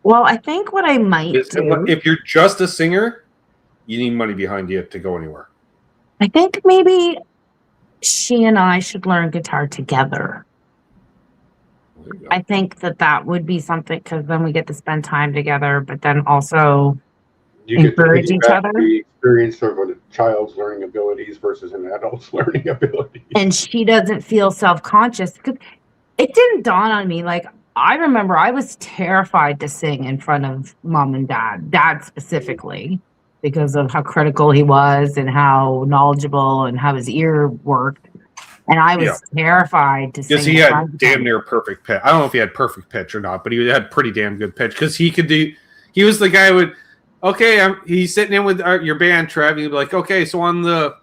Well, I think what I might do, if you're just a singer, you need money behind you to go anywhere. I think maybe she and I should learn guitar together. There you go. I think that would be something, because then we get to spend time together, but then also You get to encourage each piggyback other. the experience of a child's learning abilities versus an adult's learning abilities. and she doesn't feel self-conscious, because it didn't dawn on me. Like, I remember I was terrified to sing in front of mom and dad specifically, because of how critical he was and how knowledgeable and how his ear worked. And I was terrified to sing. Because he in front had of damn him. near perfect pitch. I don't know if he had perfect pitch or not, but he had pretty damn good pitch, because he could do. He was the guy who would. Okay, he's sitting in with your band, Trev. He'd be like, okay, so on the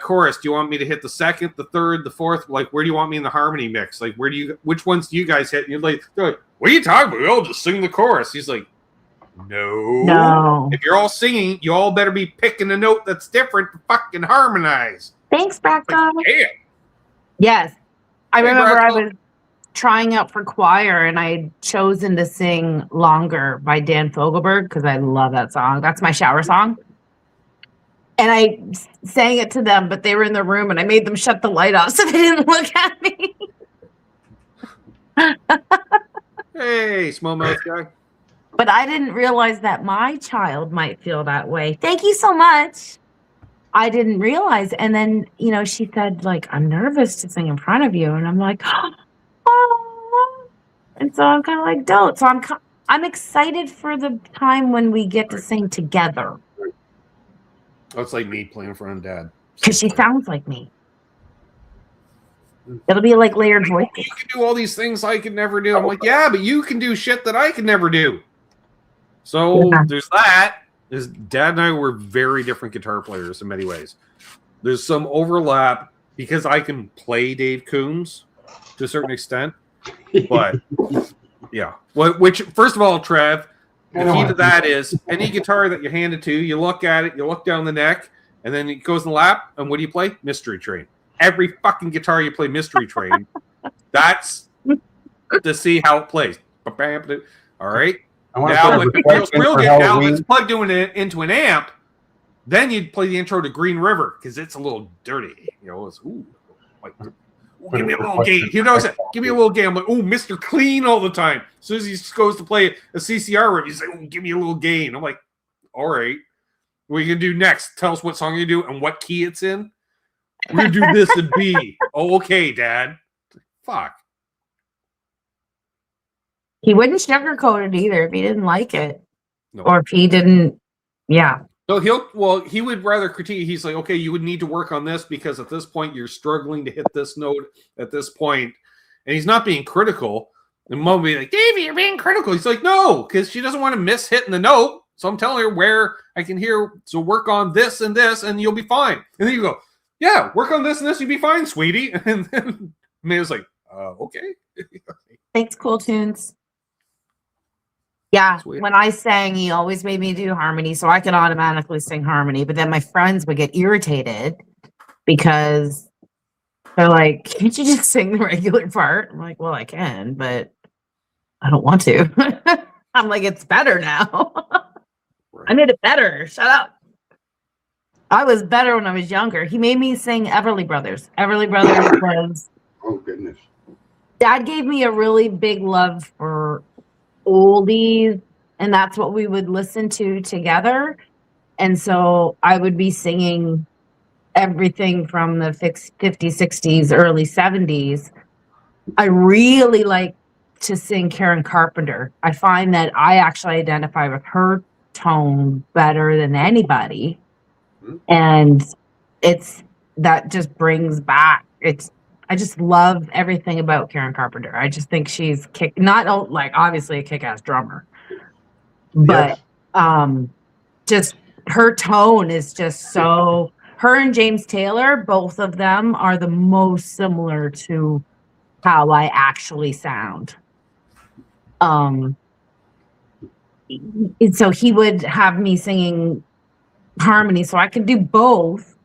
chorus, do you want me to hit the second, the third, the fourth? Like, where do you want me in the harmony mix? Like, which ones do you guys hit? And you're like, what are you talking about? We all just sing the chorus. He's like, no. If you're all singing, you all better be picking a note that's different to fucking harmonize. Thanks, Bracco. Like, damn. Yes. I Hey, remember I Bracco. was trying out for choir and I had chosen to sing Longer by Dan Fogelberg because I love that song. That's my shower song. And I sang it to them, but they were in the room and I made them shut the light off so they didn't look at me. Hey, small mouth guy. But I didn't realize that my child might feel that way. Thank you so much. I didn't realize. And then, she said, like, I'm nervous to sing in front of you. And I'm like, oh. And so I'm kind of like, don't. So I'm excited for the time when we get to sing together. Oh, it's like me playing in front of Dad. Because she sounds like me. It'll be like layered voices. You can do all these things I could never do. I'm like, yeah, but you can do shit that I could never do. So there's that. Dad and I were very different guitar players in many ways. There's some overlap because I can play Dave Coombs to a certain extent. But yeah. Which first of all, Trev, the key to that is any guitar that you hand it to, you look at it, you look down the neck, and then it goes in the lap, and what do you play? Mystery Train. Every fucking guitar you play Mystery Train. That's to see how it plays. All right. Now, when it feels real good, now if it's plugged into an amp, then you'd play the intro to Green River because it's a little dirty. It's give me a little gain. He knows it. Give me a little gain. I'm like, Mr. Clean all the time. As soon as he goes to play a CCR riff, he's like, give me a little gain. I'm like, all right. What are you gonna do next? Tell us what song you do and what key it's in. We're gonna do this in B. Oh, okay, Dad. Fuck. He wouldn't sugarcoat it either if he didn't like it. No. Or if he didn't, yeah. So he would rather critique. He's like, okay, you would need to work on this because at this point you're struggling to hit this note at this point. And he's not being critical. And Mom would be like, Davey, you're being critical. He's like, no, because she doesn't want to miss hitting the note. So I'm telling her where I can hear. So work on this, and you'll be fine. And then you go, yeah, work on this and this, you'll be fine, sweetie. And then May was like, okay. Thanks, Cool Tunes. Yeah, Sweet. when I sang, he always made me do harmony, so I could automatically sing harmony. But then my friends would get irritated because they're like, "Can't you just sing the regular part?" I'm like, "Well, I can, but I don't want to." I'm like, "It's better now. I made it better. Shut up." I was better when I was younger. He made me sing Everly Brothers. Everly Brothers was Oh goodness. Dad gave me a really big love for oldies, and that's what we would listen to together. And so I would be singing everything from the 50s, 60s, early 70s. I really like to sing Karen Carpenter. I find that I actually identify with her tone better than anybody. And it's that just brings back I just love everything about Karen Carpenter. I just think she's not like obviously a kick-ass drummer, but Yes. just her tone is just so. Her and James Taylor, both of them are the most similar to how I actually sound. And so he would have me singing harmony, so I could do both.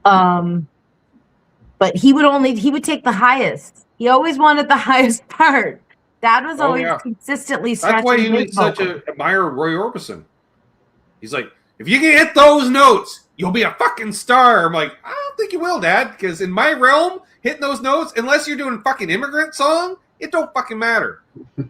But he would take the highest. He always wanted the highest part. Dad was always consistently stretching. That's why he his was such vocals. an admirer of Roy Orbison. He's like, if you can hit those notes, you'll be a fucking star. I'm like, I don't think you will, Dad, because in my realm, hitting those notes, unless you're doing fucking immigrant song, it don't fucking matter.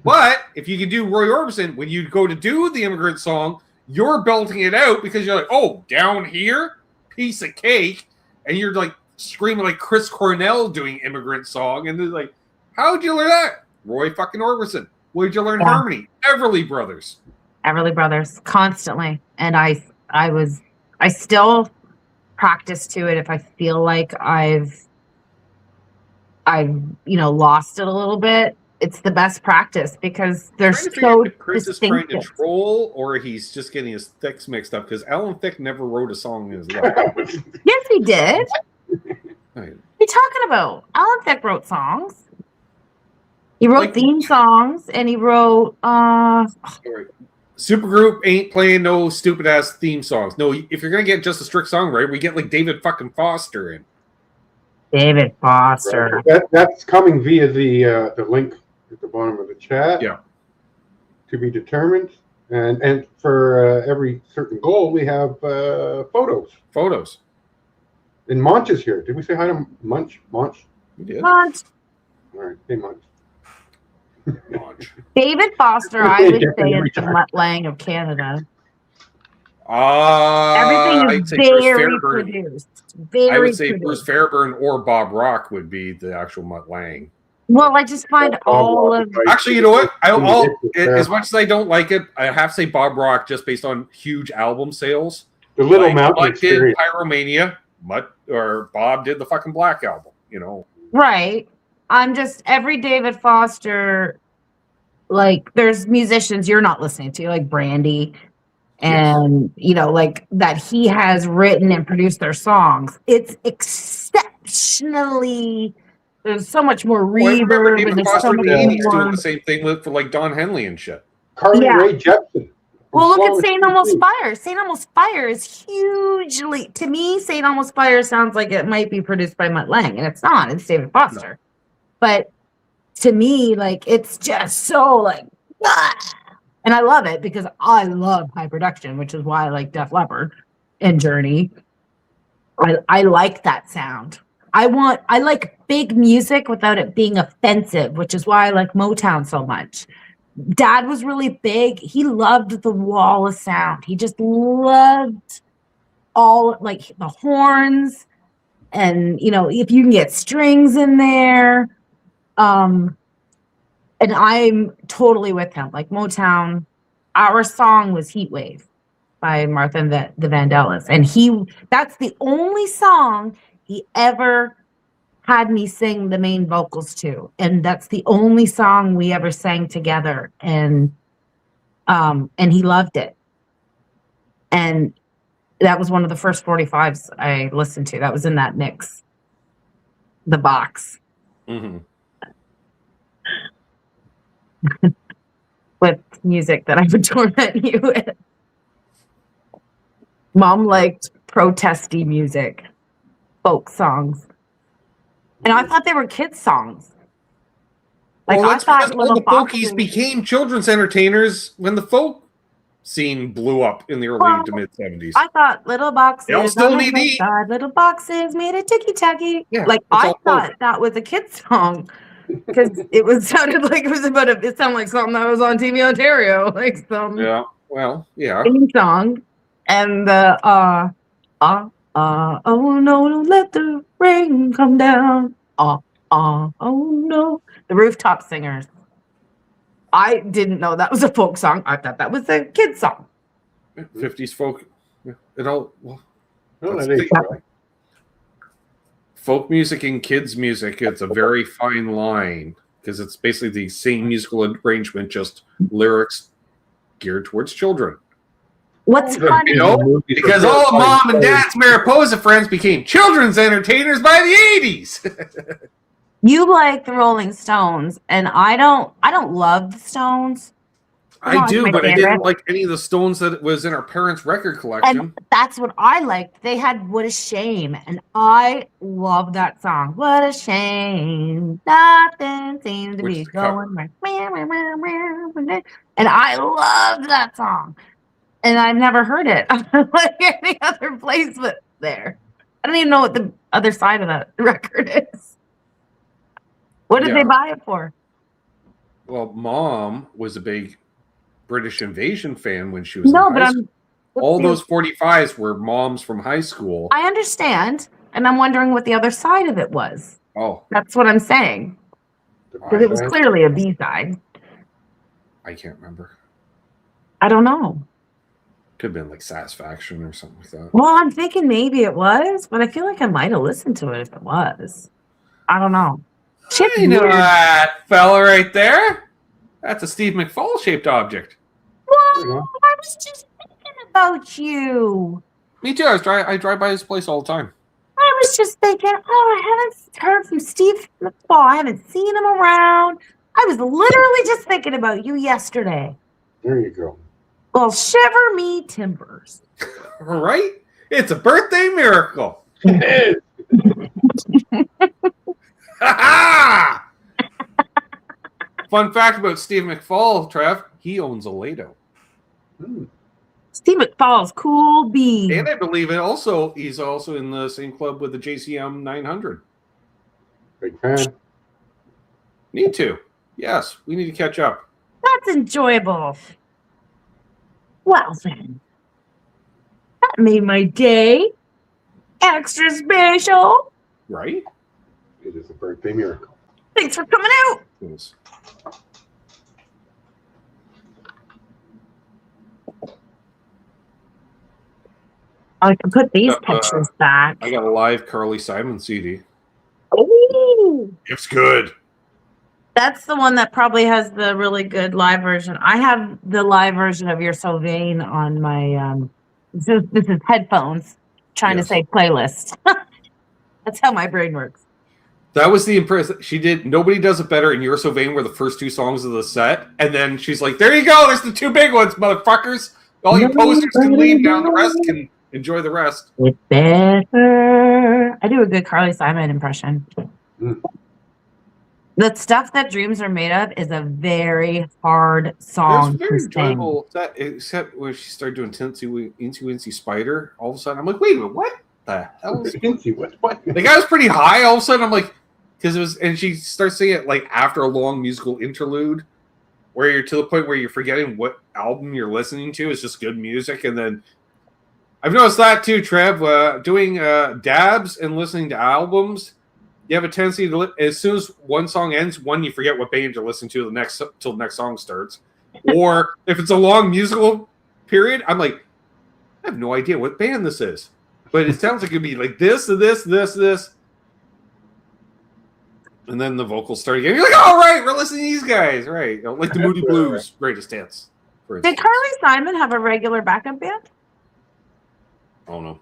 But if you can do Roy Orbison, when you go to do the immigrant song, you're belting it out because you're like, oh, down here, piece of cake, and you're like screaming like Chris Cornell doing immigrant song, and they're like, how'd you learn that? Roy fucking Orbison. Where'd you learn harmony? Everly Brothers. Everly Brothers, constantly. And I still practice to it if I feel like I've lost it a little bit. It's the best practice because they're so Chris is trying to distinctive. troll, or he's just getting his Thicks mixed up because Alan Thicke never wrote a song in his life. Yes, he did. Right. What are you talking about? Alan Thicke wrote songs. He wrote theme songs, and he wrote Supergroup ain't playing no stupid ass theme songs. No, if you're gonna get just a strict songwriter, we get like David fucking Foster in. David Foster. That's coming via the link at the bottom of the chat. Yeah. To be determined, and for every certain goal, we have photos. Photos. And Monch is here. Did we say hi to Monch? Monch. We did. Monch. All right. Hey, Monch. Monch. David Foster, I would say, is the Mutt Lang of Canada. Everything is very produced. I would say Bruce Fairbairn or Bob Rock would be the actual Mutt Lang. Well, I just find all of. Actually, you know what? As much as I don't like it, I have to say Bob Rock just based on huge album sales. The Little Mountain Experience. Did Pyromania. Bob did the fucking Black Album. You know. Right. I'm just every David Foster. Like, there's musicians you're not listening to, like Brandy. And, like that he has written and produced their songs. It's exceptionally, there's so much more reverb. David and Foster so in the 80s more... doing the same thing for like Don Henley and shit. Carly Rae Jepsen. Well, look at St. Elmo's Fire. St. Elmo's Fire is hugely, to me, St. Elmo's Fire sounds like it might be produced by Mutt Lang, and it's not. It's David Foster. No. But to me, like, it's just so like, and I love it because I love high production, which is why I like Def Leppard and Journey. I like that sound. I like big music without it being offensive, which is why I like Motown so much. Dad was really big. He loved the wall of sound. He just loved all like the horns and if you can get strings in there. And I'm totally with him. Like Motown, our song was Heat Wave by Martha and the Vandellas. And that's the only song he ever had me sing the main vocals to. And that's the only song we ever sang together. And he loved it. And that was one of the first 45s I listened to. That was in that mix, the box. Mm-hmm. With music that I would torment you with. Mom liked protesty music, folk songs. And I thought they were kids' songs. Like, well, I that's thought because all Little the folkies Boxes- became children's entertainers when the folk scene blew up in the early Well, to mid 70s. I thought little boxes. They all still on the need to eat. hillside, little boxes made a ticky tacky. Yeah, Like it's I all thought that was a kid's song because it was sounded like it was about a. It sounded like something that was on TV Ontario, like some Yeah, well, yeah. theme song, and the oh no, don't let the rain come down. Oh no, the Rooftop Singers. I didn't know that was a folk song. I thought that was a kid's song. 50s folk. It all. Well, Well, That's that is big. right. folk music and kids music, it's a very fine line because it's basically the same musical arrangement, just lyrics geared towards children. What's The funny? You know, movies are Because real all of fine Mom and stories. Dad's Mariposa friends became children's entertainers by the 80s. You like the Rolling Stones, and I don't love the Stones. I Come on, do, my but I favorite. didn't like any of the Stones that was in our parents' record collection. And that's what I liked. They had What a Shame, and I love that song. What a shame. Nothing seems to Which be is the cover. going right. And I loved that song. And I've never heard it like any other place but there. I don't even know what the other side of that record is. What did Yeah. they buy it for? Well, Mom was a big British Invasion fan when she was No, in but high I'm school. All those 45s were moms from high school. I understand, and I'm wondering what the other side of it was. Oh, That's what I'm saying. Because it was clearly a B side. I can't remember. I don't know. Could have been like Satisfaction or something like that. Well, I'm thinking maybe it was, but I feel like I might have listened to it if it was. I don't know. Chip You know weird. that fella right there? That's a Steve McFall shaped object. Well, I was just thinking about you. Me too. I drive by his place all the time. I was just thinking, oh, I haven't heard from Steve McFall. I haven't seen him around. I was literally just thinking about you yesterday. There you go. Well, shiver me timbers. All right? It's a birthday miracle. Ha-ha! Fun fact about Steve McFall, Trev, he owns a Lado. Hmm. Steve McFall's cool bean. And I believe he's also in the same club with the JCM 900. Big fan. Need to. Yes, we need to catch up. That's enjoyable. Well then, that made my day extra special. Right? It is a birthday miracle. Thanks for coming out. Yes. I can put these Uh, pictures back. I got a live Carly Simon CD. Ooh, It's good. that's the one that probably has the really good live version. I have the live version of You're So Vain on my this is headphones trying Yes. to say playlist. That's how my brain works. That was the impress. She did. Nobody does it better. And You're So Vain were the first two songs of the set. And then she's like, there you go. There's the two big ones, motherfuckers. All you posters can leave now. The rest can enjoy the rest. It's better. I do a good Carly Simon impression. Mm. The stuff that dreams are made of is a very hard It was song very to sing. enjoyable. That, except when she started doing Incy Wincy Spider, all of a sudden I'm like, wait a minute, what the hell is Incy, what? the guy was pretty high. All of a sudden I'm like, because it was, and she starts singing it like after a long musical interlude, where you're to the point where you're forgetting what album you're listening to. It's just good music, and then I've noticed that too, Trev. Doing dabs and listening to albums, you have a tendency to as soon as one song ends, you forget what band you're listening to till the next song starts, or if it's a long musical period, I'm like, I have no idea what band this is, but it sounds like it'd be like this, this. And then the vocals start again. You're like, all right, we're listening to these guys, right? You know, like the Moody Blues, greatest hits. For Did instance. Carly Simon have a regular backup band? Oh no,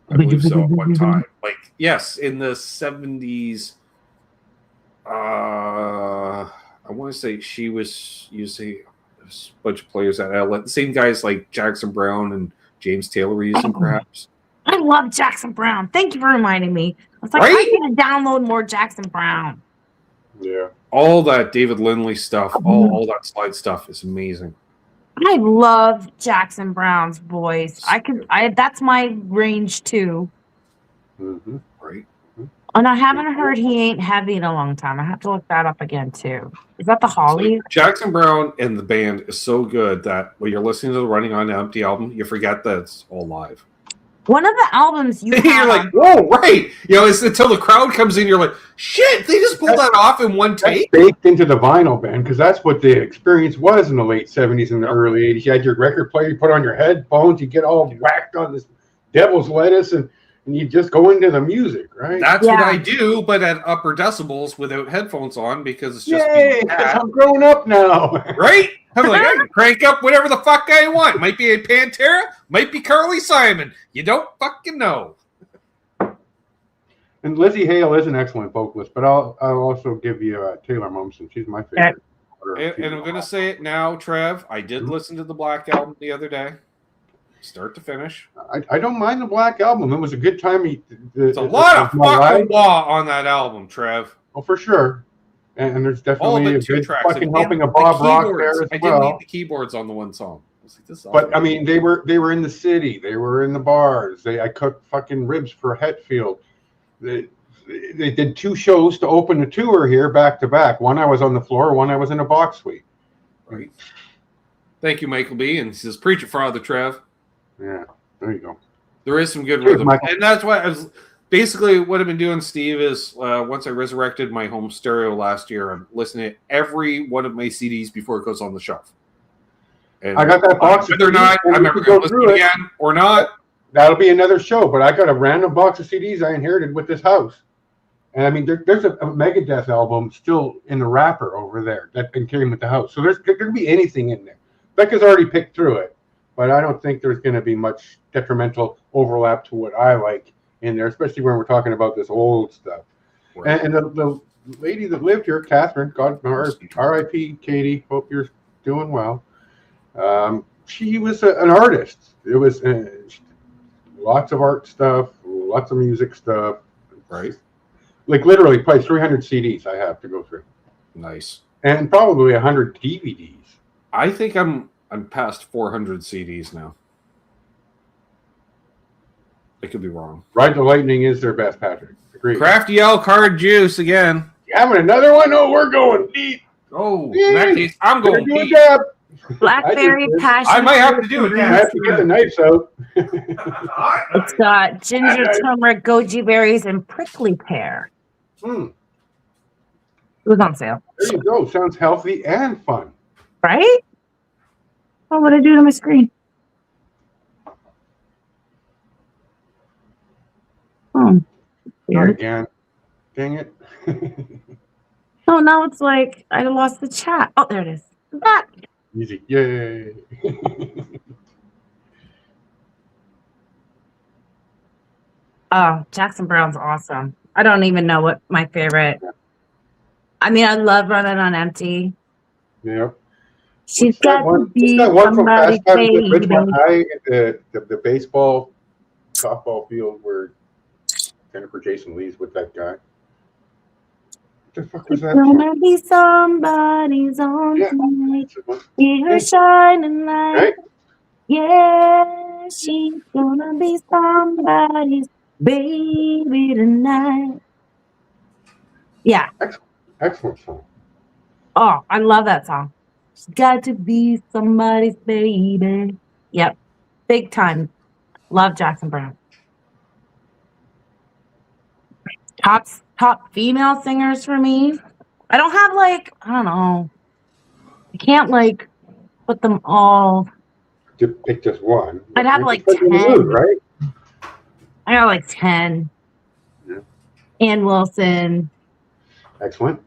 I believe so at one time. Like, yes, in the 70s. I I want to say she was using a bunch of players at outlet. The same guys like Jackson Brown and James Taylor were using, perhaps. I love Jackson Brown. Thank you for reminding me. I was like, Right? I need to download more Jackson Brown. Yeah. All that David Lindley stuff, all that slide stuff is amazing. I love Jackson Brown's voice. That's my range too. Mm-hmm. Right. And I haven't heard He Ain't Heavy in a long time. I have to look that up again too. Is that the Holly? Jackson Brown and the band is so good that when you're listening to the Running on Empty album, you forget that it's all live. One of the albums you You're have like, whoa, right. It's until the crowd comes in, you're like, shit, they just pulled that off in one That's take. baked into the vinyl, man, because that's what the experience was in the late 70s and the early 80s. You had your record player, you put on your headphones, you get all whacked on this devil's lettuce, and you just go into the music, right? That's what I do, but at upper decibels without headphones on because it's just Yay, I'm grown up now. right? I'm like, I can crank up whatever the fuck I want. Might be a Pantera, might be Carly Simon. You don't fucking know. And Lizzie Hale is an excellent vocalist, but I'll also give you Taylor Momsen. She's my favorite. And I'm going to say it now, Trev. I did listen to the Black Album the other day, start to finish. I don't mind the Black Album. It was a good time. It's a lot of fucking wah on that album, Trev. Oh, for sure. And there's All definitely the a two good tracks. fucking And helping the of Bob Rock keyboards. there as I didn't well. need the keyboards on the one song. I was like, this is But awesome. I mean, they were in the city. They were in the bars. I cooked fucking ribs for Hetfield. They did 2 shows to open the tour here back to back. One I was on the floor. One I was in a box suite. Right. Thank you, Michael B. And he says, preach it, Father Trev. Yeah, there you go. There is some good Cheers, rhythm. Michael. And that's why I was basically what I've been doing, Steve, is once I resurrected my home stereo last year, I'm listening to every one of my CDs before it goes on the shelf. And I got that box. whether or not I'm ever going to listen to it again or not. That'll be another show. But I got a random box of CDs I inherited with this house. And I mean, there's a Megadeth album still in the wrapper over there that came with the house. So there could be anything in there. Becca's already picked through it, but I don't think there's going to be much detrimental overlap to what I like in there, especially when we're talking about this old stuff. Right. And the lady that lived here, Catherine, God, R.I.P. Katie, hope you're doing well. She was an artist. It was lots of art stuff, lots of music stuff. Right. Like literally, probably 300 CDs I have to go through, Nice. and probably 100 DVDs. I think I'm past 400 CDs now. I could be wrong. Ride the Lightning is their best, Patrick. Agreed. Crafty L card juice again. You having another one? Oh, we're going deep. Oh, in that case, I'm Gonna going do a deep. dab. Blackberry I just- passion. I might have to do it. I have to get the knives out. It's got ginger, turmeric, goji berries, and prickly pear. It was on sale, There you go. Sounds healthy and fun. right? Oh, what did I do to my screen? Oh, Not weird. again. Dang it. Oh, now it's like I lost the chat. Oh, there it is. Back. Easy. Yay. Oh, Jackson Brown's awesome. I don't even know what my favorite. I mean, I love Running on Empty. Yep. She's What's that got one- to be what's that one from somebody's Fast Times at baby. Ridgemont High, the baseball softball field where Jennifer Jason Lee's with that guy. What the fuck was that? Gonna be somebody's on Yeah. tonight. Be her shining light. Right? Yeah, she's gonna be somebody's baby tonight. Yeah. Excellent song. Oh, I love that song. She's got to be somebody's baby. Yep. Big time. Love Jackson Brown. Top female singers for me. I don't have I don't know. I can't put them all. To pick just one. I'd have, It depends on the 10. mood, right? I got 10. Yeah. Ann Wilson. Excellent.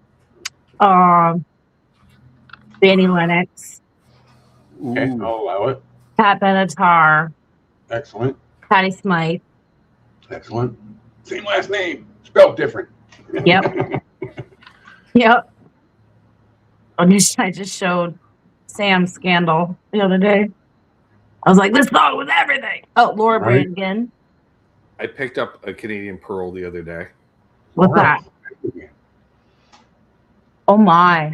Danny Lennox. Okay, Ooh. I'll allow it. Pat Benatar. Excellent. Patty Smythe. Excellent. Same last name, spelled different. Yep. Yep. I just showed Sam Scandal the other day. I was like, this song was everything. Oh, Laura Right. Branigan. I picked up a Canadian Pearl the other day. What's that? Oh my.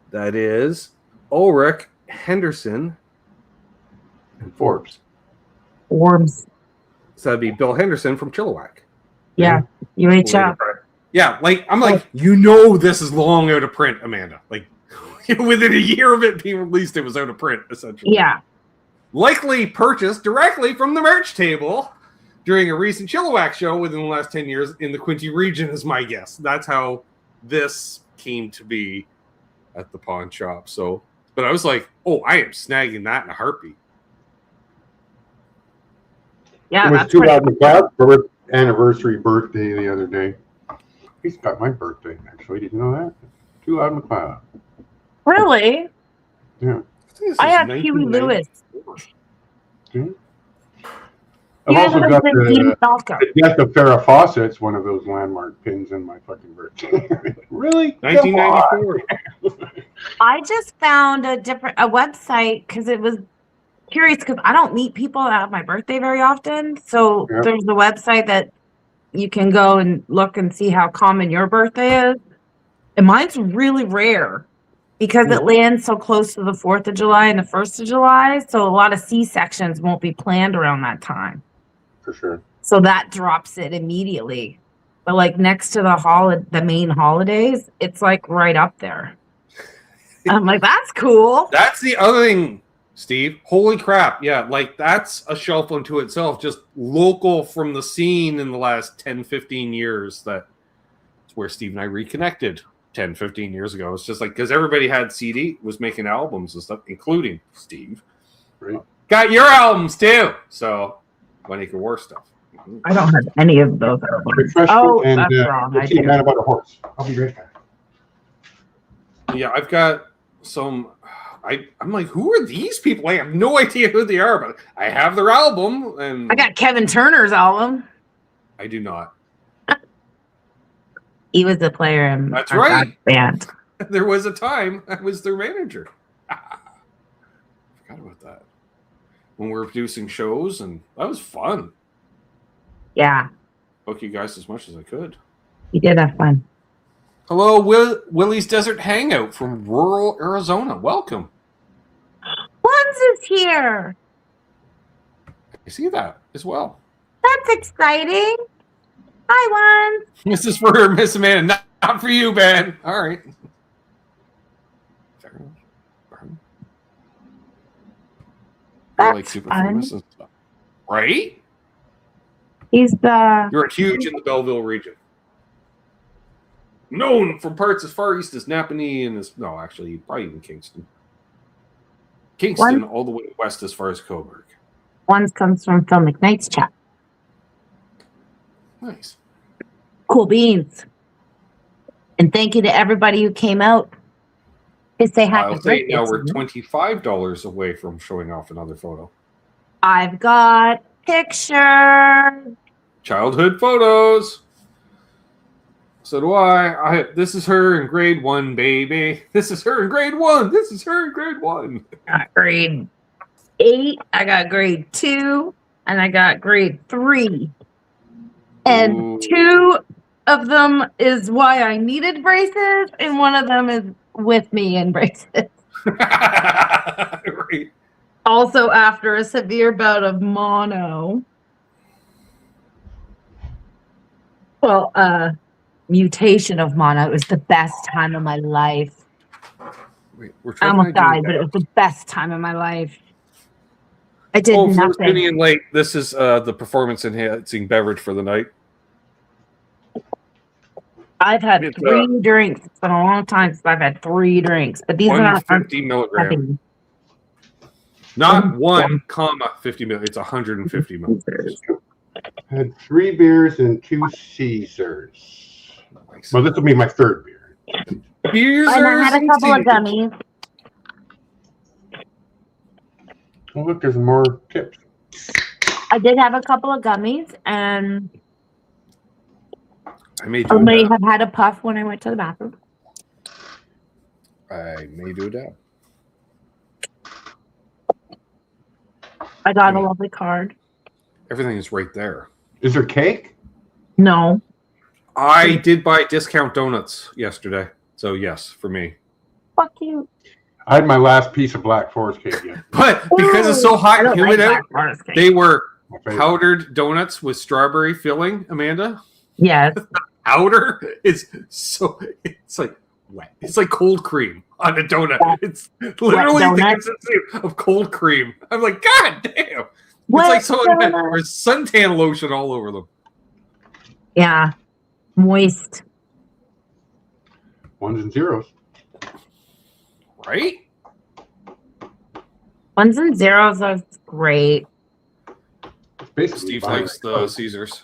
That is Ulrich Henderson And Forbes. Orbs. So that'd be Bill Henderson from Chilliwack. Yeah. UHF. Yeah, like I'm like, you know, this is long out of print, Amanda. Like within a year of it being released, it was out of print, essentially. Yeah. Likely purchased directly from the merch table during a recent Chilliwack show within the last 10 years in the Quinte region, is my guess. That's how this came to be at the pawn shop. So, but I was like, oh, I am snagging that in a heartbeat. Yeah. It was That's Too pretty Loud McLeod's anniversary birthday the other day. He's got my birthday, actually. Did you know that? Too Loud McLeod. Really? Yeah. I have Huey Lewis. I've Huey also Lewis got and Ian the Falco. death of Farrah Fawcett's one of those landmark pins in my fucking birthday. Really? Come on. 1994. I just found a website because it was curious because I don't meet people that have my birthday very often. So Yep. there's a website that you can go and look and see how common your birthday is. And mine's really rare because it lands so close to the 4th of July and the 1st of July. So a lot of C-sections won't be planned around that time. For sure. So that drops it immediately. But like next to the main holidays, it's like right up there. I'm like, that's cool. That's the other thing, Steve. Holy crap. Yeah, like that's a shelf unto itself, just local from the scene in the last 10, 15 years. That's where Steve and I reconnected 10, 15 years ago. It's just like, because everybody had CD, was making albums and stuff, including Steve. Right. Got your albums too. So, When Acre War stuff. I don't have any of those albums. Refresh Oh, and that's wrong. I let's see, do. Man About a Horse. I'll be right back. Yeah, I've got some. I'm like, who are these people? I have no idea who they are, but I have their album, and I got Kevin Turner's album. I do not. He was a player in That's our right. band. There was a time I was their manager. Forgot about that. When we were producing shows, and that was fun. Yeah, Book you guys as much as I could. he did have fun. Hello, Willie's Desert Hangout from rural Arizona. Welcome. Ones is here. I see that as well. That's exciting. Hi, Ones. This is for Miss Amanda, not for you, Ben. All right. Fair enough. Fair enough. You're like That's super fun. famous and stuff. Right? He's the You're huge in the Belleville region. Known from parts as far east as Napanee and actually, probably even Kingston. Kingston all the way west as far as Coburg. Ones comes from Phil McKnight's chat. Nice. Cool beans. And thank you to everybody who came out to say happy I'll say birthday. now to we're me. $25 away from showing off another photo. I've got picture. Childhood photos. So do I. This is her in grade 1, baby. This is her in grade 1. This is her in grade 1. I got grade 8. I got grade 2. And I got grade 3. And Ooh. 2 of them is why I needed braces. And one of them is with me in braces. Right. Also after a severe bout of mono. Well, mutation of mono. It was the best time of my life. Wait, we're I trying almost to died, but it was the best time of my life. I did for those nothing. tuning in late, this is the performance enhancing beverage for the night. I've had It's, 3 drinks. It's been a long time since I've had 3 drinks, but these are not 150 milligram. heavy. Not 1, 50 mil. It's 150 mil. Had 3 beers and 2 Caesars. Nice. Well, this will be my 3rd beer. Beers And I had a couple of gummies. Oh, look, there's more tips. I did have a couple of gummies, and I made I you may that. have had a puff when I went to the bathroom. I may do that. I got a lovely card. Everything is right there. Is there cake? No. I did buy discount donuts yesterday. So, yes, for me. Fuck you. I had my last piece of Black Forest cake yet. But because it's so hot and humid out, they were My favorite. powdered donuts with strawberry filling, Amanda. Yes. Powder is so, it's like wet. It's like cold cream on a donut. It's literally the donut? consistency of cold cream. I'm like, God damn. Wet It's like someone had donut. or suntan lotion all over them. Yeah. Moist. Ones and zeros. Right? Ones and zeros are great. It's basically Steve buying likes a the Coke. Caesars.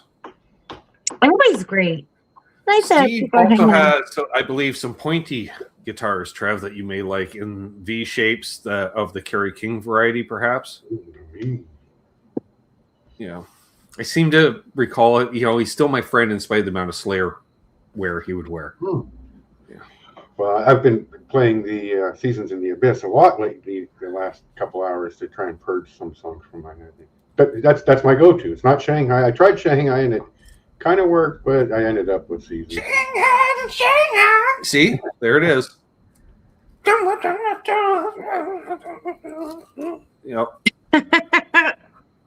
Everybody's great. Nice to have Steve people also hanging out. has, so I believe, some pointy guitars, Trev, that you may like in V shapes of the Kerry King variety, perhaps. You know, I seem to recall it. You know, he's still my friend in spite of the amount of Slayer wear he would wear. Yeah. Well, I've been playing the Seasons in the Abyss a lot lately, the last couple hours, to try and purge some songs from my head. But that's my go-to. It's not Shanghai. I tried Shanghai and it kind of worked, but I ended up with Seasons. See, there it is. Yep.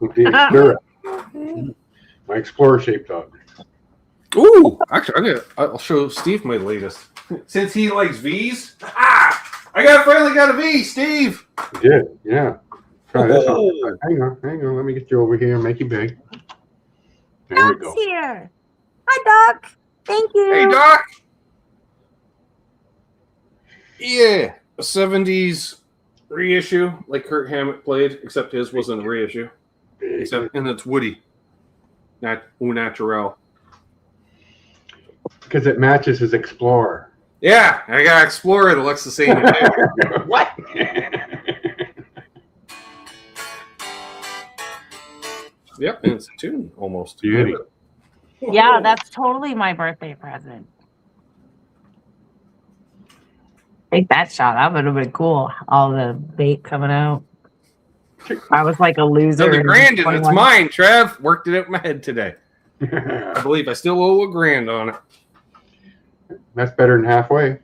With the Explorer. My Explorer-shaped dog. Ooh, actually, I'll show Steve my latest. Since he likes V's, I finally got a V, Steve. You did, yeah. Try this on. Oh. Hang on. Let me get you over here and make you big. There we go. Doc's here. Hi, Doc. Thank you. Hey, Doc. Yeah, a 70s reissue like Kurt Hammett played, except his wasn't a reissue. And it's Woody. Not au naturel. Because it matches his Explorer. Yeah, I got Explorer that looks the same. What? Yep, and it's a tune almost. Beauty. Yeah, that's totally my birthday present. Take that shot. That would have been cool. All the bait coming out. I was like a loser. So the in grand, it's 21. mine, Trev. Worked it out in my head today. I believe I still owe $1,000 on it. That's better than halfway.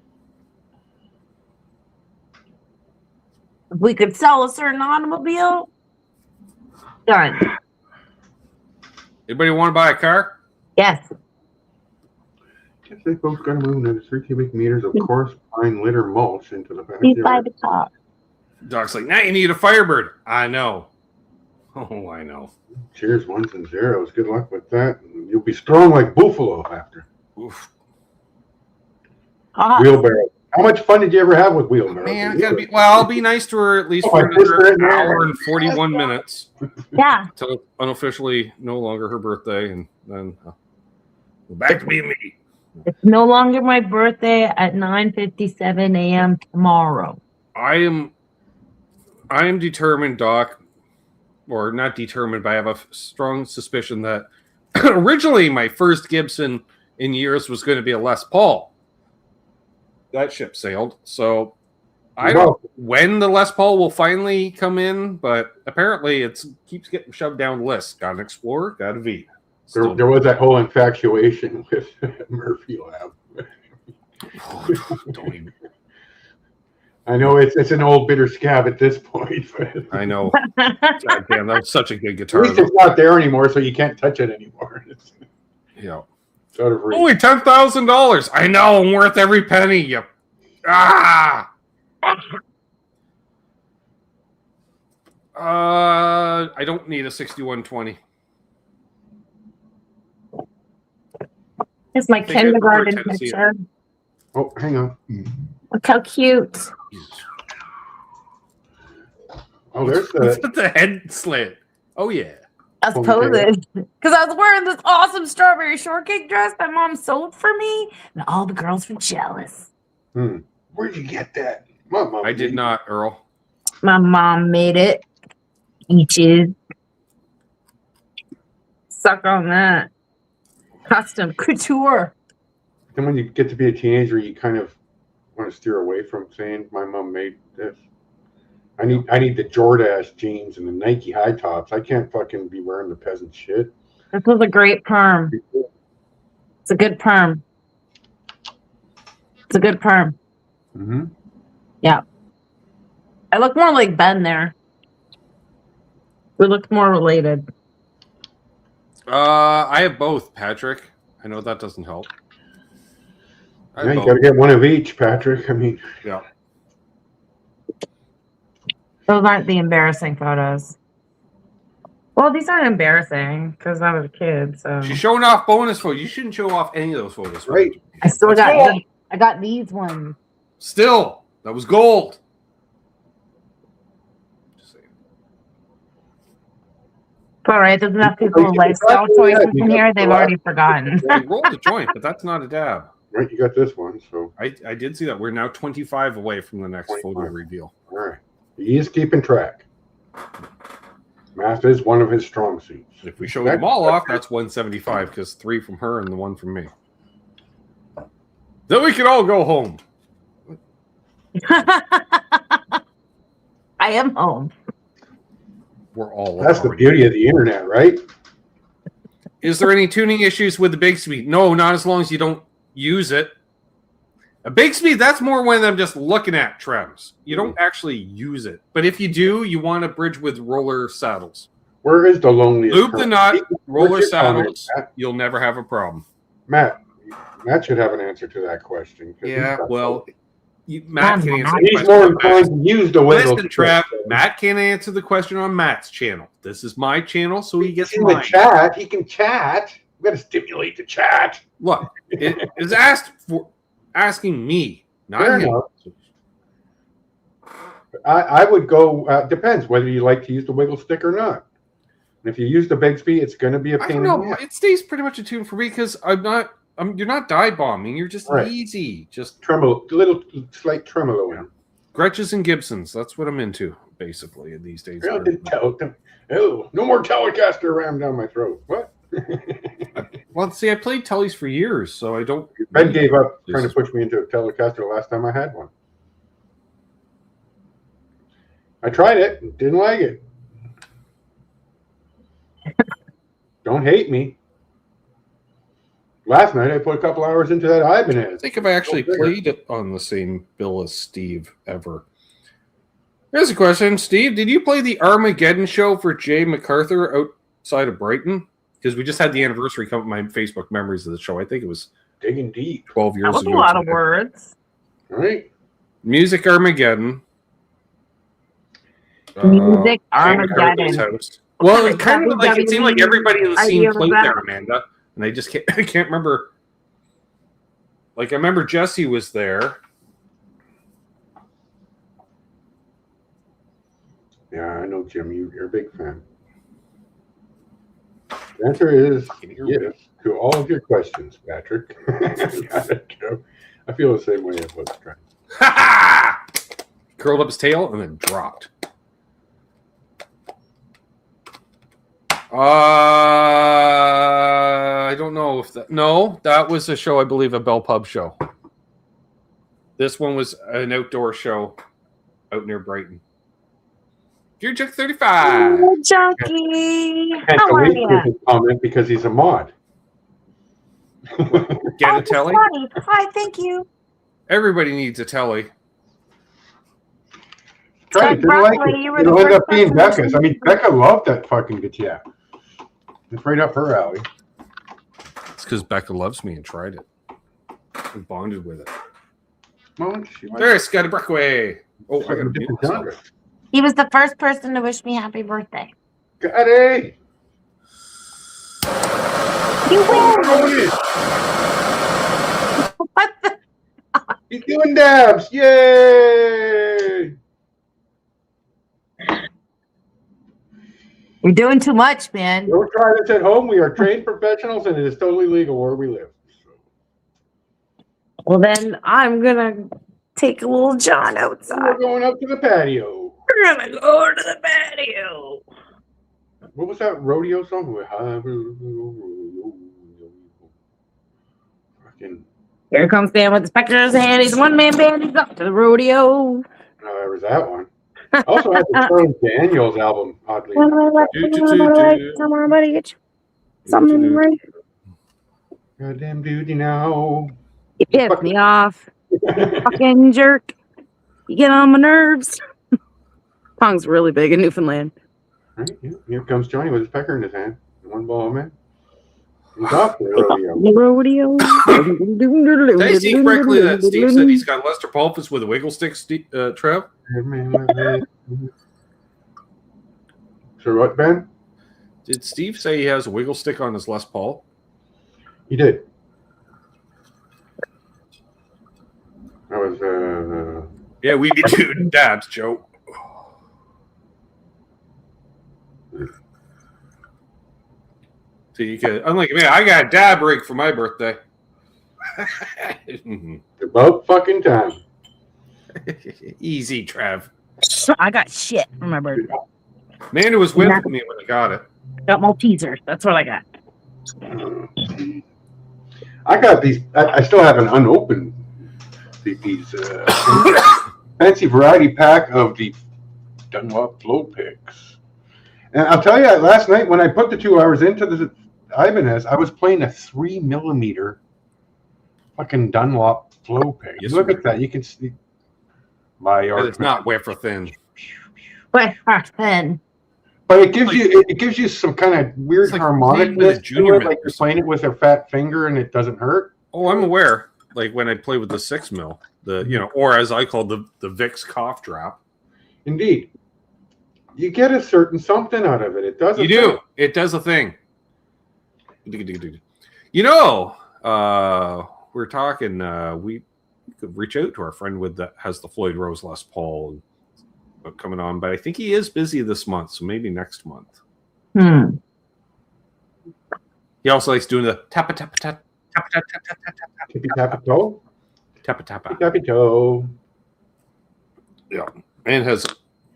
If we could sell a certain automobile, done. Anybody want to buy a car? Yes. Guess they both got to move another 3 cubic meters of coarse pine litter mulch into the Be by backyard. the top. Doc's like, now you need a Firebird. I know. Oh, I know. Cheers, ones and zeros. Good luck with that. You'll be strong like buffalo after. Oof. Wheelbarrow. How much fun did you ever have with wheelbarrow? Man, I gotta be. Well, I'll be nice to her at least for Oh, I kissed her another in there. hour and 41 minutes Yeah. until it's unofficially no longer her birthday, and then go back to being me. It's no longer my birthday at 9:57 a.m. tomorrow. I am determined, Doc, or not determined, but I have a strong suspicion that originally my first Gibson in years was going to be a Les Paul. That ship sailed. So I don't know when the Les Paul will finally come in, but apparently it keeps getting shoved down the list. Got an Explorer, got a V. There was that whole infatuation with Murphy Lab. Don't even. I know it's an old bitter scab at this point, but I know. God damn, that was such a good at guitar. least it's not there anymore, so you can't touch it anymore. It's Yeah. out of reach. Only $10,000. I know, I'm worth every penny. You. I don't need a 6120. It's my Think kindergarten I'd prefer to see picture. Oh, hang on. Look how cute. Oh, there's Look the. at the head slant. Oh yeah. I was Oh, okay. posing because I was wearing this awesome strawberry shortcake dress my mom sold for me, and all the girls were jealous. Where'd you get that? My mom I did made not, Earl. My mom made it. Peaches. Suck on that. Custom couture. Then when you get to be a teenager, you kind of want to steer away from saying my mom made this. I need the Jordache jeans and the Nike high tops. I can't fucking be wearing the peasant shit. This was a great perm. It's a good perm. It's a good perm. Mm-hmm. Yeah. I look more like Ben there. We look more related. I have both, Patrick. I know that doesn't help. Yeah, you got to get one of each, Patrick. I mean, yeah. Those aren't the embarrassing photos. Well, these aren't embarrassing because I was a kid. So She's showing off bonus photos. You shouldn't show off any of those photos. Right. I still Let's got. go. I got these ones. Still, that was gold. Just saying. All right, there's enough people with lifestyle choices in here. They've already forgotten. Well, we rolled the joint, but that's not a dab. right, you got this one, so I did see that. We're now 25 away from the next 25. photo reveal. all right. He is keeping track. Math is one of his strong suits. If we show them all off, that's 175 because 3 from her and the 1 from me. Then we can all go home. I am home. We're all. That's the already- beauty of the internet, right? Is there any tuning issues with the Bigsby? No, not as long as you don't use it. A Bigsby, that's more when I'm just looking at trims. You don't actually use it. But if you do, you want a bridge with roller saddles. Where is the loneliest? Loop the nut, roller Where's your comment, saddles, Matt? you'll never have a problem. Matt should have an answer to that question. 'cause Yeah, he's got- well, Matt can answer the he's question. more on Matt's- inclined to use the wiggle. Listen, Trav, Matt can't answer the question on Matt's channel. This is my channel, so he gets in the mine. chat. He can chat. We got to stimulate the chat. Look, it is asking me, not Fair him. enough. I would go. Depends whether you like to use the wiggle stick or not. And if you use the Bigsby, it's going to be a I pain don't in the know. ass. It stays pretty much attuned for me because you're not dive bombing. You're just Right. easy. Just Tremolo, little slight tremolo in. Gretches and Gibsons. That's what I'm into, basically, these days. Oh, no more Telecaster rammed down my throat. What? Well, see, I played Tellys for years, so I don't. Ben gave up trying to push me into a Telecaster the last time I had one. I tried it, and didn't like it. Don't hate me. Last night I put a couple hours into that I Ibanez. think if I actually Go figure. played it on the same bill as Steve ever. Here's a question, Steve. Did you play the Armageddon show for Jay MacArthur outside of Brighton? Because we just had the anniversary come up my Facebook memories of the show. I think it was Digging deep. 12 years That was a ago. lot of words. All right. Music Armageddon. Music Jay MacArthur's Armageddon. house. Well, it kind of like it seemed like everybody in the scene Idea of played that. there, Amanda. And I just can't, I can't remember. Like, I remember Jesse was there. Yeah, I know, Jim. You're a big fan. The answer is yes to all of your questions, Patrick. I feel the same way about Trent. Ha ha! Curled up his tail and then dropped. I don't know if that. No, that was a show, I believe, a Bell Pub show. This one was an outdoor show out near Brighton. Gear Check 35. Oh, Junkie. Can't How are delete you? his comment because he's a mod. Get a telly. Funny. Hi, thank you. Everybody needs a telly. Trent, didn't like it. you were the It'll end first up being person to Becca's. I mean, Becca loved that fucking guitar. It's right up her alley. It's because Becca loves me and tried it. And bonded with it. Well, she might There's got a breakaway. Oh, I got have to a different genre. He was the first person to wish me happy birthday. Got it. You win. Oh, What the? he's doing dabs. Yay! You're doing too much, man. Don't try this at home. We are trained professionals, and it is totally legal where we live. Well, then I'm gonna take a little John We're outside. going up to the patio. We're gonna go to the patio. What was that rodeo song? Fucking Here comes Dan with the specter in his hand. He's a one-man band. He's up to the rodeo. Oh, there was that one. I also had the Charlie Daniels album, oddly enough. Come on, buddy, get you something right. Goddamn duty now. You piss me off. Fucking jerk. You get on my nerves. Pong's really big in Newfoundland. Right, yeah. Here comes Johnny with his pecker in his hand. One ball, man. He's off the rodeo. Rodeo. Did I see correctly that Steve said he's got Lester Pulpus with a wiggle stick, Trev? So what, Ben? Did Steve say he has a wiggle stick on his Les Paul? He did. That was Yeah, we be doing dabs, Joe. So you could, unlike me, I got a dab rig for my birthday. about fucking time. Easy, Trev. I got shit for my birthday. Amanda was with me when I got it. Got Maltesers. That's what I got. I got these. I still have an unopened these fancy variety pack of the Dunlop Flow Picks. And I'll tell you, last night when I put the 2 hours into the Ibanez, I was playing a 3mm fucking Dunlop Flow Pick. Yes, Look sir. at that. You can see my art. It's not wafer thin. But then But it gives you some kind of weird It's like harmonic playing with a junior like mint you're or playing it with a fat finger and it doesn't hurt. Oh, I'm aware. Like when I play with the 6mm, or as I call the Vicks cough drop. Indeed. You get a certain something out of it. It does. You do. It does a thing. We're talking. We could reach out to our friend has the Floyd Rose Les Paul coming on, but I think he is busy this month, so maybe next month. He also likes doing the tappa tappa tappa tappa tappa tappa Tippy tappy toe. tappa tappa. Tappy toe. Yeah, and has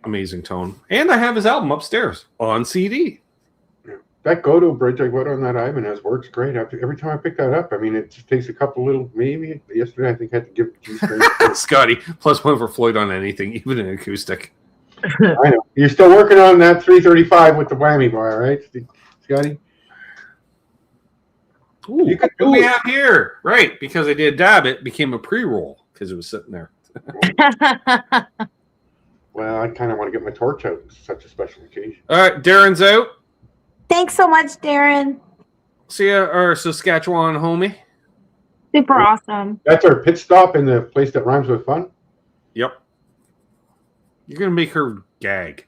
amazing tone. And I have his album upstairs on CD. That go-to bridge I put on that Ibanez works great. Every time I pick that up, I mean, it just takes a couple little, maybe. Yesterday, I think I had to give it G-string. Scotty, +1 for Floyd on anything, even an acoustic. I know. You're still working on that 335 with the whammy bar, right, Scotty? Ooh, You could what do do we it. have here? Right, because I did dab, it became a pre-roll because it was sitting there. Well, I kind of want to get my torch out. It's such a special occasion. All right, Darren's out. Thanks so much, Darren. See ya, our Saskatchewan homie. Super awesome. That's our pit stop in the place that rhymes with fun. Yep. You're going to make her gag.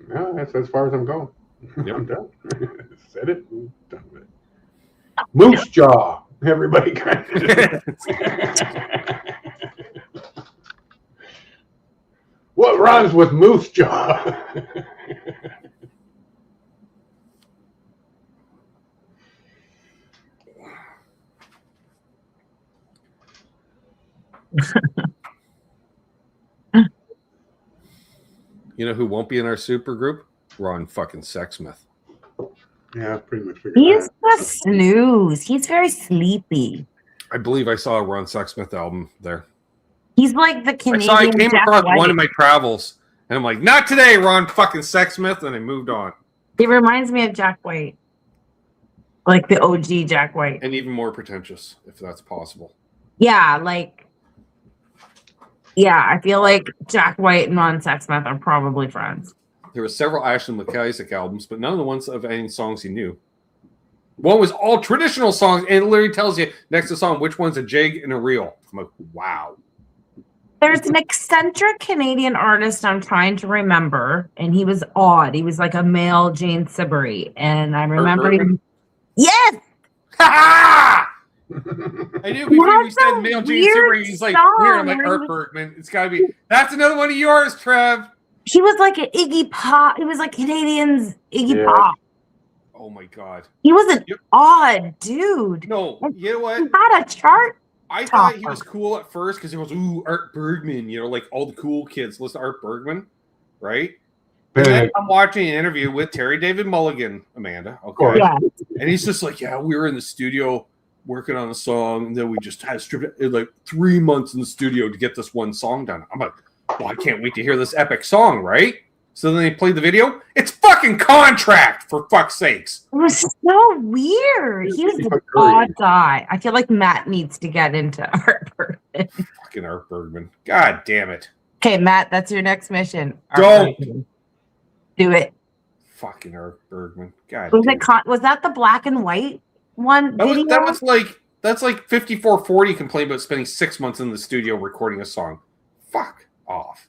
No, that's as far as I'm going. Yep. I'm done. Said it. Done with it. Moose jaw. Everybody crying. What rhymes with moose jaw? You know who won't be in our super group? Ron fucking Sexsmith. Yeah, pretty much figured He's that. a snooze. He's very sleepy. I believe I saw a Ron Sexsmith album there. He's like the I Canadian came Jack across White. one of my travels, and I'm like, not today, Ron fucking Sexsmith, and I moved on. He reminds me of Jack White. Like the OG Jack White. And even more pretentious, if that's possible. Yeah, I feel like Jack White and Ron Sexsmith are probably friends. There were several Ashton McIsaac albums, but none of the ones of any songs he knew. One was all traditional songs, and it literally tells you next to the song which one's a jig and a reel. I'm like, wow. There's an eccentric Canadian artist I'm trying to remember, and he was odd. He was like a male Jane Siberry, and I remember him. Bergman? Yes! Ha! I knew before you That's said a male Gene weird Simmering, he's like song, weird. I'm like right? Art Bergman. It's gotta be. That's another one of yours, Trev. He was like an Iggy Pop. He was like Canadian's Iggy Yeah. Pop. Oh my god. He was an Yep. odd dude. No, you know what? He had a chart. I thought he Topper. was cool at first because he was Art Bergman. You know, like all the cool kids listen to Art Bergman, right? And then I'm watching an interview with Terry David Mulligan, Amanda. Okay. course. Yeah. And he's just like, yeah, we were in the studio working on a song, and then we just had stripped it like 3 months in the studio to get this one song done. I'm like, well, I can't wait to hear this epic song, right? So then they played the video. It's fucking Contract, for fuck's sakes. It was so weird. He was an odd guy. I feel like Matt needs to get into Art Bergman. Fucking Art Bergman. God damn it. Okay, Matt, that's your next mission. Art Don't. Bergman. Do it. Fucking Art Bergman. God Was damn it? Was that the black and white one? That Video? was like, that's like 5440 complained about spending 6 months in the studio recording a song. Fuck off.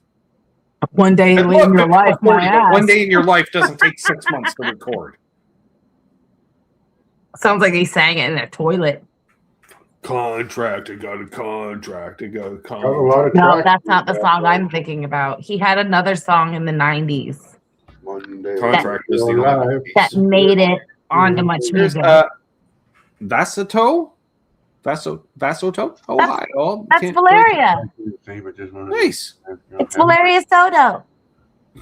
One day in And look, your life, 5440, my but ass. one day in your life doesn't take 6 months to record. Sounds like he sang it in a toilet. Contract, I got a contract, I got a Got a contract. lot of No, tracks that's not the in song that. I'm thinking about. He had another song in the 90s One day Contract is the your only life. piece. that made it onto much There's music. Vasato? Vasoto? Oh, That's- hi. Oh, That's can't- Valeria. Nice. It's Valeria Soto.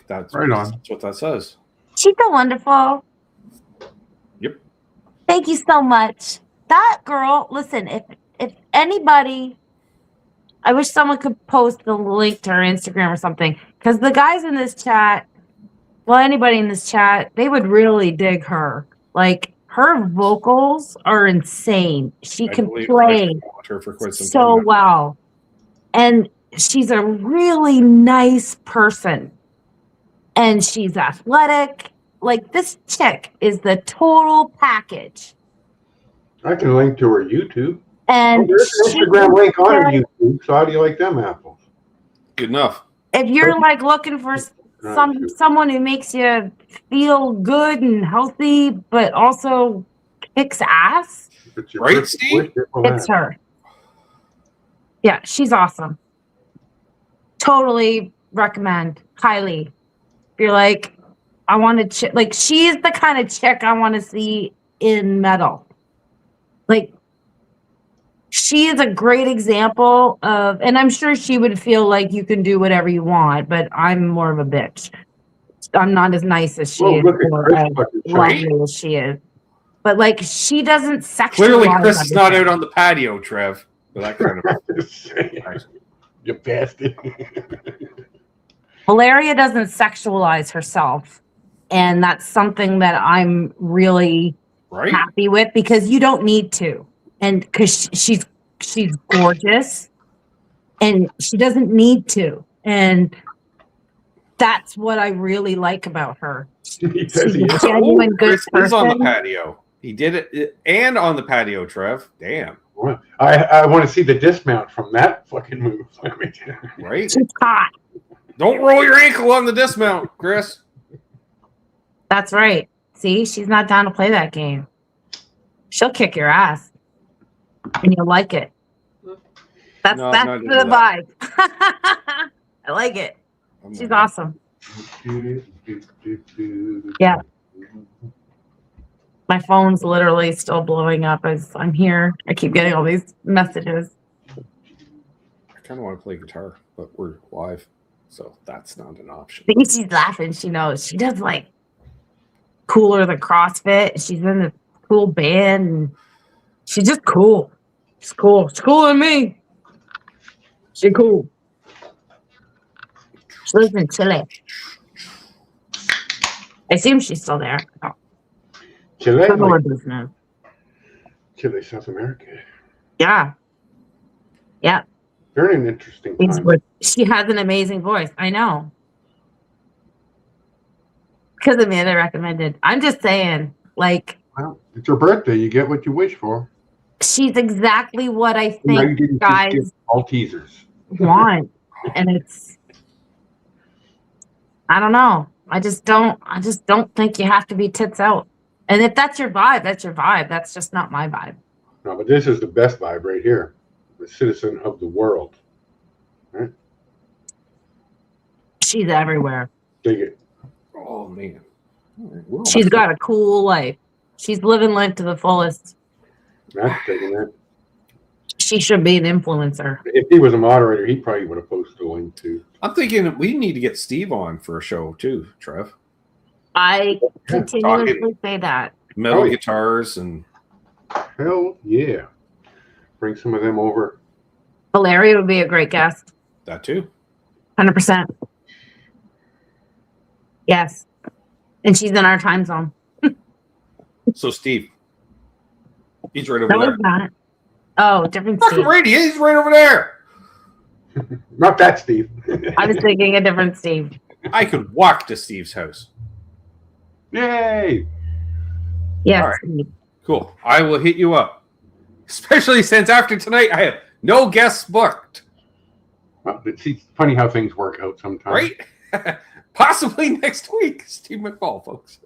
That's Right on. That's what that says. She's so wonderful. Yep. Thank you so much. That girl, listen, if anybody, I wish someone could post the link to her Instagram or something, because the guys in this chat, well, anybody in this chat, they would really dig her. Like, her vocals are insane. She I can believe play I've watched her for quite some so time now. well. And she's a really nice person. And she's athletic. Like, this chick is the total package. I can link to her YouTube. And There's an she Instagram link on her can- YouTube. So how do you like them apples? Good enough. if you're like looking for someone who makes you feel good and healthy, but also kicks ass, It's your Right, perfect Steve? wish, it will it's happen. her. Yeah, she's awesome. Totally recommend. Highly. If you're like, I want to like, she's the kind of chick I want to see in metal. Like, she is a great example of, and I'm sure she would feel like you can do whatever you want, but I'm more of a bitch. I'm not as nice as she Well, is, look at or Chris as fucking lovely as she is. But like, she doesn't sexualize. Clearly, Chris is not everything. out on the patio, Trev. For that kind of. You bastard. Valeria doesn't sexualize herself, and that's something that I'm really Right? happy with, because you don't need to, and because she's gorgeous, and she doesn't need to, and that's what I really like about her. He says he She's a is. genuine good Chris is on the person. patio. He did it and on the patio, Trev. Damn. I want to see the dismount from that fucking move. Let me tell you. Right? She's hot. Don't roll your ankle on the dismount, Chris. That's right. See, she's not down to play that game. She'll kick your ass, and you'll like it. That's No, I'm that's not the into vibe. I like it. I'm She's not- awesome. Yeah. My phone's literally still blowing up as I'm here. I keep getting all these messages. I kind of want to play guitar, but we're live, so that's not an option. I think she's laughing. She knows. She does like cooler than CrossFit. She's in a cool band. And she's just cool. She's cool. She's cooler than me. She's cool. She lives in Chile. I assume she's still there. Oh, Chile, I don't know her like business. Chile, South America. Yeah. Yeah. They're in an interesting It's time. what she has an amazing voice. I know. Because Amanda recommended. I'm just saying, like, Well, it's her birthday. You get what you wish for. she's exactly what I Now you think didn't guys just give Maltesers. want. And it's, I don't know. I just don't think you have to be tits out. And if that's your vibe, that's your vibe. That's just not my vibe. No, but this is the best vibe right here. The citizen of the world. She's everywhere. Dig it. Oh man. All right, we're She's almost- got a cool life. She's living life to the fullest. Matt's taking that. She should be an influencer. If he was a moderator, he probably would have posted a link too. I'm thinking we need to get Steve on for a show too, Trev. I continuously say that. Metal Oh, yeah. guitars and Hell yeah. Bring some of them over. Valeria would be a great guest. That too. 100%. Yes. And she's in our time zone. So Steve, he's right over That there. was not. Oh, different Fucking Steve. Brady, he's right over there. Not that, Steve. I was thinking a different Steve. I could walk to Steve's house. Yay! Yes. All right. Steve. Cool. I will hit you up. Especially since after tonight I have no guests booked. Well, it's funny how things work out sometimes. Right? Possibly next week. Steve McFall, folks.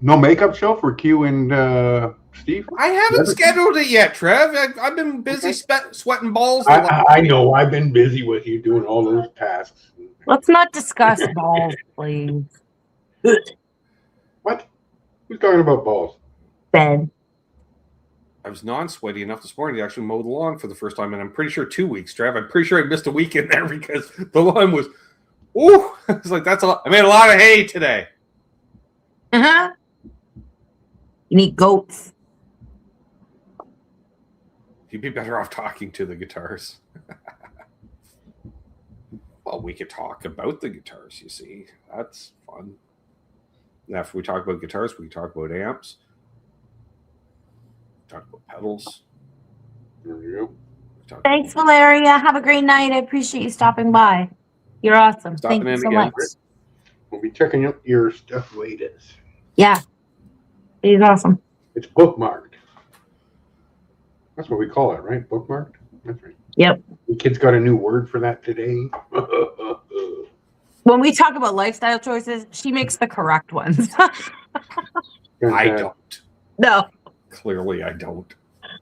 No makeup show for Q and Steve? I haven't scheduled it yet, Trev. I've been busy sweating balls. I know. I've been busy with you doing all those tasks. Let's not discuss balls, please. What? Who's talking about balls? Ben. I was non-sweaty enough this morning to actually mow the lawn for the first time, and I'm pretty sure 2 weeks, Trev. I'm pretty sure I missed a week in there because the lawn was, ooh, it's like that's a lot. I made a lot of hay today. Uh-huh. You need goats. You'd be better off talking to the guitars. Well, we could talk about the guitars, you see. That's fun. And after we talk about guitars, we can talk about amps. Talk about pedals. There you Talk Thanks, Valeria. Have a great night. I appreciate you stopping by. You're awesome. Stopping Thank you in so again. much. go. We'll be checking out your stuff later. Yeah. He's awesome. It's bookmarked. That's what we call it, right? Bookmarked? That's right. Yep. The kids got a new word for that today. When we talk about lifestyle choices, she makes the correct ones. I don't. No. Clearly, I don't.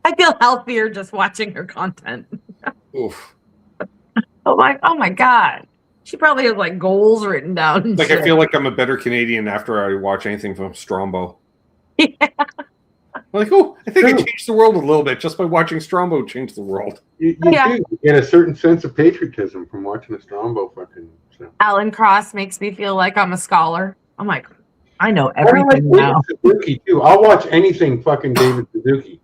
I feel healthier just watching her content. Oof. Oh my God. She probably has like goals written down. and Like, shit. I feel like I'm a better Canadian after I watch anything from Strombo. Yeah. I'm like, oh, I think I True. changed the world a little bit just by watching Strombo change the world. You Yeah. do. You get a certain sense of patriotism from watching a Strombo fucking. So. Alan Cross makes me feel like I'm a scholar. I'm like, I know I don't like everything now. David Suzuki too. I'll watch anything fucking David Suzuki.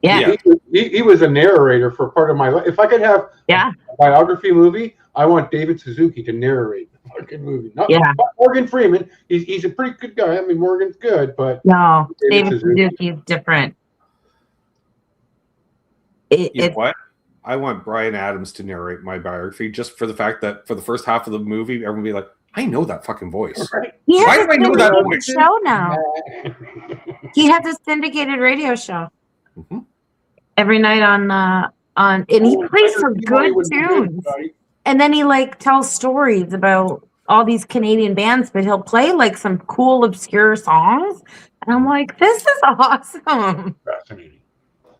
Yeah. He was a narrator for part of my life. If I could have Yeah. a biography movie, I want David Suzuki to narrate the fucking movie. Not Morgan Freeman. He's a pretty good guy. I mean, Morgan's good, but No, David David Suzuki. Suzuki is different. You know It's what? I want Brian Adams to narrate my biography just for the fact that for the first half of the movie, everyone will be like, I know that fucking voice. he Why has do I a know that syndicated voice? show now. He has a syndicated radio show Mhm. every night on and he plays some good tunes. And then he like tells stories about all these Canadian bands, but he'll play like some cool obscure songs. And I'm like, this is awesome. Fascinating.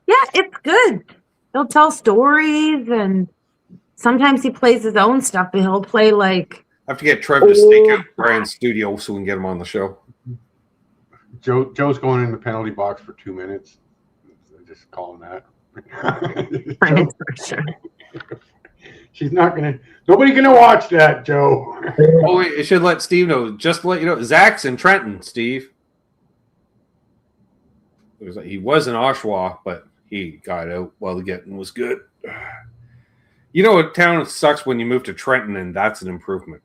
Yeah, it's good. He'll tell stories and sometimes he plays his own stuff, but he'll play like I have to get Trev to stake out Brian's studio so we can get him on the show. Joe's going in the penalty box for 2 minutes. I just call him that. Brandon for sure. She's not gonna. Nobody gonna watch that, Joe. Oh, wait, it should let Steve know. Just to let you know, Zach's in Trenton, Steve. He was in Oshawa, but he got out while the getting was good. You know, a town sucks when you move to Trenton, and that's an improvement.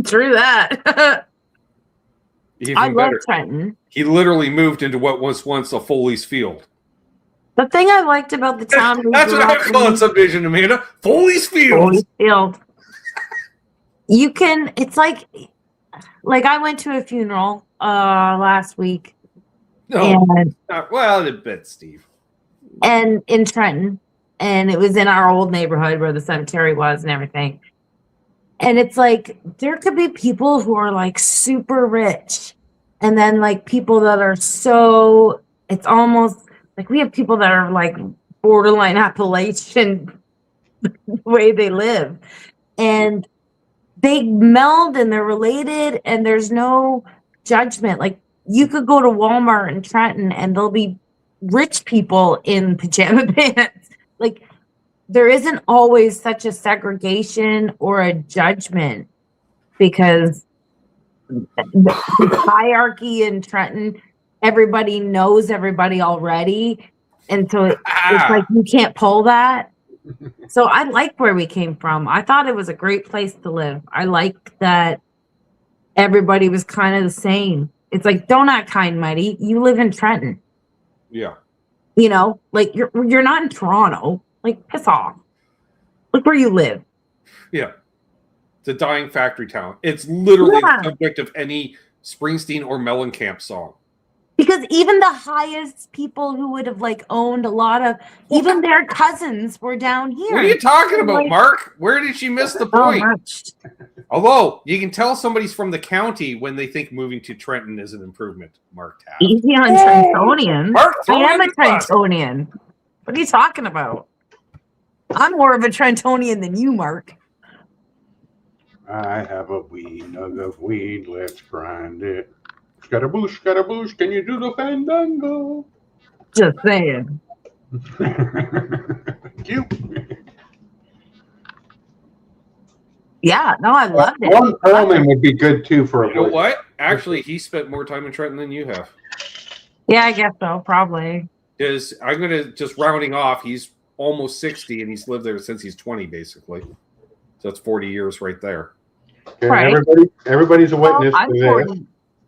True that. Even I love better. Trenton. He literally moved into what was once a Foley's Field. The thing I liked about the town we That's grew what I up call in- it, subdivision, Amanda. Foley's Field. Foley's Field. You can. It's like I went to a funeral last week, No, and well, a bit, Steve. in Trenton, and it was in our old neighborhood where the cemetery was and everything. And it's like there could be people who are like super rich, and then like people that are so. It's almost like we have people that are like borderline Appalachian the way they live, and they meld and they're related, and there's no judgment. Like you could go to Walmart in Trenton, and there'll be rich people in pajama pants. Like there isn't always such a segregation or a judgment because the hierarchy in Trenton, everybody knows everybody already. And so it's like you can't pull that. So I like where we came from. I thought it was a great place to live. I liked that everybody was kind of the same. It's like, don't act high and mighty. You live in Trenton. Yeah. You know, like you're not in Toronto. Like, piss off. Look where you live. Yeah. It's a dying factory town. It's literally Yeah. the subject of any Springsteen or Mellencamp song. Because even the highest people who would have like owned a lot of, even their cousins were down here. What are you talking about, Like- Mark? Where did she miss the So point? much. Although you can tell somebody's from the county when they think moving to Trenton is an improvement. Mark Taft. Easy on Trentonians. Mark, I am a throw it in the bus. Trentonian. What are you talking about? I'm more of a Trentonian than you, Mark. I have a wee nug of weed, let's grind it. Scaramouche, can you do the fandango? Just saying. Cute. Yeah, no, I loved it. One Perlman would be good too for a You know voice. what? Actually, he spent more time in Trenton than you have. Yeah, I guess so, probably. Because I'm going to just rounding off, he's almost 60 and he's lived there since he's 20, basically. So that's 40 years right there. Okay, Right. everybody's a Well, witness I'm to this.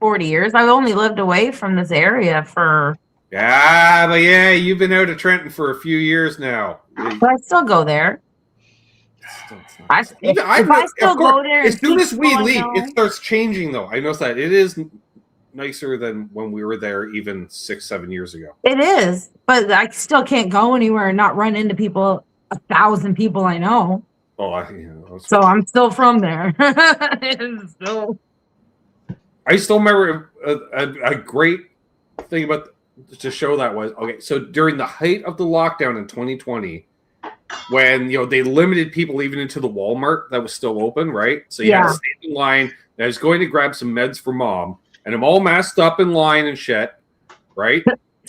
40 years. I've only lived away from this area for, Yeah, but yeah, you've been out of Trenton for a few years now. but I still go there. If Even I still of course, go there, as and soon keep as we going leave, down- it starts changing, though. I noticed that it is nicer than when we were there even 6-7 years ago. It is, but I still can't go anywhere and not run into people, 1,000 people I know. Oh, So I'm still from there. It's still, I still remember a great thing about to show that was okay. So during the height of the lockdown in 2020, when they limited people even into the Walmart that was still open, right? So you had Yeah. to stand in line. And I was going to grab some meds for mom, and I'm all masked up in line and shit, right?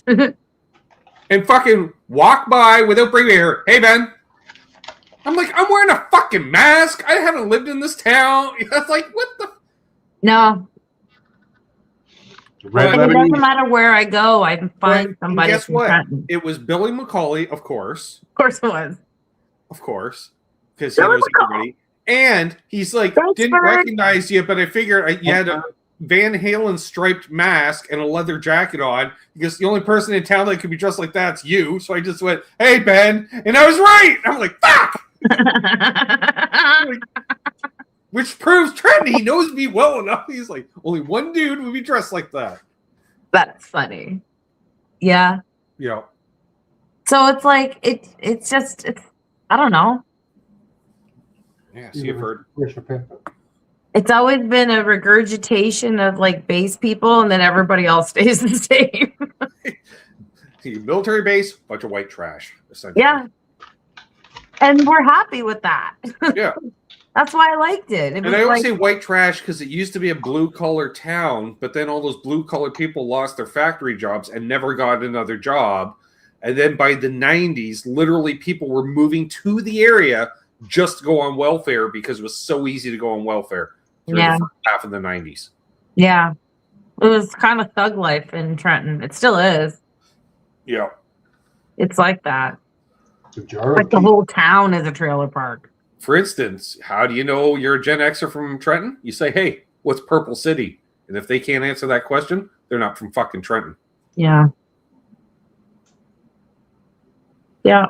And fucking walk by without bringing me here. Hey, Ben. I'm like, I'm wearing a fucking mask. I haven't lived in this town. It's like, what the? no. Red Like, it Lemonade. doesn't matter where I go, I can find And somebody guess from what? Trenton. It was Billy McCauley, of course. Of course it was. Of course, because he Billy knows everybody. And he's like, Thanks, didn't Bird. recognize you, but I figured you had a Van Halen striped mask and a leather jacket on because the only person in town that could be dressed like that's you. So I just went, hey, Ben. And I was right. I'm like, fuck. Which proves Trenton. He knows me well enough. He's like, only one dude would be dressed like that. That's funny. Yeah. Yeah. So it's like it's I don't know. Yeah, see, you've heard. It's always been a regurgitation of like base people, and then everybody else stays the same. Military base, bunch of white trash, essentially. Yeah. And we're happy with that. Yeah. That's why I liked it. It And was I always like, say white trash because it used to be a blue-collar town, but then all those blue-collar people lost their factory jobs and never got another job. And then by the 90s, literally people were moving to the area just to go on welfare because it was so easy to go on welfare through Yeah. the first half of the 90s. yeah. It was kind of thug life in Trenton. It still is. Yeah. It's like that. The jar of Like the tea. whole town is a trailer park. For instance, how do you know you're a Gen Xer from Trenton? You say, hey, what's Purple City? And if they can't answer that question, they're not from fucking Trenton. Yeah. Yeah.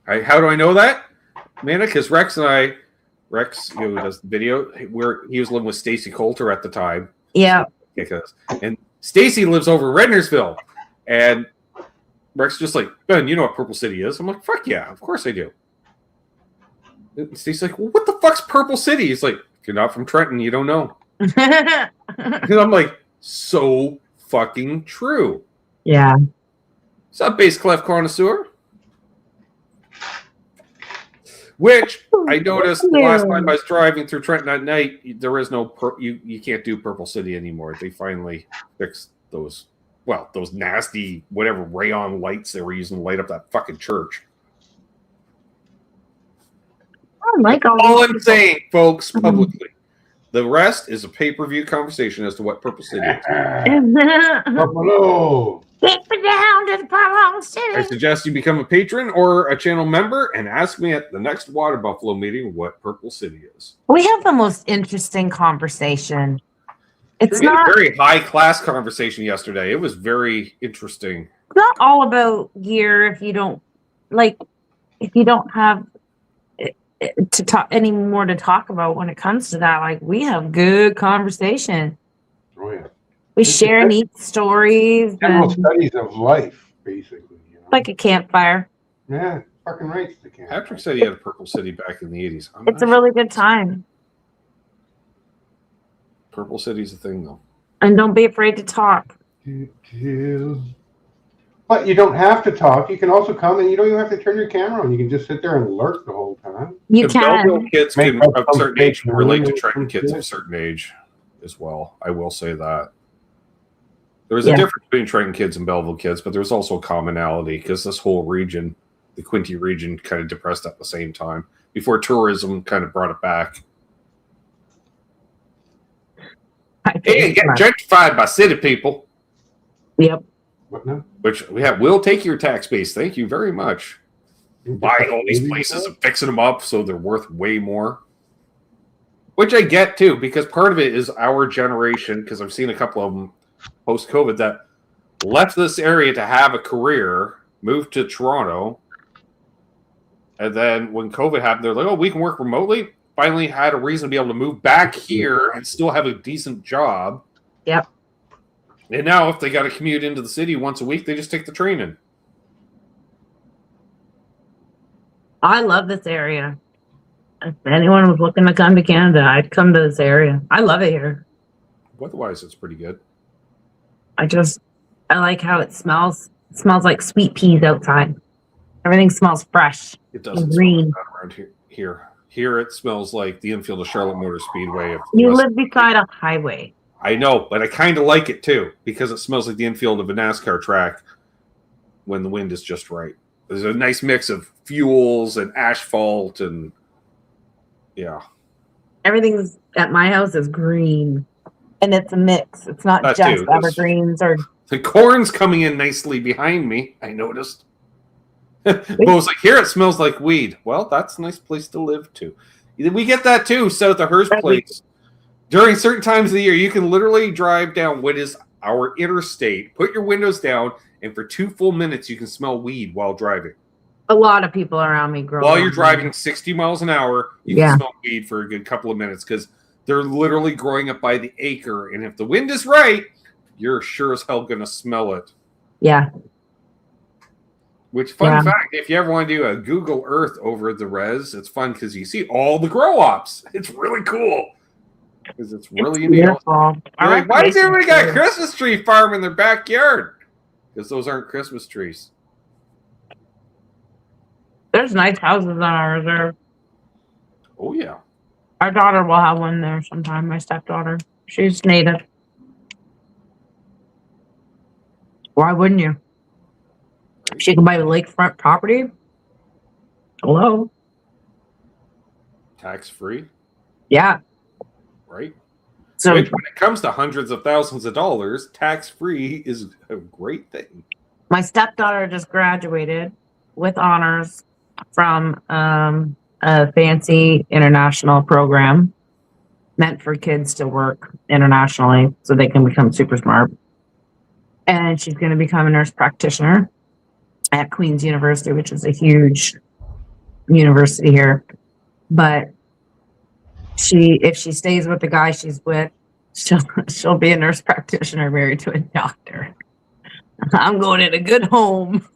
How do I know that, Amanda? Because Rex, who does the video, he was living with Stacy Coulter at the time. Yeah. And Stacy lives over in Rednersville. And Rex just like, Ben, you know what Purple City is? I'm like, fuck yeah, of course I do. And Stacy's like, well, what the fuck's Purple City? He's like, if you're not from Trenton, you don't know. And I'm like, so fucking true. Yeah. What's up, Bass Clef Connoisseur? Which I noticed the last time I was driving through Trenton at night, there is no you can't do Purple City anymore. They finally fixed those nasty whatever rayon lights they were using to light up that fucking church. I like all All I'm saying, folks, publicly, The rest is a pay-per-view conversation as to what Purple City is. Buffalo. Get me down to the Purple I City. suggest you become a patron or a channel member and ask me at the next Water Buffalo meeting what Purple City is. We have the most interesting conversation. It's We had not a very high-class conversation yesterday. It was very interesting. all about gear if you don't have to talk any more to talk about when it comes to that. Like, we have good conversation. Oh yeah. We share neat stories General and studies of life, basically. You know? like a campfire. Yeah, fucking right. The camp. Patrick said he had a Purple City back in the 80s. It's a really good time. Purple City's a thing, though. And don't be afraid to talk. But you don't have to talk. You can also come and you don't even have to turn your camera on. You can just sit there and lurk the whole time. You The can. Belleville kids Make can, up of a some certain age, fake relate to news. Trenton kids of Yeah. a certain age as well. I will say that. There was Yeah. a difference between Trenton kids and Belleville kids, but there's also a commonality because this whole region, the Quinte region, kind of depressed at the same time before tourism kind of brought it back. Hey, get gentrified by city people, Yep. What now? which we'll take your tax base. Thank you very much. Buying all these places and fixing them up so they're worth way more. Which I get too, because part of it is our generation, because I've seen a couple of them post-COVID that left this area to have a career, moved to Toronto, and then when COVID happened, they're like, oh, we can work remotely. Finally had a reason to be able to move back here and still have a decent job. Yep. And now if they got to commute into the city once a week, they just take the train in. I love this area. If anyone was looking to come to Canada, I'd come to this area. I love it here. Weather-wise, it's pretty good. I like how it smells. It smells like sweet peas outside. Everything smells fresh. It doesn't Green. smell bad around here. Here it smells like the infield of Charlotte Motor Speedway. You live beside a highway. I know, but I kind of like it too because it smells like the infield of a NASCAR track when the wind is just right. There's a nice mix of fuels and asphalt and yeah. Everything's at my house is green. And it's a mix. It's not That just too. evergreens or The corn's coming in nicely behind me. I noticed. Bo's like, here it smells like weed. Well, that's a nice place to live too. We get that too, south of Hearst Place. During certain times of the year, you can literally drive down what is our interstate, put your windows down, and for 2 full minutes, you can smell weed while driving. a lot of people around me grow While up. you're driving 60 miles an hour, you Yeah. can smell weed for a good couple of minutes because they're literally growing up by the acre. And if the wind is right, you're sure as hell going to smell it. Yeah. Which, fun Yeah. fact, if you ever want to do a Google Earth over the res, it's fun because you see all the grow ops. It's really cool. Because it's really It's neat. beautiful. You're like, why does everybody got a Our Christmas tree farm in their backyard? Because those aren't Christmas trees. There's nice houses on our reserve. Oh, yeah. Our daughter will have one there sometime, my stepdaughter. She's native. Why wouldn't you? She can buy the lakefront property. Hello? Tax-free, Yeah. right? So Which, when it comes to hundreds of thousands of dollars, tax-free is a great thing. my stepdaughter just graduated with honors from a fancy international program meant for kids to work internationally so they can become super smart. And she's going to become a nurse practitioner at Queen's University, which is a huge university here. But if she stays with the guy she's with, she'll be a nurse practitioner married to a doctor. I'm going in a good home.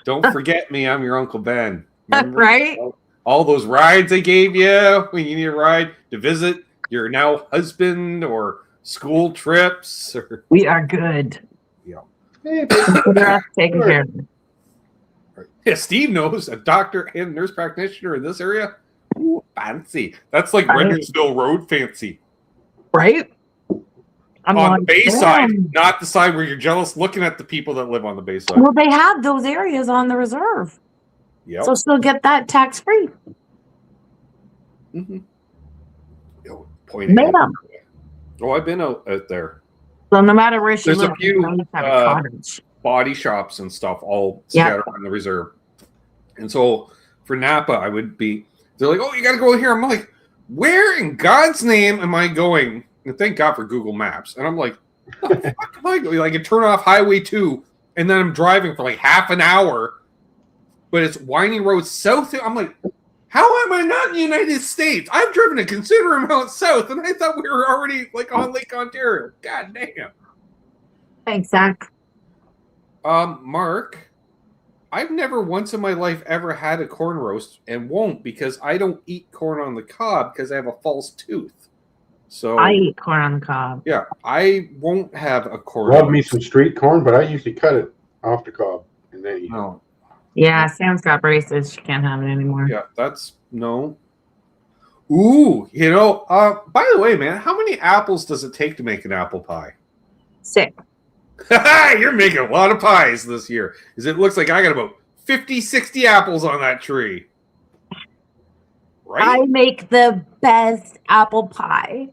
Don't forget me. I'm your Uncle Ben. Remember Right? all those rides I gave you when you need a ride to visit your now husband or school trips? Or We are good. Hey, Consider us taken care of. Yeah, Steve knows a doctor and nurse practitioner in this area. Ooh, fancy. That's like Right. Rendersville Road fancy. Right? I'm On like, the Bayside, damn. not the side where you're jealous looking at the people that live on the Bayside. Well, they have those areas on the reserve. Yep. So she'll get that tax free. Mhm. pointing. Made 'em. Oh, I've been out there. So no matter where she There's a lives, few, she always have a cottage. Body shops and stuff all Yeah. scattered on the reserve. And so for Napa, I would be, they're like, oh, you got to go here. I'm like, where in God's name am I going? And thank God for Google Maps. And I'm like, the fuck am I going? Like, I turn off Highway 2, and then I'm driving for like half an hour, but it's winding roads south. I'm like, how am I not in the United States? I've driven a considerable amount south, and I thought we were already like on Lake Ontario. God damn. Thanks, Zach. Mark, I've never once in my life ever had a corn roast and won't because I don't eat corn on the cob because I have a false tooth. So I eat corn on the cob. yeah, I won't have a corn Love roast. me some street corn, but I usually cut it off the cob and then eat it. No. Yeah, Sam's got braces. She can't have it anymore. Yeah, that's no. Ooh, by the way, man, how many apples does it take to make an apple pie? 6. You're making a lot of pies this year. Because it looks like I got about 50, 60 apples on that tree. Right? I make the best apple pie.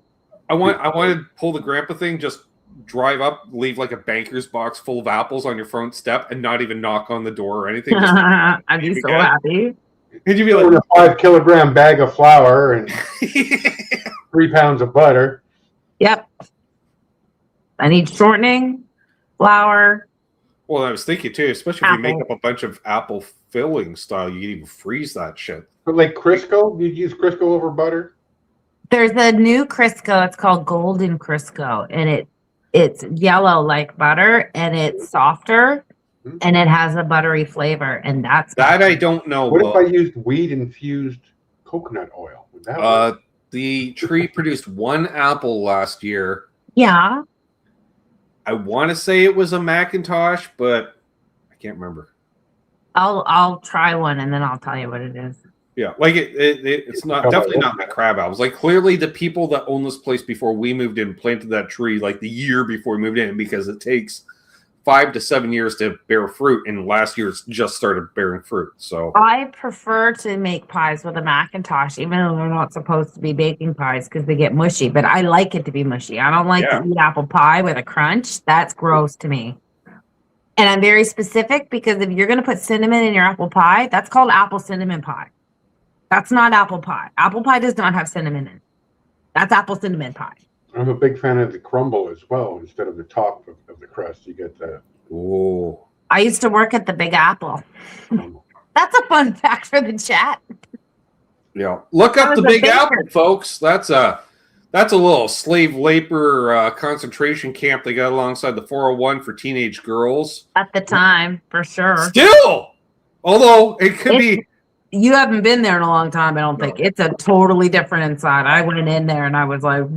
I want to pull the grandpa thing, just drive up, leave like a banker's box full of apples on your front step and not even knock on the door or anything. Just, I'd be so happy. and you'd be Or like, a 5-kilogram bag of flour and 3 pounds of butter. Yep. I need shortening, flour. well, I was thinking too, especially if you make Apple. up a bunch of apple filling style, you can even freeze that shit. But like Crisco, you'd use Crisco over butter? There's a new Crisco. It's called Golden Crisco, and it's yellow like butter, and it's softer, and it has a buttery flavor, and that's That I don't know. What if I But, used weed-infused coconut oil? Would that work? the tree produced 1 apple last year. yeah. I want to say it was a Macintosh, but I can't remember. I'll try one, and then I'll tell you what it is. Yeah, like it's not definitely not my crab apples. Like clearly, the people that own this place before we moved in planted that tree like the year before we moved in because it takes 5 to 7 years to bear fruit, and last year it's just started bearing fruit. So I prefer to make pies with a Macintosh, even though they're not supposed to be baking pies because they get mushy. But I like it to be mushy. I don't like to eat apple pie with a crunch. That's gross to me. And I'm very specific because if you're going to put cinnamon in your apple pie, that's called apple cinnamon pie. That's not apple pie. Apple pie does not have cinnamon in it. That's apple cinnamon pie. I'm a big fan of the crumble as well. Instead of the top of the crust, you get the oh, I used to work at the Big Apple. crumble. That's a fun fact for the chat. yeah. Look I up the was a Big baker. Apple, folks. That's a little slave labor concentration camp they got alongside the 401 for teenage girls. At the time, for sure. Still, although it could be. You haven't been there in a long time, I don't think. It's a totally different inside. I went in there and I was like,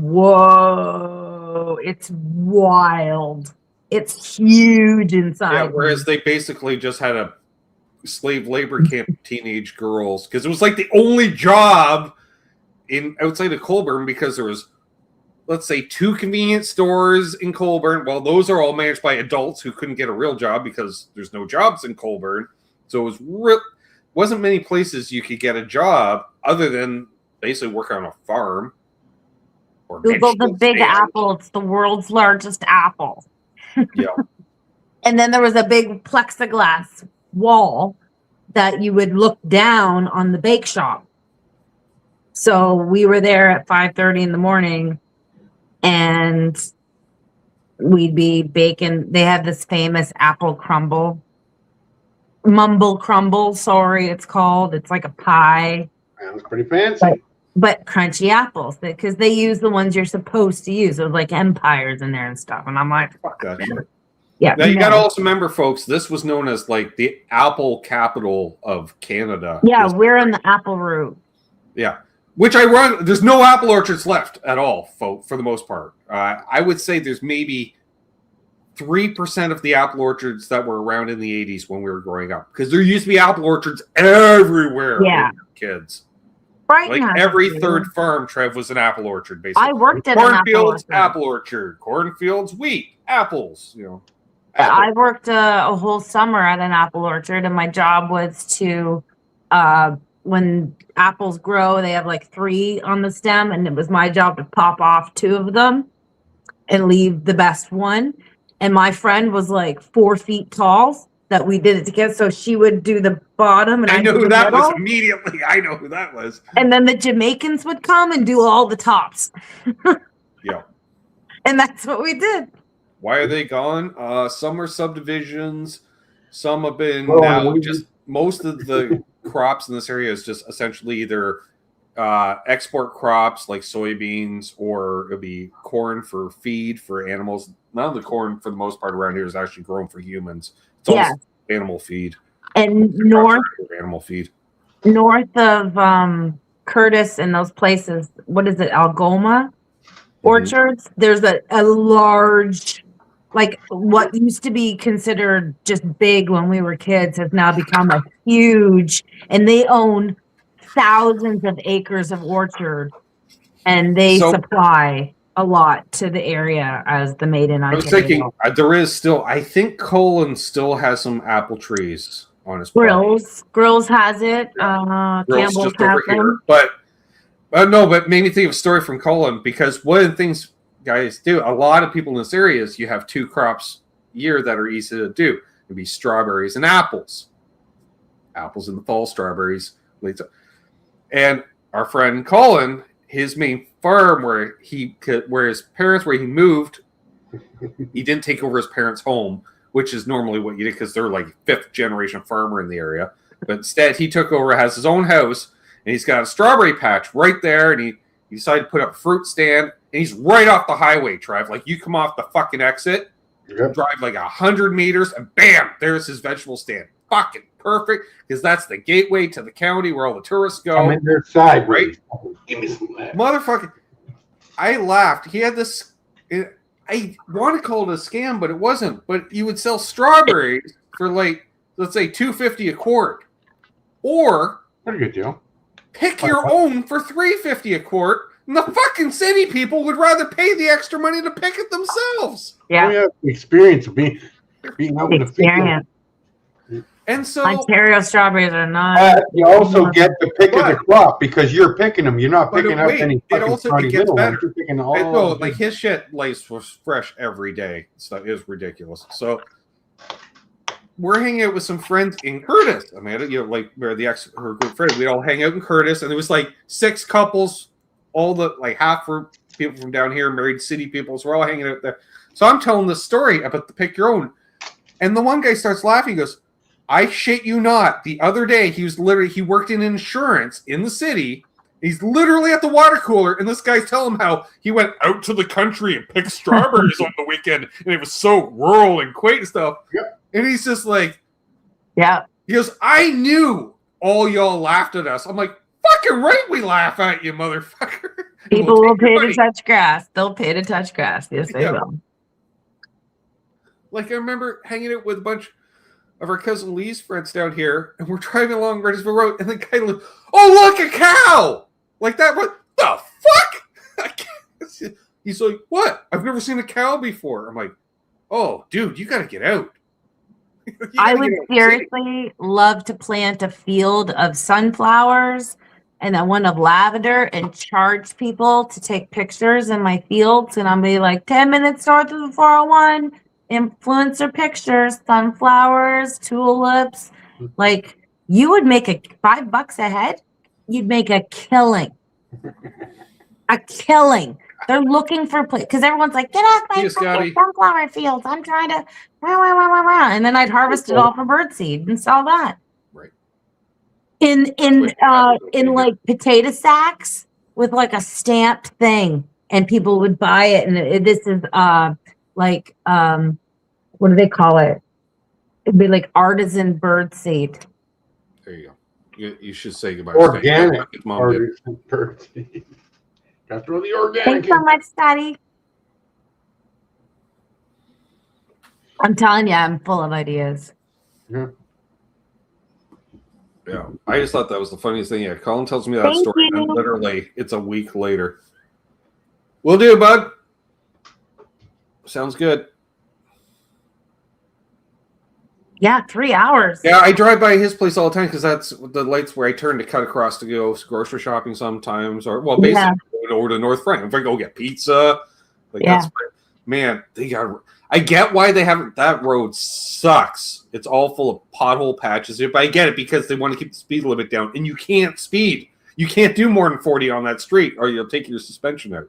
whoa, it's wild. It's huge inside. Yeah, whereas they basically just had a slave labor camp of teenage girls because it was like the only job outside of Colburn because there was, let's say, 2 convenience stores in Colburn. Well, those are all managed by adults who couldn't get a real job because there's no jobs in Colburn. So it wasn't many places you could get a job other than basically work on a farm. Or Google the vegetable Big stand. Apple. It's the world's largest apple. Yeah. And then there was a big plexiglass wall that you would look down on the bake shop. So we were there at 5:30 in the morning and we'd be baking. They had this famous apple crumble. Mumble crumble, sorry, it's called. It's like a pie, Sounds pretty fancy. but crunchy apples because they use the ones you're supposed to use. There's like empires in there and stuff. And I'm like, Fuck that shit. yeah. Now you no. got to also remember, folks, this was known as like the apple capital of Canada. Yeah, we're in the apple root. Yeah. Which I run. There's no apple orchards left at all, for the most part. I would say there's maybe 3% of the apple orchards that were around in the 80s when we were growing up. Because there used to be apple orchards everywhere Yeah. when we were kids. Right Like now. every third farm, Trev, was an apple orchard, basically. I worked at an Cornfields, apple orchard. Cornfields, wheat, apples, I worked a whole summer at an apple orchard, and my job was to when apples grow, they have like 3 on the stem, and it was my job to pop off 2 of them and leave the best one. And my friend was like 4 feet tall that we did it together. So she would do the bottom, and I I'd know do who the that was middle. immediately. I know who that was. And then the Jamaicans would come and do all the tops. Yeah. And that's what we did. Why are they gone? Some are subdivisions. Some have been Well, now we- just most of the crops in this area is just essentially either export crops like soybeans, or it'll be corn for feed for animals. None of the corn, for the most part, around here is actually grown for humans. It's all Yeah. animal feed. And north Animal feed. of Curtis and those places, what is it, Algoma orchards? There's a large, like what used to be considered just big when we were kids has now become a huge, and they own thousands of acres of orchard, and they So- supply a lot to the area as the Made in I was Ontario. thinking there is still. I think Colin still has some apple trees on his property. Grills has it. Girls Campbell's just has over them. here. But no, but made me think of a story from Colin, because one of the things guys do, a lot of people in this area, is you have 2 crops a year that are easy to do. It'd be strawberries and apples. Apples in the fall, strawberries later. And our friend Colin, his main farm where his parents, where he moved, he didn't take over his parents' home, which is normally what you did, because they're like 5th generation farmer in the area. But instead, he took over, has his own house, and he's got a strawberry patch right there. And he decided to put up a fruit stand, and he's right off the highway, Trev. Like, you come off the fucking exit, Yep. drive like 100 meters, and bam, there's his vegetable stand. Fucking perfect, because that's the gateway to the county where all the tourists go. I'm in their side, Right. Give me some of that. Motherfucker, I laughed. He had this. I want to call it a scam, but it wasn't. But you would sell strawberries for like, let's say, $2.50 a quart, or Pretty good deal. pick your own for $3.50 a quart. And the fucking city people would rather pay the extra money to pick it themselves. Yeah, We have the experience of being out in the field. experience. And so, Ontario strawberries are not. You also get the pick of the crop because you're picking them. You're not But picking up wait, any it fucking also- it funny gets little better. ones. You're picking no, all. like his shit lays was fresh every day. Stuff is ridiculous. So we're hanging out with some friends in Curtis. I mean, like where her good friend, we'd all hang out in Curtis, and there was like 6 couples, all the like half were people from down here, married city people. So we're all hanging out there. So I'm telling the story about the pick your own, and the one guy starts laughing. He goes, "I shit you not. The other day, he worked in insurance in the city. He's literally at the water cooler, and this guy's telling him how he went out to the country and picked strawberries on the weekend, and it was so rural and quaint and stuff." Yep. And he's just like, Yeah, he goes, "I knew all y'all laughed at us." I'm like, "Fucking right, we laugh at you, motherfucker." people We'll will take your pay to money. touch grass. They'll pay to touch grass. Yes, they Yeah. will. Like, I remember hanging out with a bunch of our cousin Lee's friends down here, and we're driving along Redisville Road, and the guy looked, "Oh, look, a cow!" Like that. What the fuck? He's like, "What? I've never seen a cow before." I'm like, "Oh, dude, you got to get out." You I gotta would get out. seriously love to plant a field of sunflowers and then one of lavender and charge people to take pictures in my fields. And I'll be like, 10 minutes north of the 401, influencer pictures, sunflowers, tulips. Like, you would make $5 a head. You'd make a killing. A killing. They're looking for because everyone's like, get off my Yes, fucking Scotty. sunflower fields. I'm trying to and then I'd harvest it all for birdseed and sell that. Right. In like potato sacks with like a stamped thing, and people would buy it. And this is what do they call it? It'd be like artisan birdseed. There you go. You should say goodbye. Organic. His mom did. Got to throw the organic. Thanks so much, Scotty. I'm telling you, I'm full of ideas. Yeah. Yeah, I just thought that was the funniest thing. Yeah, Colin tells me that Thank story, and you. literally, it's a week later. Will do, bud. Sounds good. Yeah, 3 hours. Yeah, I drive by his place all the time because that's the lights where I turn to cut across to go grocery shopping sometimes, or well, basically over to North Front. If I go get pizza, like that's man, they got. I get why they haven't. That road sucks. It's all full of pothole patches. But I get it because they want to keep the speed limit down, and you can't speed. You can't do more than 40 on that street, or you'll take your suspension out.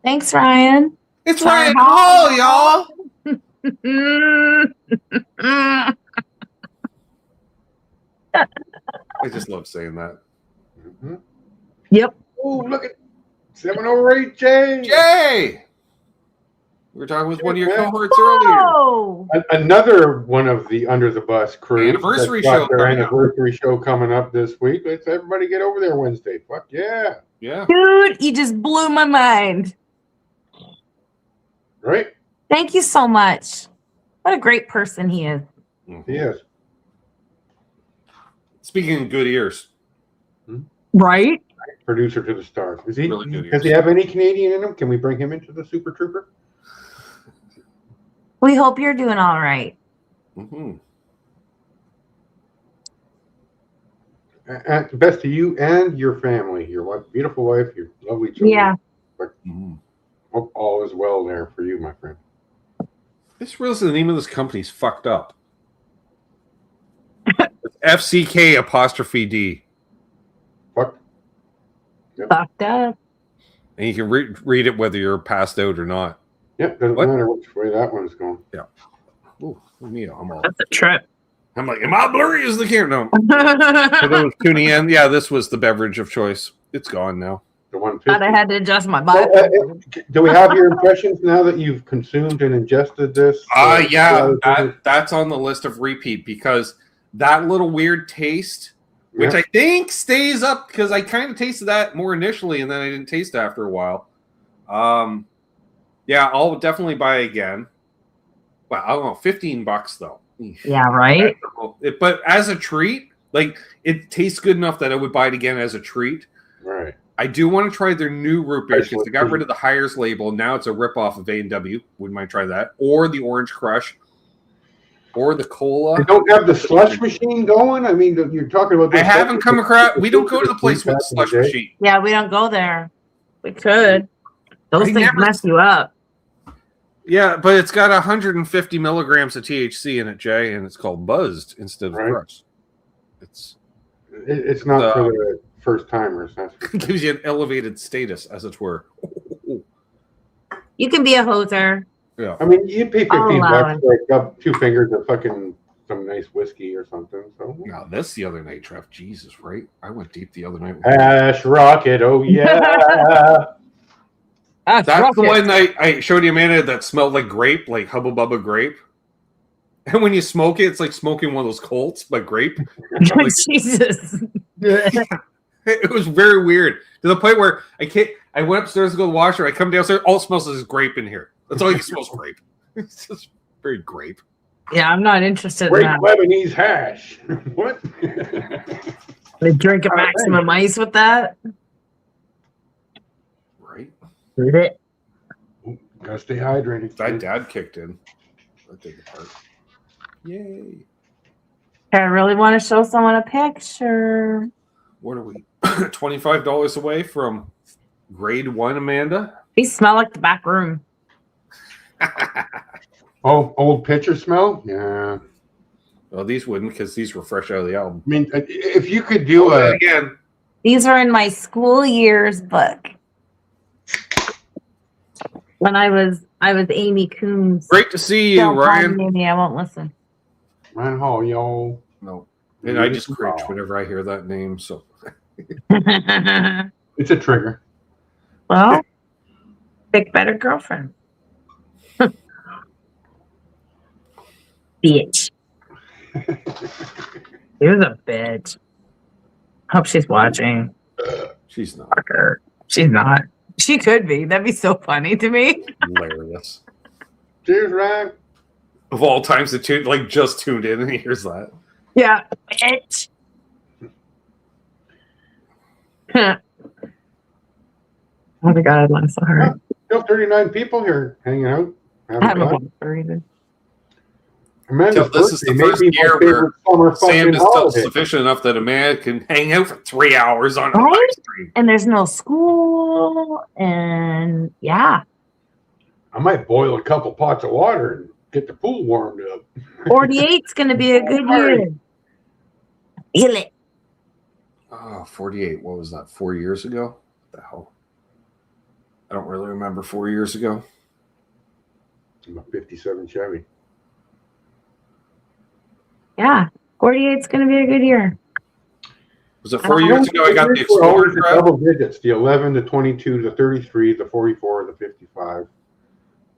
Thanks, Ryan. It's Ryan Hall, y'all. I just love saying that. Mm-hmm. Yep. Oh, look at 708 Jay. Jay! We were talking with one of your cohorts earlier. Oh, Another one of the Under the Bus crew. Anniversary that's got show Their coming up. anniversary show coming up this week. Let's everybody get over there Wednesday. Fuck yeah. Yeah. dude, you just blew my mind. Right? Thank you so much. What a great person he is. Mm-hmm. Yes. Speaking in good ears. Right? Producer to the stars. Is he? Really good Does he ears. have any Canadian in him? Can we bring him into the Super Trooper? We hope you're doing all right. Mm-hmm. And best to you and your family, your wife, beautiful wife, your lovely children. Yeah. Mm-hmm. Hope all is well there for you, my friend. This realized the name of this company's fucked up. It's FCK apostrophe D. Fuck. Fucked up. And you can read it whether you're passed out or not. Yep, doesn't What? matter which way that one's going. Ooh, me, I'm all. That's a trip. I'm like, am I blurry as the camera? No. For those tuning in, yeah, this was the beverage of choice. It's gone now. The 150. Thought I had to adjust my So, Bible. do we have your impressions now that you've consumed and ingested this? Yeah, that's on the list of repeat because that little weird taste, which I think stays up because I kind of tasted that more initially and then I didn't taste it after a while. Yeah, I'll definitely buy again. Well, I don't know, $15 though. Yeah, right? But as a treat, like it tastes good enough that I would buy it again as a treat. Right. I do want to try their new root beer because they got rid of the Hires label. Now it's a ripoff of A&W. Wouldn't mind try that. Or the Orange Crush. Or the Cola. You don't have the slush machine going? I mean, you're talking about... I haven't come across... We don't go to the place with the slush machine. Yeah, we don't go there. We could. Those I things never- mess you up. Yeah, but it's got 150 milligrams of THC in it, Jay, and it's called Buzzed instead of Right. Crush. It's not for the first timers. It gives you an elevated status, as it were. You can be a hoser. Yeah. I mean, you pay I'll $15 allow for like up 2 fingers of fucking some nice whiskey or something. So Now, this the other night, Trev. Jesus, right? I went deep the other night. Ash Rocket, oh yeah. That's the one I showed you, Amanda, that smelled like grape, like Hubba Bubba grape. And when you smoke it, it's like smoking one of those Colts, but grape. Like, Jesus. it was very weird to the point where I went upstairs to go to the washer. I come downstairs, all it smells is grape in here. That's all you smells grape. It's just very grape. Yeah, I'm not interested Great in that. Lebanese hash. What? They drink a maximum ice with that. Right? Gotta stay hydrated. That dad kicked in. That did the part. Yay. I really want to show someone a picture. What are we? $25 away from grade 1, Amanda? These smell like the back room. Oh, old picture smell? Yeah. Well, these wouldn't because these were fresh out of the album. I mean, if you could do a... Again. These are in my school years book. When I was Amy Coombs. Great to see you, Don't call Ryan. me Amy, I won't listen. Ryan Hall, yo. No. And I just cringe whenever I hear that name. So It's a trigger. Well, pick better girlfriend. Bitch. Here's a bitch. Hope she's watching. she's not Fuck her. She's not. She could be. That'd be so funny to me. hilarious. Cheers, Ryan. Of all times to just tuned in and he hears that. Yeah. Bitch. Oh my god, I'd laugh so hard. Still 39 people here hanging out. I haven't Having fun. watched her either. Amanda's This is the birthday may first be my year favorite summer Sam fucking is holiday. self-sufficient enough that Amanda can hang out for 3 hours on a Right? live stream. And there's no school, and yeah. I might boil a couple pots of water and get the pool warmed up. 48's going to be a good year. Feel it. Oh, 48. What was that? 4 years ago? What the hell? I don't really remember 4 years ago. I'm a 57 Chevy. Yeah. 48's going to be a good year. Was it 4 years ago I got the Explorer? The double digits, the 11, the 22, the 33, the 44, the 55.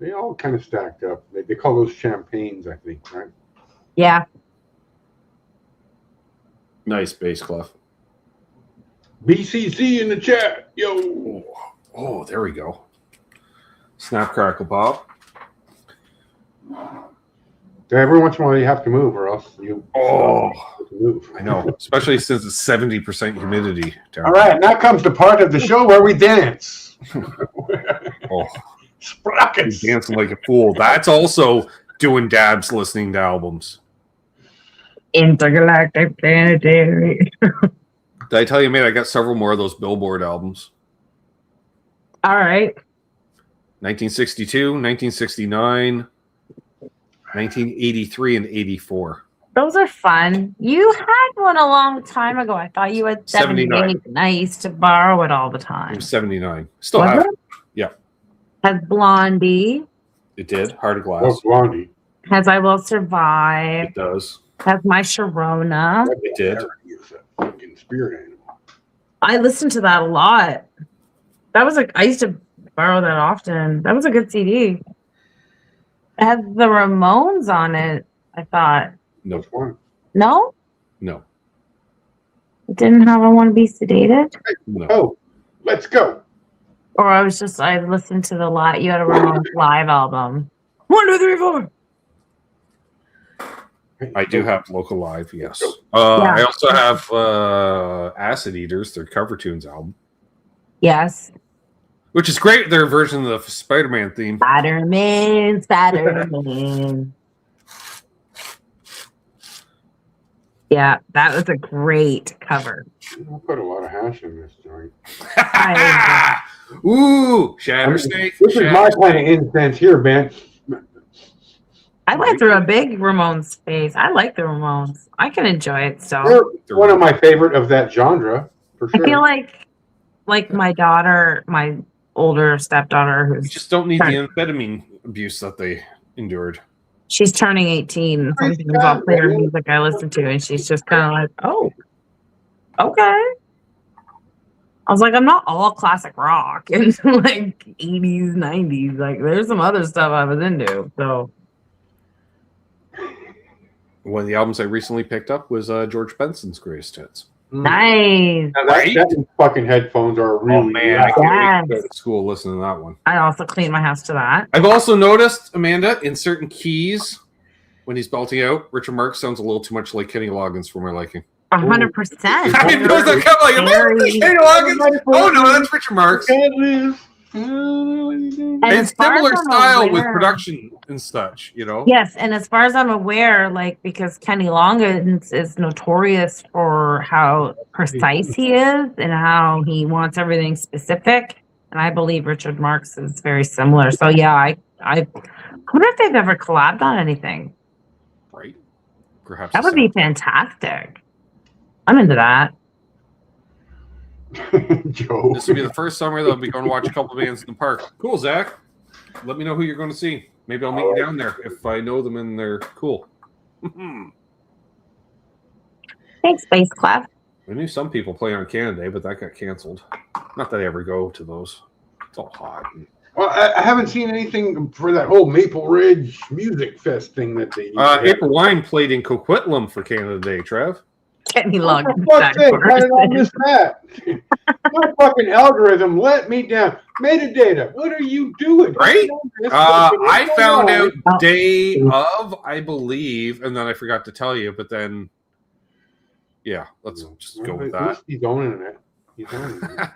They all kind of stacked up. They call those champagnes, I think, right? Yeah. Nice bass clef. BCC in the chat. Yo. Oh, there we go. Snap, crackle, pop. Every once in a while you have to move or else you move. I know, especially since it's 70% humidity. All right, now comes the part of the show where we dance. Oh, Sprockets. dancing like a fool. That's also doing dabs listening to albums. Intergalactic planetary. Did I tell you, man, I got several more of those Billboard albums? All right. 1962, 1969, 1983, and 84. Those are fun. You had one a long time ago. I thought you had 79. 78, and I used to borrow it all the It time. was 79. Still Was have it? it. Yeah, Has Blondie. it did. Heart of Glass. Oh, Blondie. Has I Will Survive. It does. Has My Sharona. It did. It's a fucking spirit animal. I listened to that a lot. That was I used to borrow that often. That was a good CD. It has the Ramones on it, I thought. No, Which one? No? no, It didn't have I Want to Be Sedated? no. Oh, let's go. Or I listened to the live. You had a Ramones live album. 1, 2, 3, 4. I do have Local Live, yes. Yeah. I also have Acid Eaters, their cover tunes album, Yes. which is great. Their version of the Spider-Man theme. Spider-Man, Spider-Man. Yeah, that was a great cover. I'll put a lot of hash in this joint. Ooh, Shatter Snake. This is my kind of incense here, man. I went through a big Ramones phase. I like the Ramones. I can enjoy it still. They're one of my favorite of that genre, for sure. I feel like my daughter, my older stepdaughter, You who's just don't need the amphetamine abuse that they endured. she's turning 18. Something about player music I listen to, and she's just kind of like, oh, okay. I was like, I'm not all classic rock and like 80s, 90s. Like, there's some other stuff I was into. So One of the albums I recently picked up was George Benson's Greatest Hits. nice. Now that fucking headphones are really. Oh man, I can't wait to Yes. go to school listening to that one. I also cleaned my house to that. I've also noticed, Amanda, in certain keys, when he's belting out, Richard Marx sounds a little too much like Kenny Loggins for my liking. 100%. I mean, there's a couple like, Very- Kenny Loggins? Oh no, that's Richard Marx. Can't live. And And as far similar as I'm style with aware- production and such, you know? Yes, and as far as I'm aware, like because Kenny Loggins is notorious for how precise he is and how he wants everything specific, and I believe Richard Marx is very similar. So yeah, I wonder if they've ever collabed on anything. Right? Perhaps That would be fantastic. I'm into that. Joe. This will be the first summer that I'll be going to watch a couple of bands in the park. Cool, Zach. Let me know who you're going to see. Maybe I'll meet you down there if I know them and they're cool. I Thanks, Space Clef. knew some people play on Canada Day, but that got canceled. Not that I ever go to those. It's all hot. Well, I haven't seen anything for that whole Maple Ridge Music Fest thing that they. April Wine played in Coquitlam for Canada Day, Trev. Kenny For Loggins. fuck's that sake, how did I person. miss that? My fucking algorithm let me down. Metadata, what are you doing? Right? What's I going found on? out Oh. day of, I believe, and then I forgot to tell you, but then, yeah, let's just go with At that. least he's owning it. He's owning it.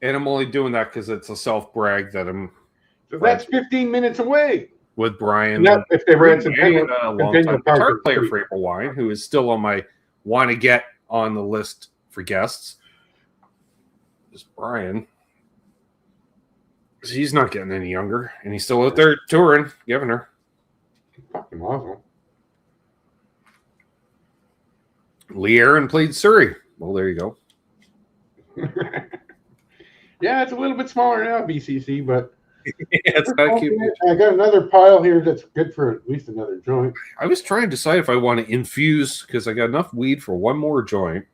And I'm only doing that because it's a self brag that I'm. So that's 15 minutes away. with Brian. Yeah, if they ran some and a longtime Centennial guitar Park, player for April Wine, who is still on my want to get on the list for guests. Is Brian. He's not getting any younger, and he's still out there touring, giving her. fucking awesome. Lee Aaron played Surrey. Well, there you go. Yeah, it's a little bit smaller now, BCC, but It's not cute. I got another pile here that's good for at least another joint. I was trying to decide if I want to infuse because I got enough weed for one more joint.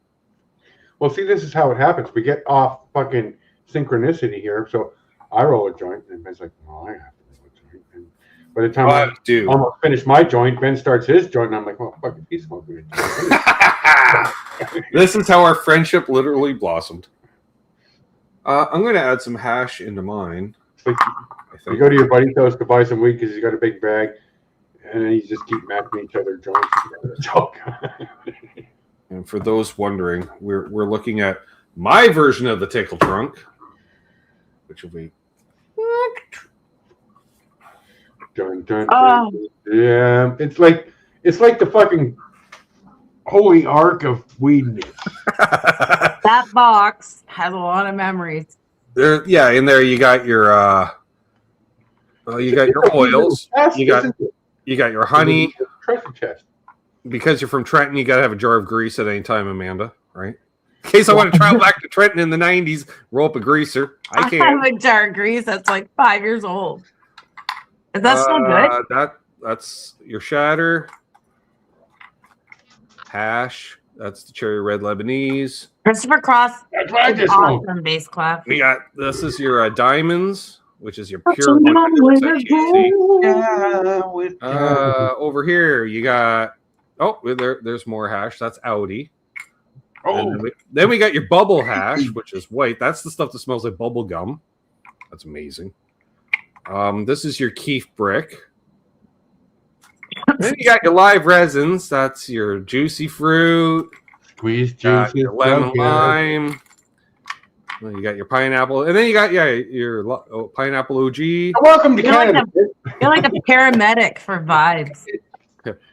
Well, see, this is how it happens. We get off fucking synchronicity here. So I roll a joint, and Ben's like, "Oh, I have to roll a joint." And by the time I Dude. almost finish my joint, Ben starts his joint, and I'm like, "Well, fuck, if he's smoking it." This is how our friendship literally blossomed. I'm going to add some hash into mine. It's like I you think. go to your buddy's house to buy some weed because he's got a big bag, and then you just keep matching each other joints. It's all good. And for those wondering, we're looking at my version of the Tickle Trunk, which will be Dun, dun, Oh. dun. Yeah, it's like the fucking holy ark of weedness. That box has a lot of memories. there. Yeah, in there you got your oils, Yes, you got- isn't it? you got your honey. Treasure chest. Because you're from Trenton, you got to have a jar of grease at any time, Amanda. Right? In case I want to travel back to Trenton in the '90s, roll up a greaser. I I can. have a jar of grease that's like 5 years old. Is that still good? That's your shatter. Hash. That's the cherry red Lebanese. Christopher Cross That's what I is just smoked. awesome bass clef. We got this is your diamonds, which is your What's pure wrong with 100% you? THC. Over here you got there's more hash. That's Audi. Oh, Then we got your bubble hash, which is white. That's the stuff that smells like bubble gum. That's amazing. This is your Keef brick. Then you got your live resins. That's your juicy fruit. squeeze Got juice. your lemon lime. Well, you got your pineapple, and then you got your pineapple OG. Welcome to You're like Canada. You're like a paramedic for vibes.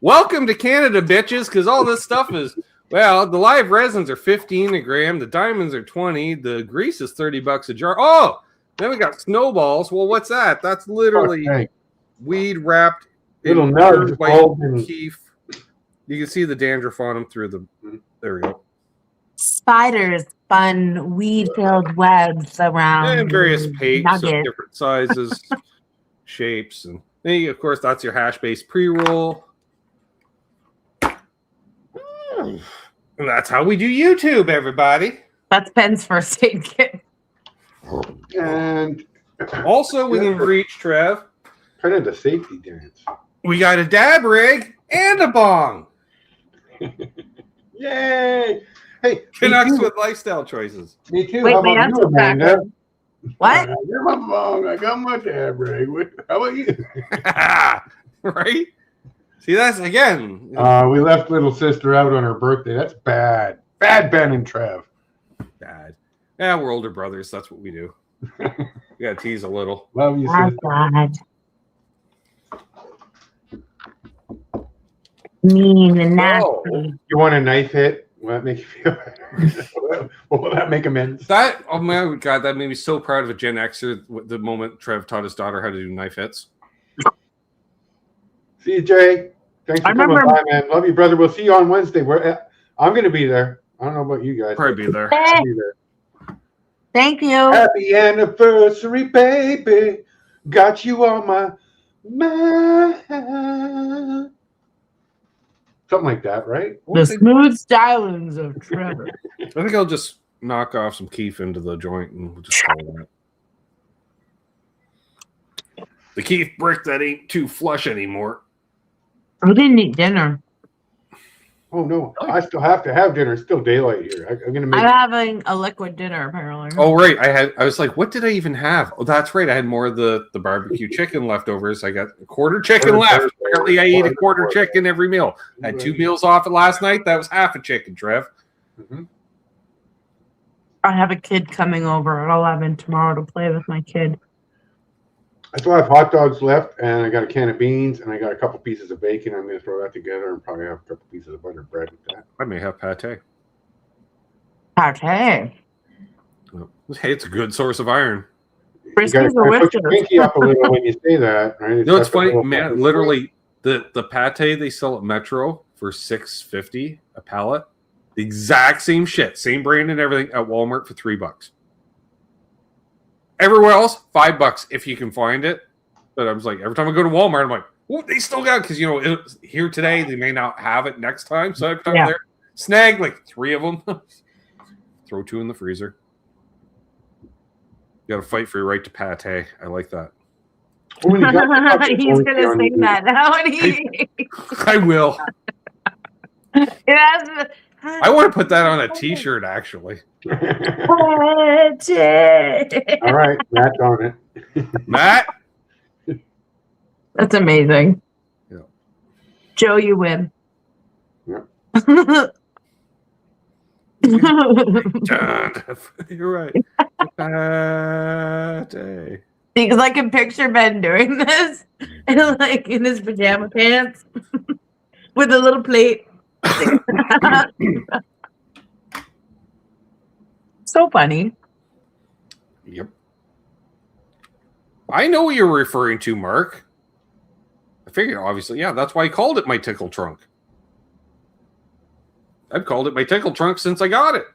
Welcome to Canada, bitches, because all this stuff is the live resins are 15 a gram, the diamonds are 20, the grease is $30 a jar. Oh, then we got snowballs. Well, what's that? That's literally Okay. weed wrapped Little in nugs pure white involved in- keef. You can see the dandruff on them through the. There we go. Spiders spun weed-filled webs around And various paints of nuggets. different sizes, shapes, and then of course that's your hash-based pre-roll. And that's how we do YouTube, everybody. That's Ben's first aid kit. And Also, within reach, Trev, kind of the safety dance. we got a dab rig and a bong. Yay! Hey, Connects me too. with lifestyle choices. Me too. Wait, How my about answer's you, Amanda? What? You're my bong. I got my tab rig. How about you? Right? See, that's again. We left little sister out on her birthday. That's bad. Bad, Ben and Trev. Bad. Yeah, we're older brothers. That's what we do. We gotta tease a little. Love you, Oh, sister. God. Mean and nasty. Oh. You want a knife hit? Will that make you feel better? Will that make amends? Oh my god, that made me so proud of a Gen Xer the moment Trev taught his daughter how to do knife hits. See you, Jay. Thanks for I coming remember- by, man. Love you, brother. We'll see you on Wednesday. I'm going to be there. I don't know about you guys. Probably be there. I'll be there. Thank you. Happy anniversary, baby. Got you on my mind. Something like that, right? The smooth stylings of Trevor. I think I'll just knock off some keef into the joint and we'll just call that. The keef brick that ain't too flush anymore. We didn't eat dinner. Oh, no. I still have to have dinner. It's still daylight here. I'm going to make I'm having a liquid dinner, apparently. Oh right, I was like, what did I even have? Oh, that's right. I had more of the barbecue chicken leftovers. I got a quarter chicken left. Apparently, I eat a quarter chicken every meal. I had 2 meals off it last night. That was half a chicken, Trev. Mhm. I have a kid coming over at 11 tomorrow to play with my kid. I still have hot dogs left, and I got a can of beans, and I got a couple pieces of bacon. I'm going to throw that together and probably have a couple pieces of buttered bread with that. I may have pate. Pate. Hey, it's a good source of iron. You got to put your pinky up a little when you say that, right? You know, it's funny, man. Literally, the pate they sell at Metro for $6.50 a pallet. The exact same shit, same brand and everything at Walmart for $3. Everywhere else, $5 if you can find it. But I was like, every time I go to Walmart, I'm like, oh, they still got it because here today they may not have it next time. So every time I'm there, snag like 3 of them, throw 2 in the freezer. You got to fight for your right to pate. I like that. He's gonna sing that now. I will. It has. I want to put that on a T-shirt, actually. All right, Matt's on it. Matt? That's amazing. Yeah. Joe, you win. Yeah. You're right. Because I can picture Ben doing this, and like in his pajama pants with a little plate. So funny. Yep. I know what you're referring to, Mark. I figured, obviously, yeah, that's why I called it my tickle trunk. I've called it my tickle trunk since I got it.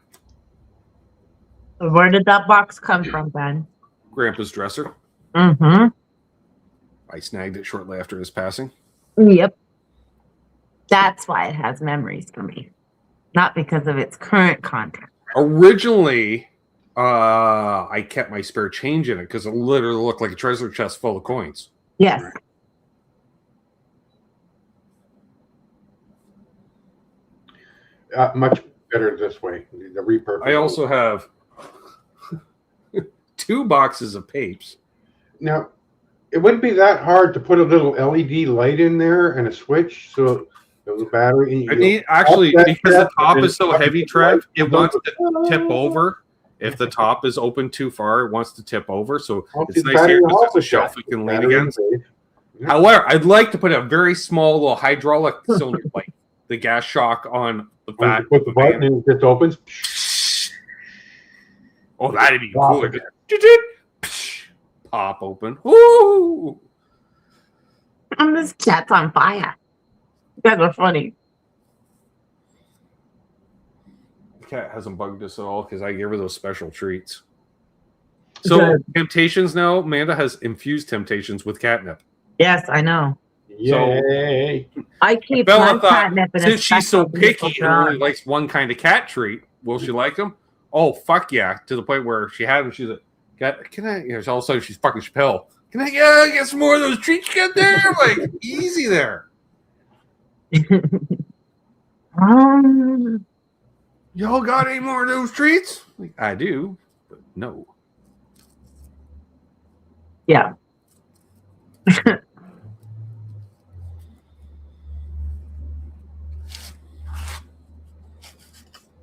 Where did that box come from, Ben? Grandpa's dresser. Mm-hmm. I snagged it shortly after his passing. Yep. That's why it has memories for me. Not because of its current content. Originally, I kept my spare change in it because it literally looked like a treasure chest full of coins. Yes. Much better this way. The repurpose. I also have 2 boxes of papes. Now, it wouldn't be that hard to put a little LED light in there and a switch, so the battery. I need actually because the top is so heavy, Trev. It wants to tip over. If the top is open too far, it wants to tip over. So it's nice here because there's a shelf we can lean against. However, I'd like to put a very small little hydraulic cylinder, like the gas shock on the back. Put the button and it just opens. Oh, that'd be cooler. Pop open. Woo! This cat's on fire. You guys are funny. The cat hasn't bugged us at all because I gave her those special treats. So Temptations now, Amanda has infused Temptations with catnip. Yes, I know. Yay! I keep Bella my thought, catnip in a since she's so special picky little and jar. only likes one kind of cat treat, will she like them? Oh, fuck yeah. To the point where she had them, she's like, can I? You know, all of a sudden she's fucking Chappelle. Can I get some more of those treats you got there? Like, easy there. Y'all got any more of those treats? Like, I do, but no. Yeah.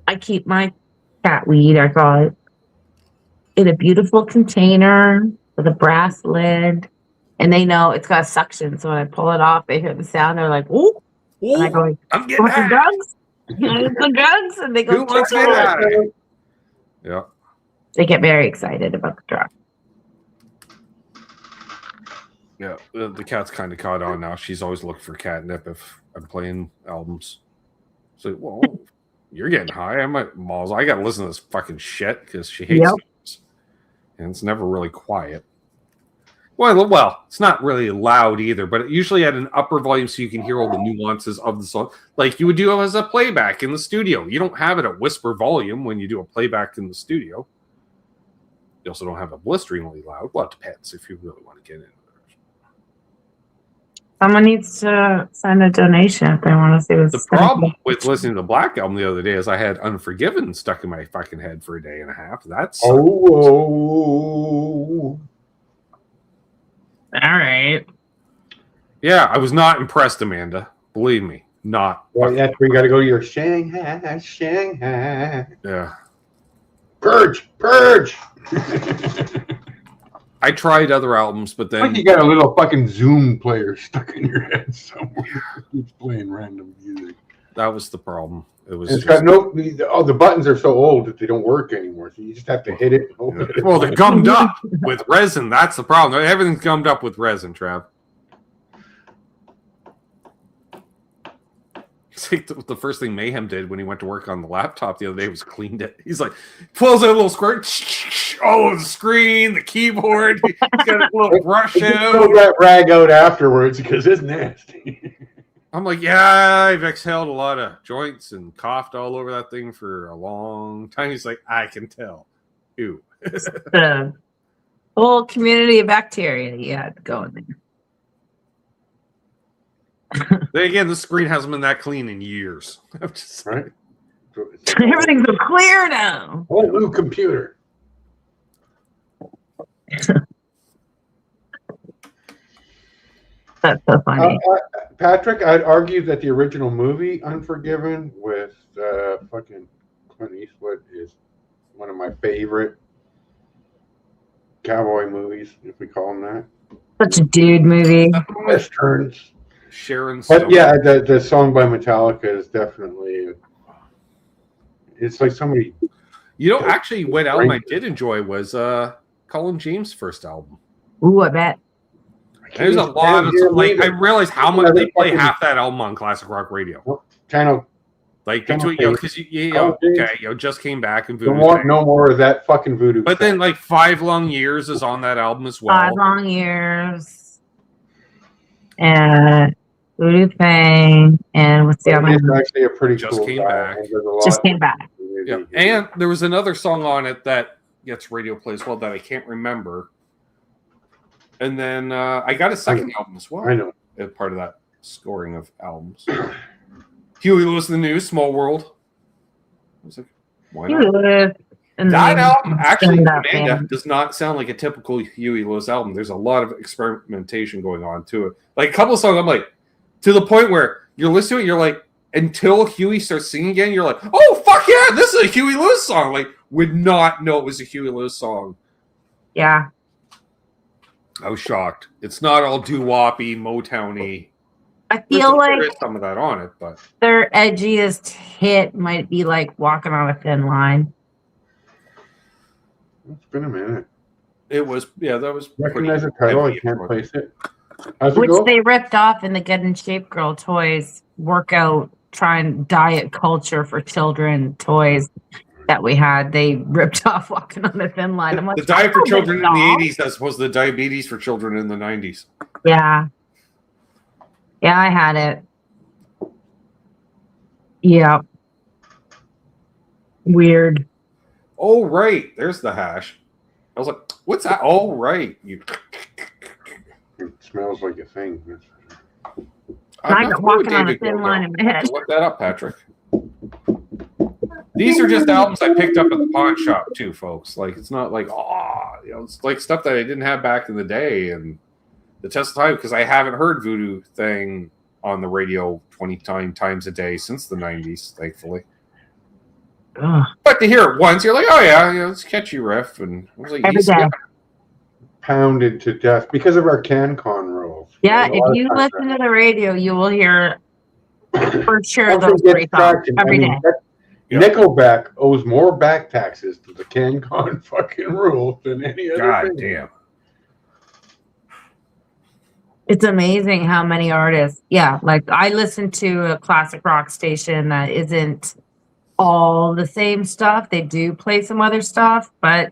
I keep my cat weed, I call it, in a beautiful container with a brass lid. And they know it's got suction. So when I pull it off, they hear the sound. They're like, ooh. And I go, I'm getting want some high. drugs? You want some drugs? And they go, Who wants to get out of here? Yeah. They get very excited about the drug. Yeah, the cat's kind of caught on now. She's always looking for catnip if I'm playing albums. So, well, you're getting high. I'm at malls. I got to listen to this fucking shit because she hates it. And it's never really quiet. Well, it's not really loud either, but it usually at an upper volume so you can hear all the nuances of the song. Like you would do as a playback in the studio. You don't have it at whisper volume when you do a playback in the studio. You also don't have it blisteringly loud. Well, it depends if you really want to get into it. Someone needs to send a donation if they want to see what's The problem with listening to the Black Album the other day is I had Unforgiven stuck in my fucking head for a day and a half. That's Oh. All right. yeah, I was not impressed, Amanda. Believe me, not. Well, that's where you got to go to your Shanghai. Yeah. Purge. I I tried other albums, but I think then you got a little fucking Zoom player stuck in your head somewhere. Keeps playing random music. that was the problem. It was And it's just, got the buttons are so old that they don't work anymore. So you just have to hit it. And hope it well, they're gummed up with resin. That's the problem. Everything's gummed up with resin, Trav. It's like the first thing Mayhem did when he went to work on the laptop the other day was cleaned it. He's like, pulls out a little squirt all over the screen, the keyboard. He's got a little brush Throw out. that rag out afterwards because it's nasty. I'm like, yeah, I've exhaled a lot of joints and coughed all over that thing for a long time. He's like, I can tell. Ew. The whole community of bacteria you had going there. Then again, the screen hasn't been that clean in years. I'm just Right? Everything's so clear now. Whole new computer. That's so funny. Patrick, I'd argue that the original movie Unforgiven with fucking Clint Eastwood is one of my favorite cowboy movies, if we call them that. Such a dude movie. Westerns. Sharon But Stone. yeah, the song by Metallica is definitely, it's like somebody. You know, actually, what album I did enjoy was Colin James' first album. Ooh, I bet. There's a lot of like I realized how much they play half that album on classic rock radio. Channel. Like Channel between because just came back and Don't Voodoo. want no more of that fucking voodoo. But then like 5 Long Years is on that album as well. 5 Long Years. And Voodoo Fang. And what's the other It's one? actually a pretty Just cool came guy. back. And there's a lot Just of- came back. Yeah, and there was another song on it that gets radio play as well that I can't remember. And then I got a second album as well. I know. As part of that scoring of albums. Huey Lewis and the News, Small World. I was like, why not? That album actually, Amanda, does not sound like a typical Huey Lewis album. There's a lot of experimentation going on to it. Like a couple of songs, I'm like, to the point where you're listening to it, you're like, until Huey starts singing again, you're like, oh, fuck yeah, this is a Huey Lewis song. Like, would not know it was a Huey Lewis song. Yeah. I was shocked. It's not all doo-woppy, Motown-y. I feel like there is some of that on it, but their edgiest hit might be like Walking on a Thin Line. It's been a minute. it was, yeah, that was Recognize the title. I heavy. can't place it. How's it Which go? they ripped off in the Get in Shape Girl toys workout, trying diet culture for children toys that we had. They ripped off Walking on a Thin Line. I'm like, The diet for "Oh, children in the dog." 80s as opposed to the diabetes for children in the 90s. Yeah. Yeah, I had it. Yeah. Weird. Oh, right. There's the hash. I was like, what's that? Oh, right. You. It smells like a thing. That's for sure. I I'm got not Walking on a David Thin Gilmour. Line in my head. Look that up, Patrick. These are just albums I picked up at the pawn shop too, folks. Like it's not like it's like stuff that I didn't have back in the day, and the test of time because I haven't heard Voodoo Thing on the radio 29 times a day since the 90s, thankfully. Ugh. But to hear it once, you're like, oh yeah, it's a catchy riff, and I was like, Every day. Pounded to death because of our CanCon rules. Yeah, There's a lot if of you times listen to the radio, you will hear for sure Something those gets three songs tracked, and, every day. Yeah. Nickelback owes more back taxes to the CanCon fucking rules than any other God thing. damn. It's amazing how many artists. Yeah, like I listen to a classic rock station that isn't all the same stuff. They do play some other stuff, but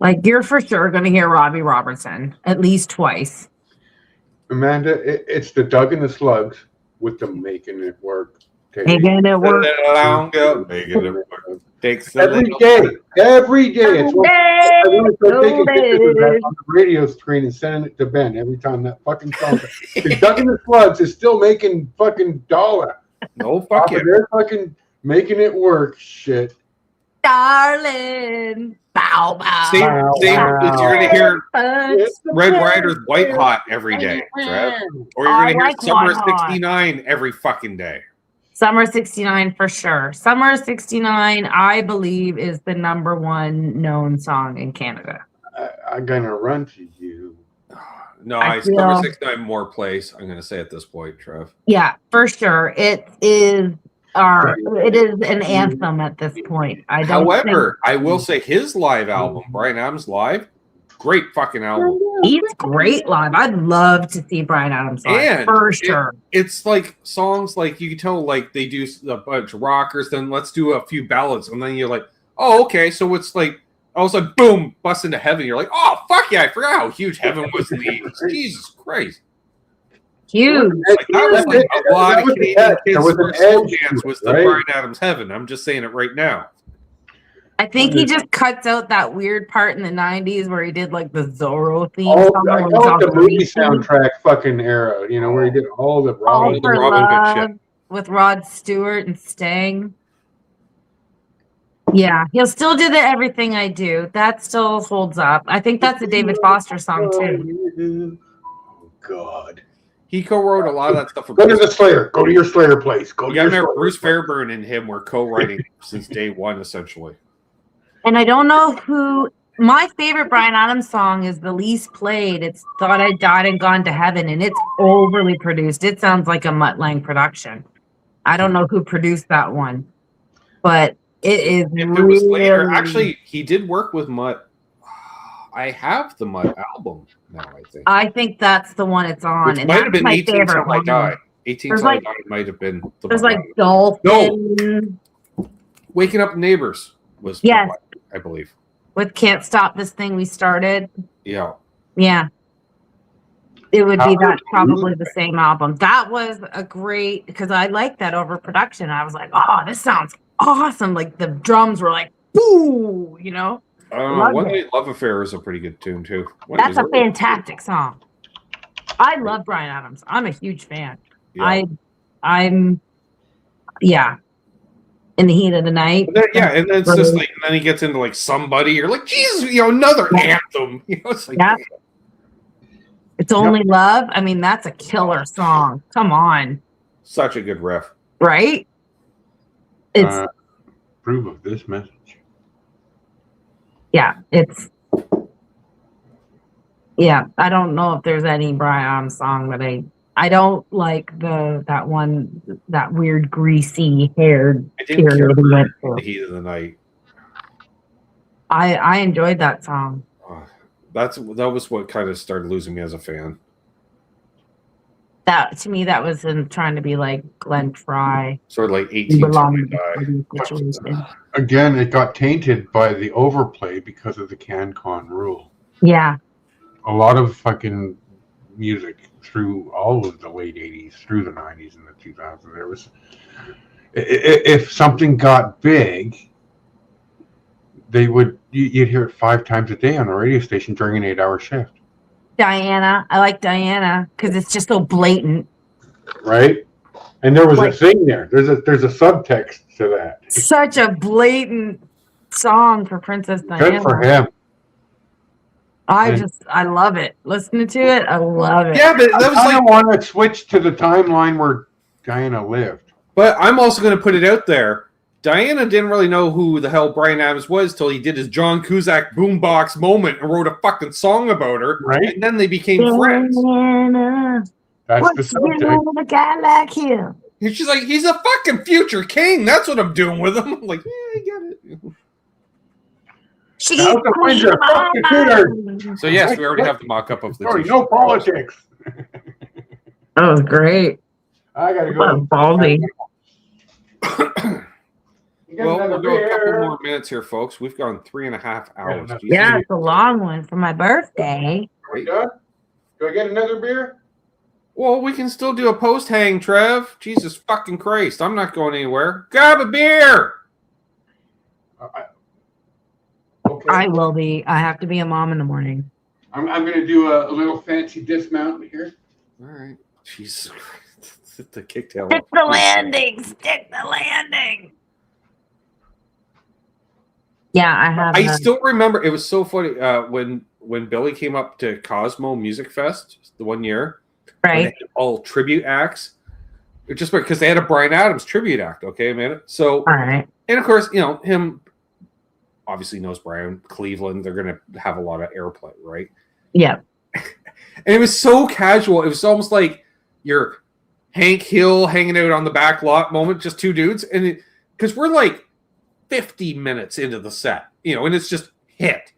like you're for sure going to hear Robbie Robertson at least twice. Amanda, it's the Doug and the Slugs with the Making It Work. Making it work. Making it work. Takes a Every little- day. Every day. It's what I want to start taking Every pictures of day. that on the radio screen and sending it to Ben every time that fucking song. The Doug and the Slugs is still making fucking dollar. No, fuck Off yeah. of their fucking Making It Work shit. Darling. Bow, bow. Same, Wow, same. wow. You're gonna hear It's the Red best. Rider's White Hot every day, Trev. Or you're I gonna hear like Summer White Hot. 69 every fucking day. Summer 69 for sure. Summer 69, I believe, is the number one known song in Canada. I'm gonna run to you. No, I Summer feel- 69 more place. I'm gonna say at this point, Trev. Yeah, for sure. It is an anthem at this point. I don't However, I will say his live album, Bryan Adams live, great fucking album. think he's great live. I'd love to see Bryan Adams live And for sure. It's like songs like you can tell like they do a bunch of rockers, then let's do a few ballads, and then you're like, oh, okay, so it's like all of a sudden, boom, bust into heaven. You're like, oh fuck yeah, I forgot how huge heaven was in the 80s. Jesus Christ. Huge. Like, that was like a lot of Canadian kids' was an first slow edge dance to was it, the right? Bryan Adams Heaven. I'm just saying it right now. I think he just cuts out that weird part in the 90s where he did like the Zorro theme Oh, song. I where know he's all the movie greasy. soundtrack fucking era, you know, where he did all the All the for Robin Hood Love shit. with Rod Stewart and Stang. Yeah, he'll still do the Everything I Do. That still holds up. I think that's a David Foster song too. Oh God. He co-wrote a lot of that stuff with Go to Bruce. the Slayer. Go to your Slayer place. Go to You your gotta remember, Slayer Bruce place. Fairbairn and him were co-writing since day one, essentially. And I don't know who. My favorite Bryan Adams song is the least played. It's Thought I Died and Gone to Heaven, and it's overly produced. It sounds like a Mutt Lang production. I don't know who produced that one, but it is If it was later, really- actually, he did work with Mutt. I have the Mutt album now, I think. I think that's the one it's on, Which and might that's have been my 18 favorite Till I one. Die. 18 There's Till I like- Die might have been the There's Mutt like album. Dolphin Waking Up Neighbors was Yes. Mutt, I believe. with Can't Stop This Thing We Started. Yeah. Yeah. It would be Howard that probably Hughes. the same album. That was a great because I liked that over production. I was like, oh, this sounds awesome. Like the drums were like, boo, you know? I don't know. Love One it. Night Love Affair is a pretty good tune, too. That's a fantastic song. I love Bryan Adams. I'm a huge fan. Yeah. I'm yeah. In the Heat of the Night. And then, and then it's just like, and then he gets into like Somebody. You're like, Jesus, another anthem. It's like, Yeah. It's Only Love. I mean, that's a killer song. Come on. such a good riff. Right? It's Approve of this message. yeah, I don't know if there's any Bryan Adams song that I don't like that weird greasy haired I didn't care period for he went The through. Heat of the Night. I enjoyed that song. That was what kind of started losing me as a fan. That to me, that was him trying to be like Glenn Fry. Sort of like He 18 Till I belonged Die. to the situation. Again, it got tainted by the overplay because of the CanCon rule. Yeah, A lot of fucking music through all of the late 80s, through the 90s and the 2000s. There was, if something got big, you'd hear it 5 times a day on the radio station during an 8-hour shift, Diana. I like Diana because it's just so blatant. right? And there was Like- a thing there. There's a subtext to that. Such a blatant song for Princess Diana. Good for him. I love it. Listening to it, I love it. Yeah, but that was I like, don't want to switch to the timeline where Diana lived. but I'm also going to put it out there. Diana didn't really know who the hell Bryan Adams was till he did his John Cusack boombox moment and wrote a fucking song about her. Right. And then they became friends. Diana, That's what the you subtext. doing with a guy like him? And she's like, he's a fucking future king. That's what I'm doing with him. I'm like, yeah, I get it. She's How's the queen winter? of my Fuck the mind. So yes, we already have the mock-up of the Sorry, t-shirt. no politics. That was great. I gotta What a go. baldy. You got Well, another we'll go a couple beer? more minutes here, folks. We've gone 3.5 hours. Yeah, Jesus. Yeah, it's a long one for my birthday. We done? Do I get another beer? Well, we can still do a post hang, Trev. Jesus fucking Christ. I'm not going anywhere. Grab a beer. Okay. I will be. I have to be a mom in the morning. I'm gonna do a little fancy dismount here. All right. Jesus Christ. The kicktail. Stick the landing. Stick the landing. Yeah, I have. I still remember it was so funny when Billy came up to Cosmo Music Fest the one year. when they right. had all tribute acts. Just because they had a Bryan Adams tribute act. Okay, man. So All right. and of course, him obviously knows Brian. Cleveland, they're going to have a lot of airplay, right? Yeah. And it was so casual. It was almost like your Hank Hill hanging out on the back lot moment, just two dudes. And because we're like 50 minutes into the set, and it's just hit,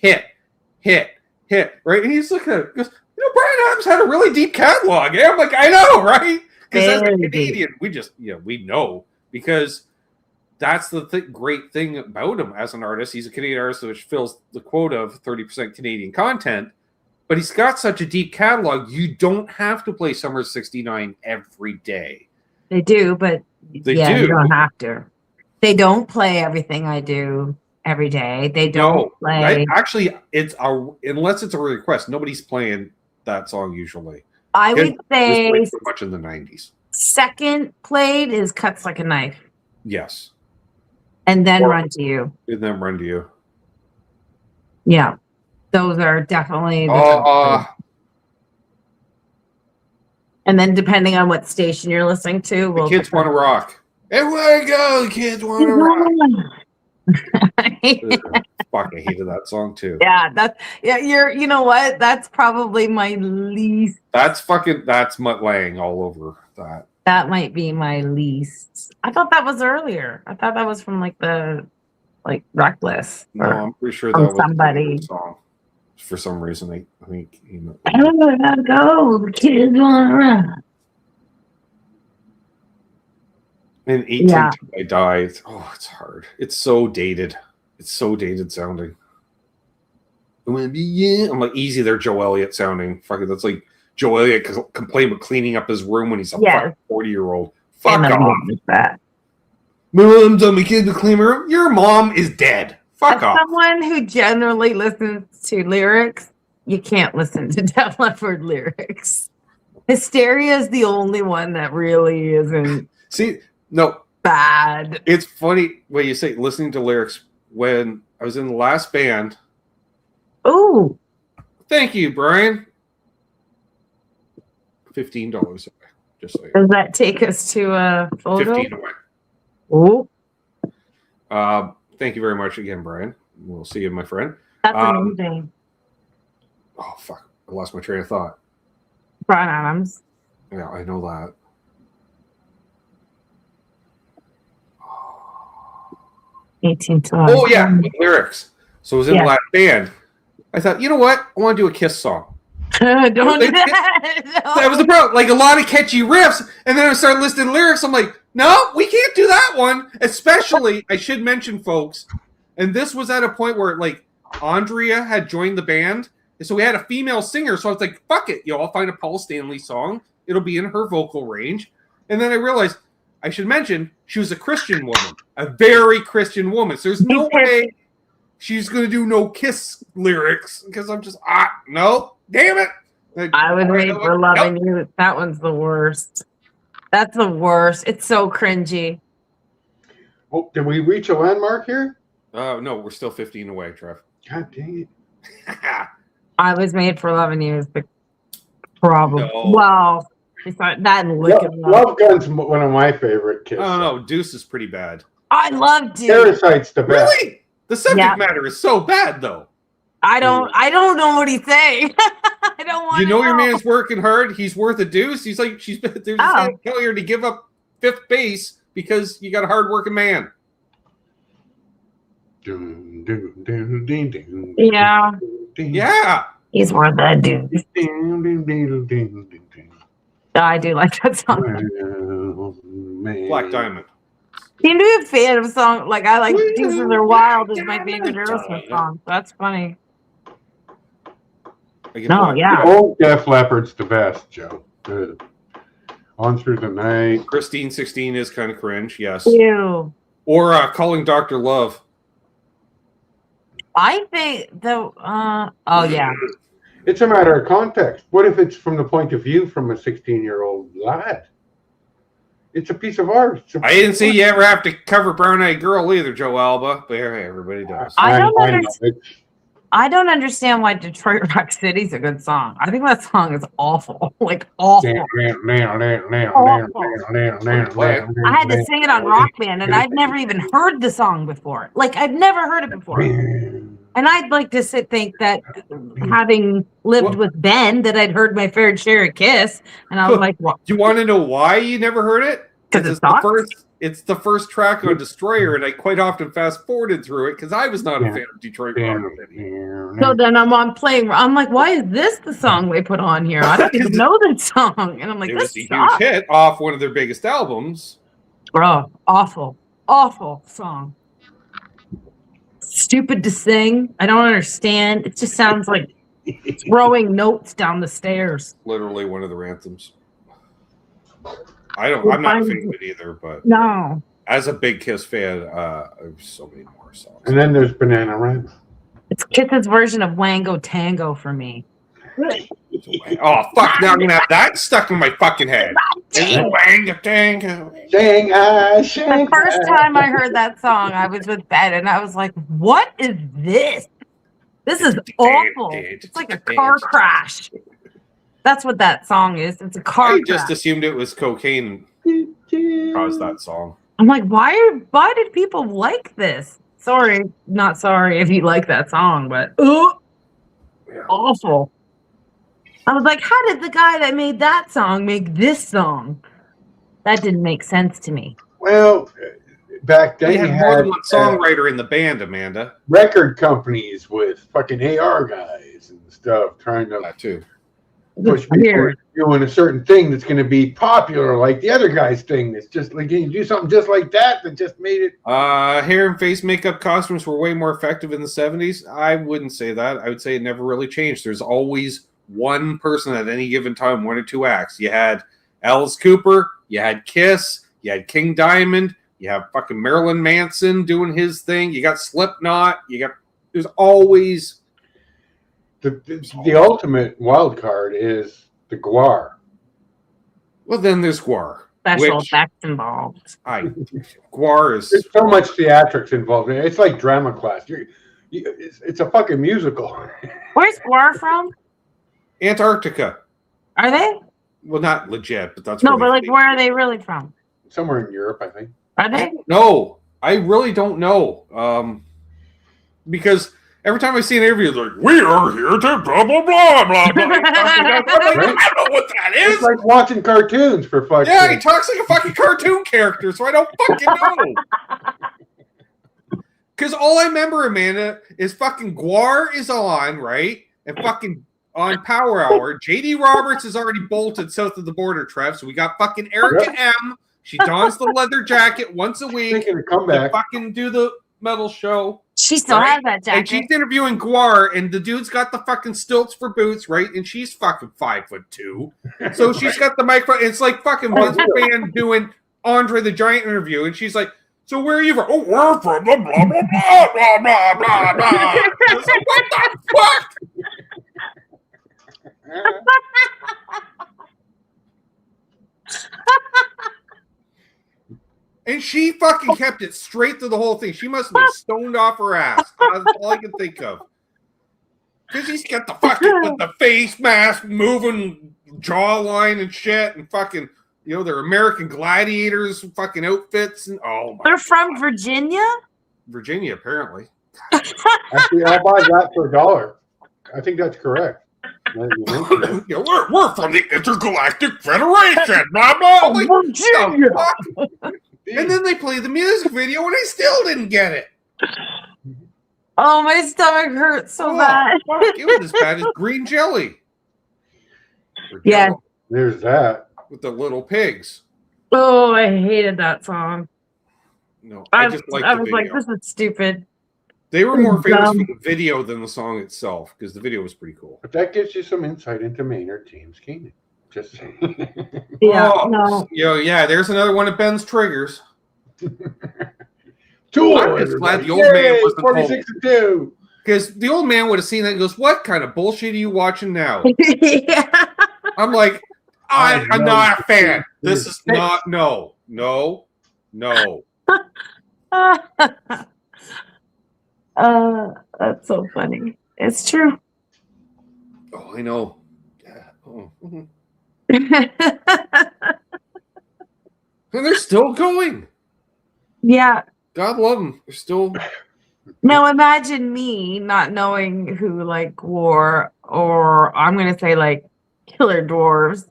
right? And he's looking at it, goes, Brian Adams had a really deep catalog. I'm like, I know, right? Because as a Canadian, we just, we know, because that's the great thing about him as an artist. He's a Canadian artist, which fills the quota of 30% Canadian content. But he's got such a deep catalog, you don't have to play Summer 69 every day. They do, but do. You don't have to. They don't play everything I do every day. They don't play. Actually, unless it's a request, nobody's playing that song usually. I would say way too much in the 90s. Second played is Cuts Like a Knife. Yes. And then Run to You. And then Run to You. Yeah. Those are definitely and then depending on what station you're listening to, the kids want to rock. Everywhere I go, the kids want to rock. Fuck, I hated that song too. Yeah, you know what? That's probably my least. That's Mutt Lang all over that. That might be my least. I thought that was earlier. I thought that was from Reckless. No, I'm pretty sure that was somebody. A song. For some reason, I think everywhere I go, the kids want to run. And 18 I died. Oh, it's hard. It's so dated. It's so dated sounding. I'm like, easy there, Joe Elliott sounding. Fucking, that's like Joe Elliott complained about cleaning up his room when he's a fucking 40-year-old. Fuck off. That. My mom told me kid to clean my room. Your mom is dead. Fuck off. Someone who generally listens to lyrics, you can't listen to Def Leppard lyrics. Hysteria is the only one that really isn't. See, no. Bad. It's funny when you say listening to lyrics. When I was in the last band. Oh. Thank you, Brian. $15 away. Just so does that take us to a photo? 15 away. Oh. Thank you very much again, Brian. We'll see you, my friend. That's amazing. Oh, fuck. I lost my train of thought. Brian Adams. Yeah, I know that. 18 to Oh, yeah, with lyrics. So I was in the last band. I thought, you know what? I want to do a Kiss song. Don't do that. No. That was the problem. Like a lot of catchy riffs, and then I started listing lyrics. I'm like, no, we can't do that one. Especially, I should mention, folks, and this was at a point where like Andrea had joined the band, and so we had a female singer. So I was like, fuck it, I'll find a Paul Stanley song. It'll be in her vocal range. And then I realized I should mention she was a Christian woman, a very Christian woman. So there's no way she's going to do no Kiss lyrics because I'm just, no. Damn it! I would wait for Loving You. That one's the worst. That's the worst. It's so cringy. Oh, did we reach a landmark here? No, we're still 15 away, Trev. God dang it! I Was Made for Loving You is the problem. No. Well, it's not that and Love Gun's one of my favorite Kiss. Oh no, Deuce is pretty bad. I love Deuce. Parasite's the best. Really? The subject matter is so bad, though. I don't know what he's saying. I don't want. You know your man's working hard. He's worth a deuce. He's like there's a failure to give up fifth base because you got a hard-working man. Yeah. Yeah. He's worth that deuce. I do like that song. Black Diamond. Seem to be a fan of a song like I like Deuces Are Wild is my favorite Aerosmith song. That's funny. No, yeah. Oh, Def Leppard's the best, Joe. Good. On Through the Night. Christine 16 is kind of cringe, yes. Ew. Or Calling Dr. Love. I think yeah. It's a matter of context. What if it's from the point of view from a 16-year-old lad? It's a piece of art. I didn't see you ever have to cover Brown Eyed Girl either, Joe Alba. But everybody does. I don't understand. I don't understand why Detroit Rock City's a good song. I think that song is awful. Like awful. I had to sing it on Rock Band, and I've never even heard the song before. Like I've never heard it before. And I'd like to think that having lived with Ben, that I'd heard my fair share of Kiss, and I was like, "What?" You want to know why you never heard it? Because it's the first track on Destroyer, and I quite often fast forwarded through it because I was not a fan of Detroit Rock City. So then I'm playing. I'm like, "Why is this the song they put on here? I don't even know that song." And I'm like, It "This was a sucks." huge hit off one of their biggest albums. Bro, awful song. Stupid to sing. I don't understand. It just sounds like throwing notes down the stairs. Literally one of their anthems. I'm not a fan of it either, but No. as a big Kiss fan, there's so many more songs. And then there's Bananarama. It's Kiss's version of Wango Tango for me. Oh fuck! Now I'm gonna have that stuck in my fucking head. Shanghai, The first time I heard that song, I was with Ben, and I was like, "What is this? This is awful. It's like a car crash." That's what that song is. It's a car I crash. just assumed it was cocaine caused that song. I'm like, why did people like this? Sorry, not sorry if you like that song, but awful. I was like, how did the guy that made that song make this song? That didn't make sense to me. Well, back then They you had more had than one songwriter in the band, Amanda. record companies with fucking AR guys and stuff trying to That too. push It's people weird. doing a certain thing that's going to be popular, like the other guy's thing. That's just like, can you do something just like that just made it? Hair and face makeup costumes were way more effective in the 70s. I wouldn't say that. I would say it never really changed. There's always one person at any given time, one or two acts. You had Alice Cooper, you had Kiss, you had King Diamond, you have fucking Marilyn Manson doing his thing, you got Slipknot, there's always The ultimate wild card is the Guar. well, then there's Guar. Special Which- effects involved. Guar is There's so much theatrics involved. It's like drama class. It's a fucking musical. Where's Guar from? Antarctica. Are they? Well, not legit, but that's No, where but like, they- where are they really from? Somewhere in Europe, I think. Are they? No, I really don't know. Because every time I see an interview, they're like, "We are here to blah blah blah blah blah." I'm like, I don't know what that It's is. like watching cartoons for fuck's Yeah, he sake. talks like a fucking cartoon character, so I don't fucking know. Because all I remember, Amanda, is fucking Guar is on, right? And fucking on Power Hour. JD Roberts is already bolted south of the border, Trev. So we got fucking Erica M. She dons the leather jacket once a week Thinking of to comeback. fucking do the metal show. She still Right. has that And jacket. she's interviewing Guar, and the dude's got the fucking stilts for boots, right? And she's fucking 5'2". So she's got the microphone. It's like fucking Vince McMahon doing Andre the Giant interview, and she's like, "So where are you from?" "Oh, we're from the blah blah blah blah blah blah blah." I was like, what the fuck? And she fucking kept it straight through the whole thing. She must have been stoned off her ass. That's all I can think of. Because he's got the fucking with the face mask, moving jawline and shit, and fucking, they're American gladiators, fucking outfits, and oh my. They're from Virginia? Virginia, apparently. Actually, I'll buy that for $1. I think that's correct. We're from the Intergalactic Federation, blah blah. I'm like, Virginia. the fuck? And then they play the music video, and I still didn't get it. Oh, my stomach hurts so bad. Fuck, it was as bad as green jelly. Or Yeah. Jell-O There's that. with the little pigs. Oh, I hated that song. No, I just like I the was video. like, this is stupid. They were more famous Dumb. for the video than the song itself, because the video was pretty cool. But that gives you some insight into Maynard James Keenan. Just Yeah, Oh, no. yeah, there's another one of Ben's triggers. Tool. I'm just glad the old Yay, man wasn't 46 to 2. Because the old man would have seen that and goes, "What kind of bullshit are you watching now?" Yeah. I'm like, I'm I know. not a fan. This is not, no. That's so funny. It's true. Oh, I know. Yeah. Oh. Mhm. And they're still going. Yeah. God love them. They're still. Now imagine me not knowing who like wore, or I'm gonna say like Killer Dwarves.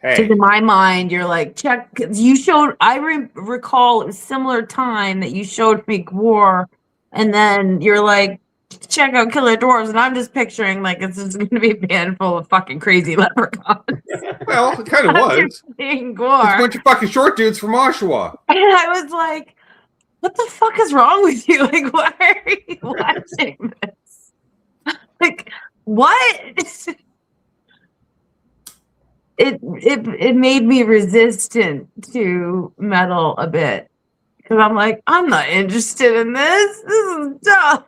Hey, Because in my mind, you're like, check. 'Cause you showed. I recall it was similar time that you showed me War, and then you're like, check out Killer Dwarves, and I'm just picturing like it's just going to be a band full of fucking crazy leprechauns. well, it kind of was. Playing It's Gore, a bunch of fucking short dudes from Oshawa. and I was like, what the fuck is wrong with you? Like, why are you watching this? Like, what? It made me resistant to metal a bit because I'm like, I'm not interested in this. This is dumb.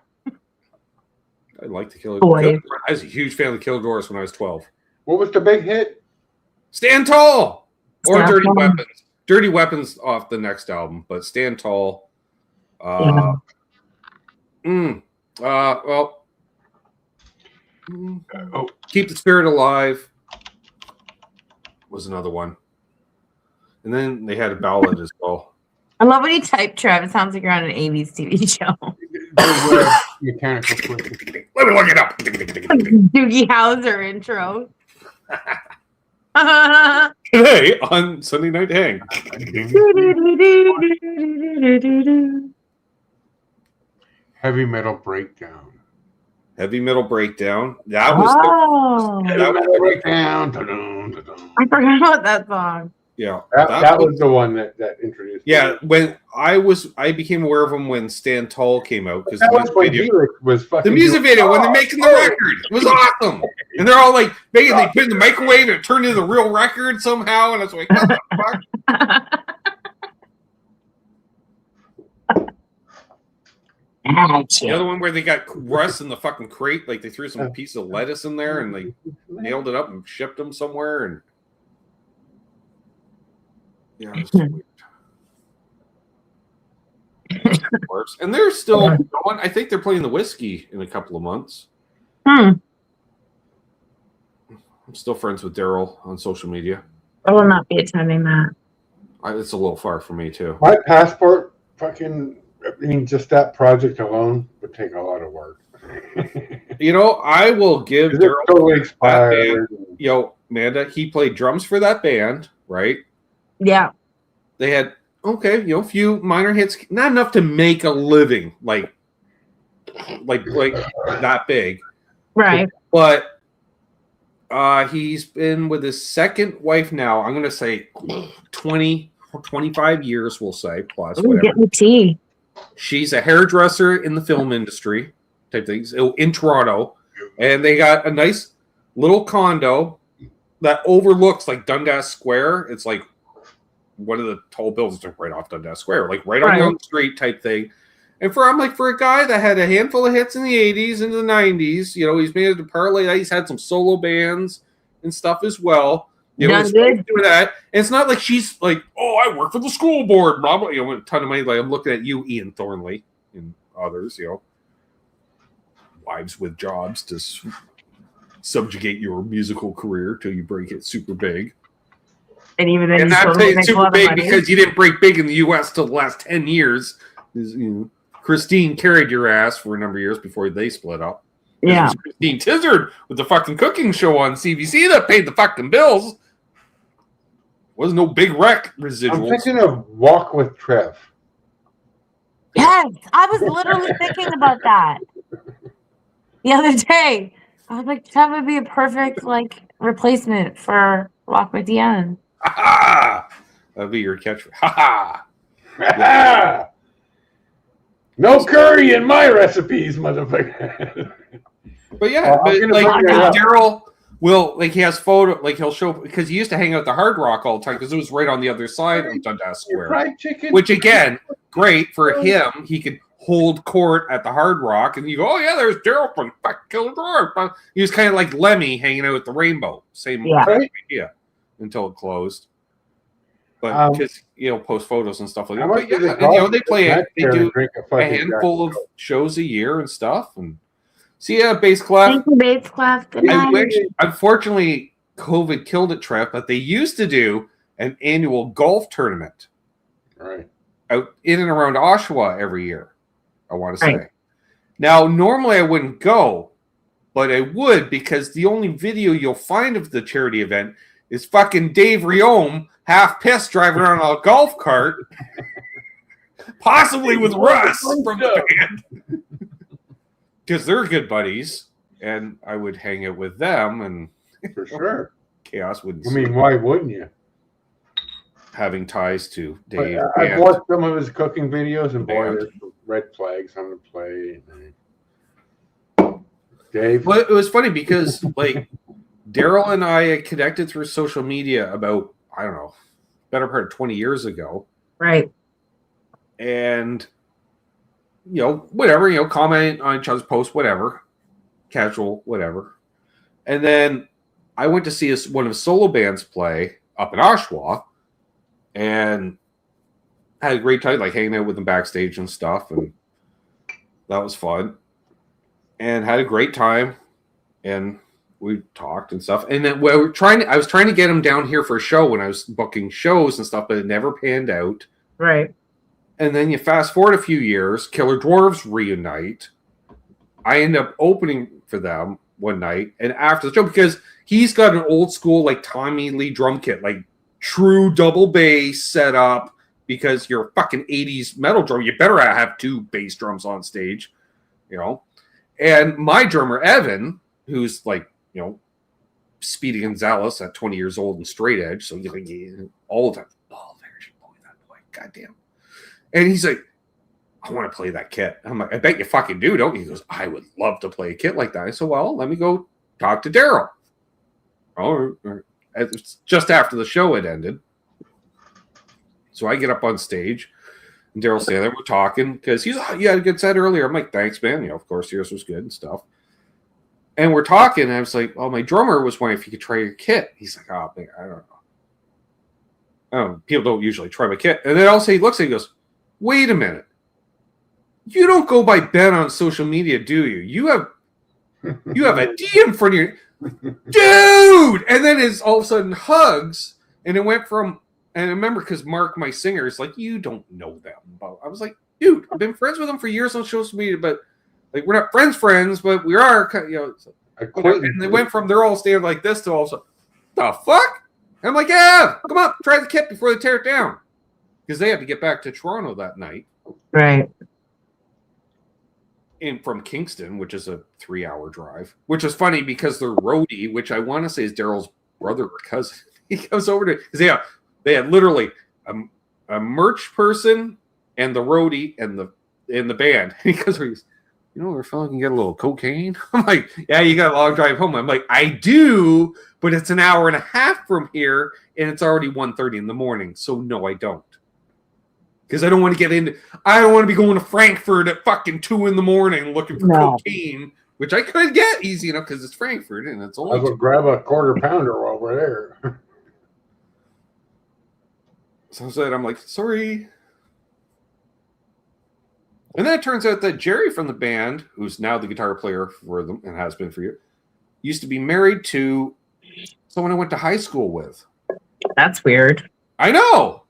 I like the Killer Boy. Dwarfs. I was a huge fan of the Killer Dwarfs when I was 12. What was the big hit? Stand Tall or Stand Dirty Tall. Weapons. Dirty Weapons off the next album, but Stand Tall. Well, Keep the Spirit Alive was another one. And then they had a ballad as well. I love when you type Trev. It sounds like you're on an 80s TV show. There were mechanical switches. Let me look it up. Doogie Howser intro. Today on Sunday Night Hang. Heavy Metal Breakdown. Heavy Metal Breakdown. That was Oh, that was Breakdown. Dun-dun, dun-dun. I forgot about that song. yeah. That was the one that introduced. Yeah, me. when I became aware of him when Stand Tall came out because That was when Helix was fucking. the music doing- video when they're making the record it was awesome, and they're all like making they put it in the microwave and it turned into the real record somehow, and I was like, what the fuck? The other one where they got Russ in the fucking crate, like they threw some piece of lettuce in there and they nailed it up and shipped them somewhere, and yeah, it was weird. And they're still going. I think they're playing the Whiskey in a couple of months. I'm still friends with Daryl on social media. I will not be attending that. It's a little far for me too. My passport, fucking. I mean, just that project alone would take a lot of work. You know, I will give It's Daryl totally that expired. band. Yo, Amanda, he played drums for that band, right? Yeah. They had a few minor hits, not enough to make a living, like that big. Right. But he's been with his second wife now. I'm gonna say 20, 25 years, we'll say, plus Ooh, whatever. get me tea. She's a hairdresser in the film industry type things in Toronto, and they got a nice little condo that overlooks like Dundas Square. It's like one of the tall buildings right off Dundas Square, like right on the street type thing. And for a guy that had a handful of hits in the 80s and the 90s, you know, he's made it to parlay that. He's had some solo bands and stuff as well. You know, he's doing that. And it's not like she's like, oh, I work for the school board, blah, blah, you know, a ton of money. Like, I'm looking at you, Ian Thornley, and others, you know, wives with jobs to subjugate your musical career till you break it super big. And even then, And not say it's super big because you didn't break big in the U.S. till the last 10 years. You know, Christine carried your ass for a number of years before they split up. Yeah. It was Christine Tizard with the fucking cooking show on CBC that paid the fucking bills. Wasn't no Big Wreck I'm residuals. thinking of Walk with Trev. Yes, I was literally thinking about that the other day. I was like, that would be a perfect like replacement for Walk with Dion. Ha ha! That'd be your catchphrase. Ha Ha! No curry in my recipes, motherfucker. But yeah, I'm but gonna like look it up. Daryl will like he has photo like he'll show because he used to hang out at the Hard Rock all the time because it was right on the other side of Dundas Square. Fried chicken. Which again, great for him. He could hold court at the Hard Rock, and you go, "Oh yeah, there's Daryl from Killer Dwarf." He was kind of like Lemmy hanging out at the Rainbow. Same idea until it closed. But because post photos and stuff like that. But yeah, and, they play it. They do a handful of shows a year and stuff, and See ya, Base Clef. Thank you, Bates Class. Good I night. wish, unfortunately, COVID killed it, Trev, but they used to do an annual golf tournament Right. out in and around Oshawa every year, I want to say. Right. Now, normally I wouldn't go, but I would because the only video you'll find of the charity event is fucking Dave Riome half pissed driving around on a golf cart, possibly with Russ from the band. Because they're good buddies, and I would hang out with them, and For sure. chaos wouldn't I mean, why wouldn't you? having ties to But Dave. I've and- watched some of his cooking videos, and boy, And- there's some red flags on the plate. Dave, Well, it was funny because like Daryl and I had connected through social media about, I don't know, better part of 20 years ago. Right. And whatever, comment on each other's posts, whatever. Casual, whatever. And then I went to see one of his solo bands play up in Oshawa and had a great time, like hanging out with them backstage and stuff, and that was fun. And had a great time, and we talked and stuff. And then I was trying to get him down here for a show when I was booking shows and stuff, but it never panned out. Right. And then you fast forward a few years, Killer Dwarves reunite. I end up opening for them one night, and after the show, because he's got an old school like Tommy Lee drum kit, like true double bass setup. Because you're a fucking 80s metal drum, you better have two bass drums on stage, And my drummer, Evan, who's like, Speedy Gonzalez at 20 years old and straight edge. So he's like, all the time, oh, there's your boy, that boy, goddamn. And he's like, I want to play that kit. I'm like, I bet you fucking do, don't you? He goes, I would love to play a kit like that. I said, well, let me go talk to Daryl. Oh, it's just after the show had ended. So I get up on stage, and Daryl's standing there. We're talking because he's, you had a good set earlier. I'm like, thanks, man. Of course, yours was good and stuff. And we're talking, and I was like, my drummer was wondering if you could try your kit. He's like, oh, man, I don't know. People don't usually try my kit. And then also he looks at me and goes, wait a minute. You don't go by Ben on social media, do you? You have a D in front of you. Dude! And then it's all of a sudden hugs, and it went from, and I remember because Mark, my singer, is like, you don't know them. I was like, dude, I've been friends with them for years on social media, but like we're not friends, but we are, and they went from they're all standing like this to all of a sudden, the fuck? And I'm like, yeah, come on, try the kit before they tear it down. Because they had to get back to Toronto that night. Right. And from Kingston, which is a 3-hour drive, which is funny because their roadie, which I want to say is Daryl's brother or cousin, he goes over to, because they had literally a merch person and the roadie and the band. And he goes, where a fellow can get a little cocaine? I'm like, yeah, you got a long drive home. I'm like, I do, but it's an hour and a half from here, and it's already 1:30 in the morning. So no, I don't. Because I don't want to be going to Frankfurt at fucking 2 in the morning looking for cocaine, which I could get easy enough because it's Frankfurt and it's only. I will grab a quarter pounder while we're there. So I said, I'm like, sorry. And then it turns out that Jerry from the band, who's now the guitar player for them and has been for you, used to be married to someone I went to high school with. That's weird. I know.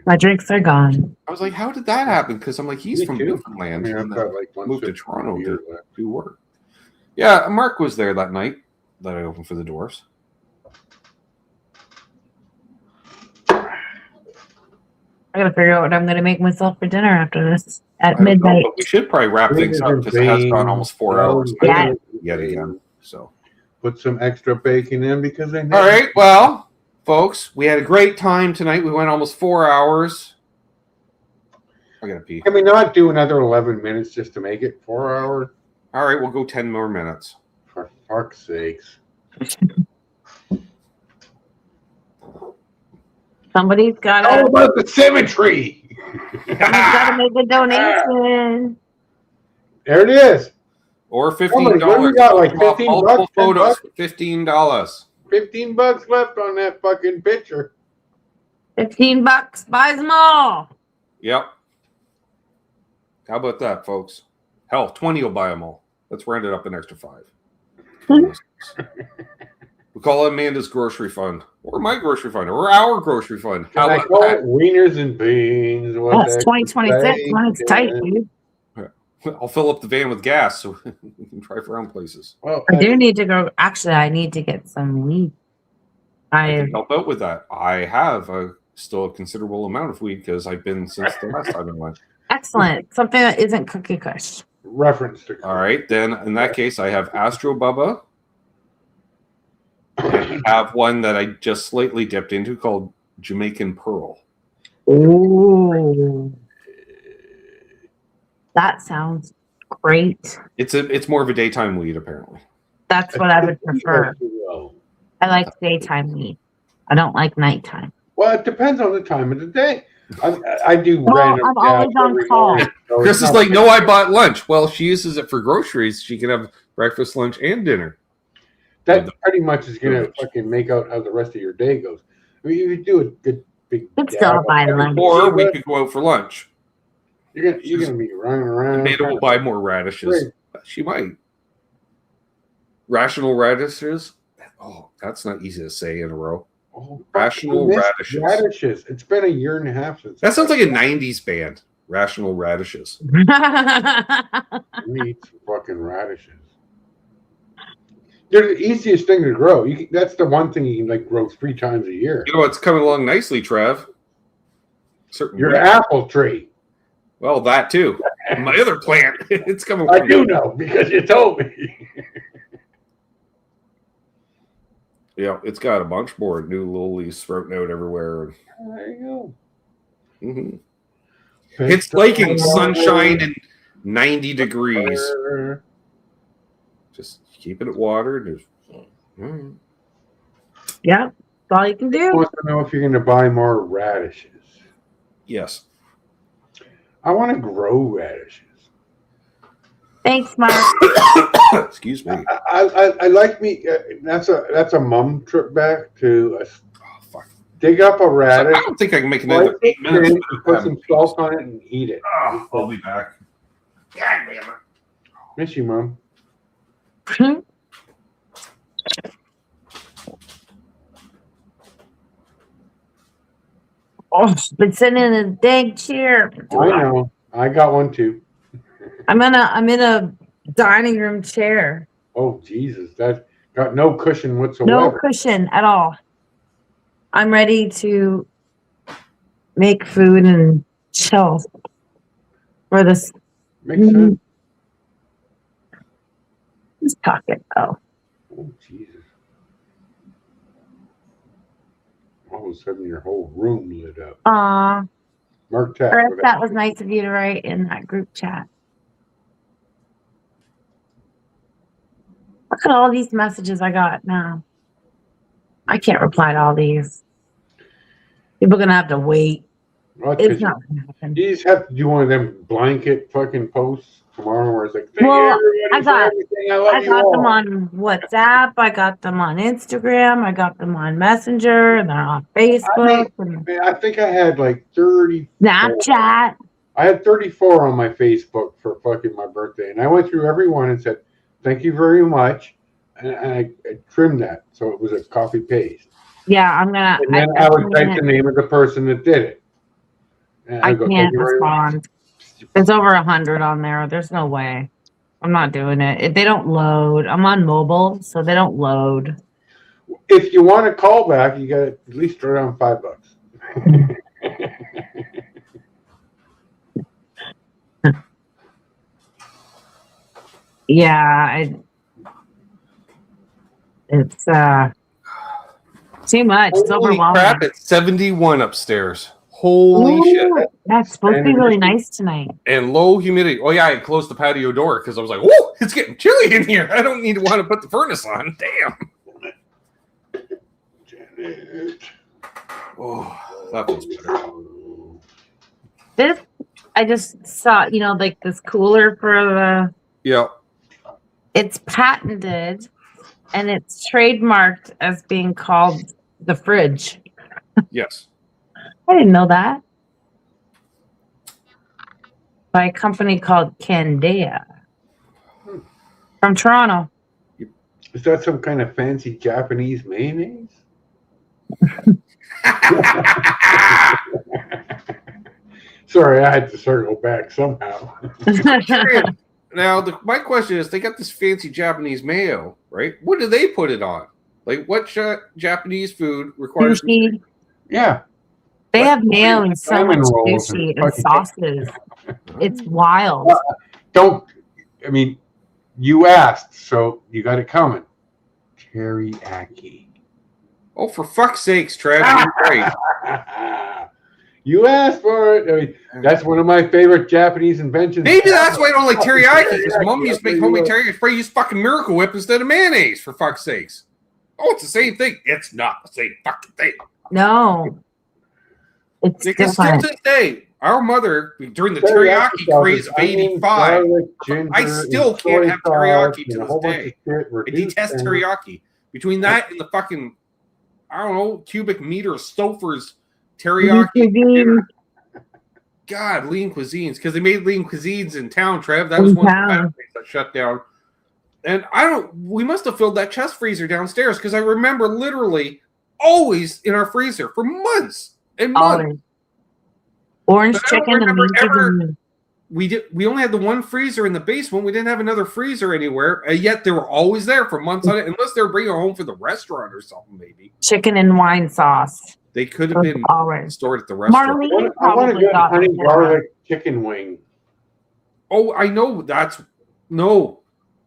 My drinks are gone. I was like, how did that happen? Because I'm like, he's Me from too. Newfoundland. I've and got like one moved to sip Toronto beer to left. do work. Yeah, Mark was there that night that I opened for the Dwarfs. I gotta figure out what I'm gonna make myself for dinner after this I at don't know, midnight. but we should probably wrap things up because it has gone almost 4 hours Yeah. yet again. So, Put some extra bacon in because they. all right, well, folks, we had a great time tonight. We went almost 4 hours. I gotta pee. Can we not do another 11 minutes just to make it 4 hours? All right, we'll go 10 more minutes. For fuck's sakes. Somebody's All gotta about the symmetry. make a donation. There it is. Or What do $15. we got, like Multiple 15 bucks, 10 photos. bucks? $15. $15 left on that fucking picture. $15. Buys them all. Yep. How about that, folks? Hell, 20 will buy them all. Let's round it up an extra 5. We call it Amanda's grocery fund, or my grocery fund, or our grocery fund. How Can I about call that? it wieners and beans? What That's the 2026 when it's tight, dude. I'll fill up the van with gas so we can drive around places. Well, I do need to go. Actually, I need to get some weed. I can help out with that. I have still a considerable amount of weed because I've been since the last time I went. Excellent. Something that isn't Cookie Kush. reference to. All right, then in that case, I have Astro Bubba. And I have one that I just slightly dipped into called Jamaican Pearl. Ooh. That sounds great. It's more of a daytime weed, apparently. That's what I would prefer. Well, I like daytime weed. I don't like nighttime. it depends on the time of the day. I do Well, random. I'm always jabs on every call. morning, so Chris it's is not- like, no, I bought lunch. Well, she uses it for groceries. She can have breakfast, lunch, and dinner. that pretty much is gonna fucking make out how the rest of your day goes. I mean, you could do a good big. It's jab still of by every lunch. Or we but could go out for lunch. You're gonna be running around. Amanda will buy more radishes. She might. Rational radishes. Oh, that's not easy to say in a row. Oh, Rational I miss radishes. Radishes. It's been a year and a half since. That sounds like a 90s band. Rational radishes. We eat some fucking radishes. They're the easiest thing to grow. That's the one thing you can like grow 3 times a year. You know what's coming along nicely, Trev? Certain Your weed. apple tree. Well, that too. My other plant. It's coming. I do know because you told me. Yeah, it's got a bunch more new little leaves sprouting out everywhere. There you go. Mhm. It's liking sunshine and 90 degrees. Just keeping it watered. Mm. Yep. That's all you can I do. want to know if you're going to buy more radishes. Yes. I want to grow radishes. Thanks, Mark. Excuse me. I like me. That's a mum trip back to Oh, fuck. dig up a I radish, don't think I can make slice another 8 it minutes. thin, put some salt on it, and eat it. Oh, I'll be back. God damn it. Miss you, Mom. Oh, been sitting in a dang chair. I know. I got one too. I'm in a dining room chair. Oh Jesus, that got no cushion No whatsoever. cushion at all. I'm ready to make food and chill for this. Makes sense. Just pocket. Oh, Oh Jesus! All of a sudden, your whole room lit up. Mark Tapp. Chris, that was nice of you to write in that group chat. Look at all these messages I got now. I can't reply to all these. People are gonna have to wait. Well, it's It's 'cause not gonna happen. you just have to do one of them blanket fucking posts tomorrow where it's like, thank Well, you everybody I for got- everything. I love I you got all. them on WhatsApp. I got them on Instagram. I got them on Messenger. And they're on Facebook and I think I had like 30. Snapchat. I had 34 on my Facebook for fucking my birthday, and I went through every one and said, "Thank you very much," and I trimmed that so it was a copy paste. Yeah, I'm gonna. And then I would type the name of the person that did it. And I I'd go, "Thank can't you very much." respond. There's over 100 on there. There's no way. I'm not doing it. They don't load. I'm on mobile, so they don't load. If you want a call back, you got to at least throw down $5. Yeah, it's too much. It's Holy overwhelming. crap, it's 71 upstairs. Holy shit. Ooh, that's supposed to be really nice tonight. And low humidity. Oh, yeah, I closed the patio door because I was like, whoa, it's getting chilly in here. I don't need to want to put the furnace on. Damn. Janet. Oh, that feels better. This, I just saw, like this cooler for the. Yeah. It's patented, and it's trademarked as being called the fridge. Yes. I didn't know that. by a company called Candea from Toronto. Is that some kind of fancy Japanese mayonnaise? Sorry, I had to circle back somehow. Now, my question is, they got this fancy Japanese mayo, right? What do they put it on? Like, what Japanese food requires? Sushi. Yeah. They have mayo and so Salmon much rolls sushi and and fucking- sauces. It's wild. I mean, you asked, so you got it coming. Teriyaki. Oh, for fuck's sakes, Trev, you're right. You asked for it. I mean, that's one of my favorite Japanese inventions. Maybe that's why I don't like teriyaki. Because Teriyaki, Mom used to make that's homemade what you teriyaki. Probably use fucking Miracle Whip instead of mayonnaise, for fuck's sakes. Oh, it's the same thing. It's not the same fucking thing. No. It's Because still different. to this day, our mother, during the Teriyaki teriyaki sauce craze is of onion, 85, garlic, ginger, I still and can't soy have sauce teriyaki and to a this whole bunch day. of shit, I reduced detest and- teriyaki. Between that and the fucking, I don't know, cubic meter of Stouffer's teriyaki dinner. God, lean cuisines, because they made lean cuisines in town, Trev. That was In one of the town. bad things that shut down. And we must have filled that chest freezer downstairs, because I remember literally always in our freezer for months and months. Always. Orange But I don't chicken and remember meat ever- chicken. We only had the one freezer in the basement. We didn't have another freezer anywhere, and yet they were always there for months on it, unless they were bringing it home for the restaurant or something. Maybe Chicken and wine sauce. they could have been Always. stored at the restaurant. Marlene I want a probably good got honey them. garlic chicken wing. Oh, I know. No.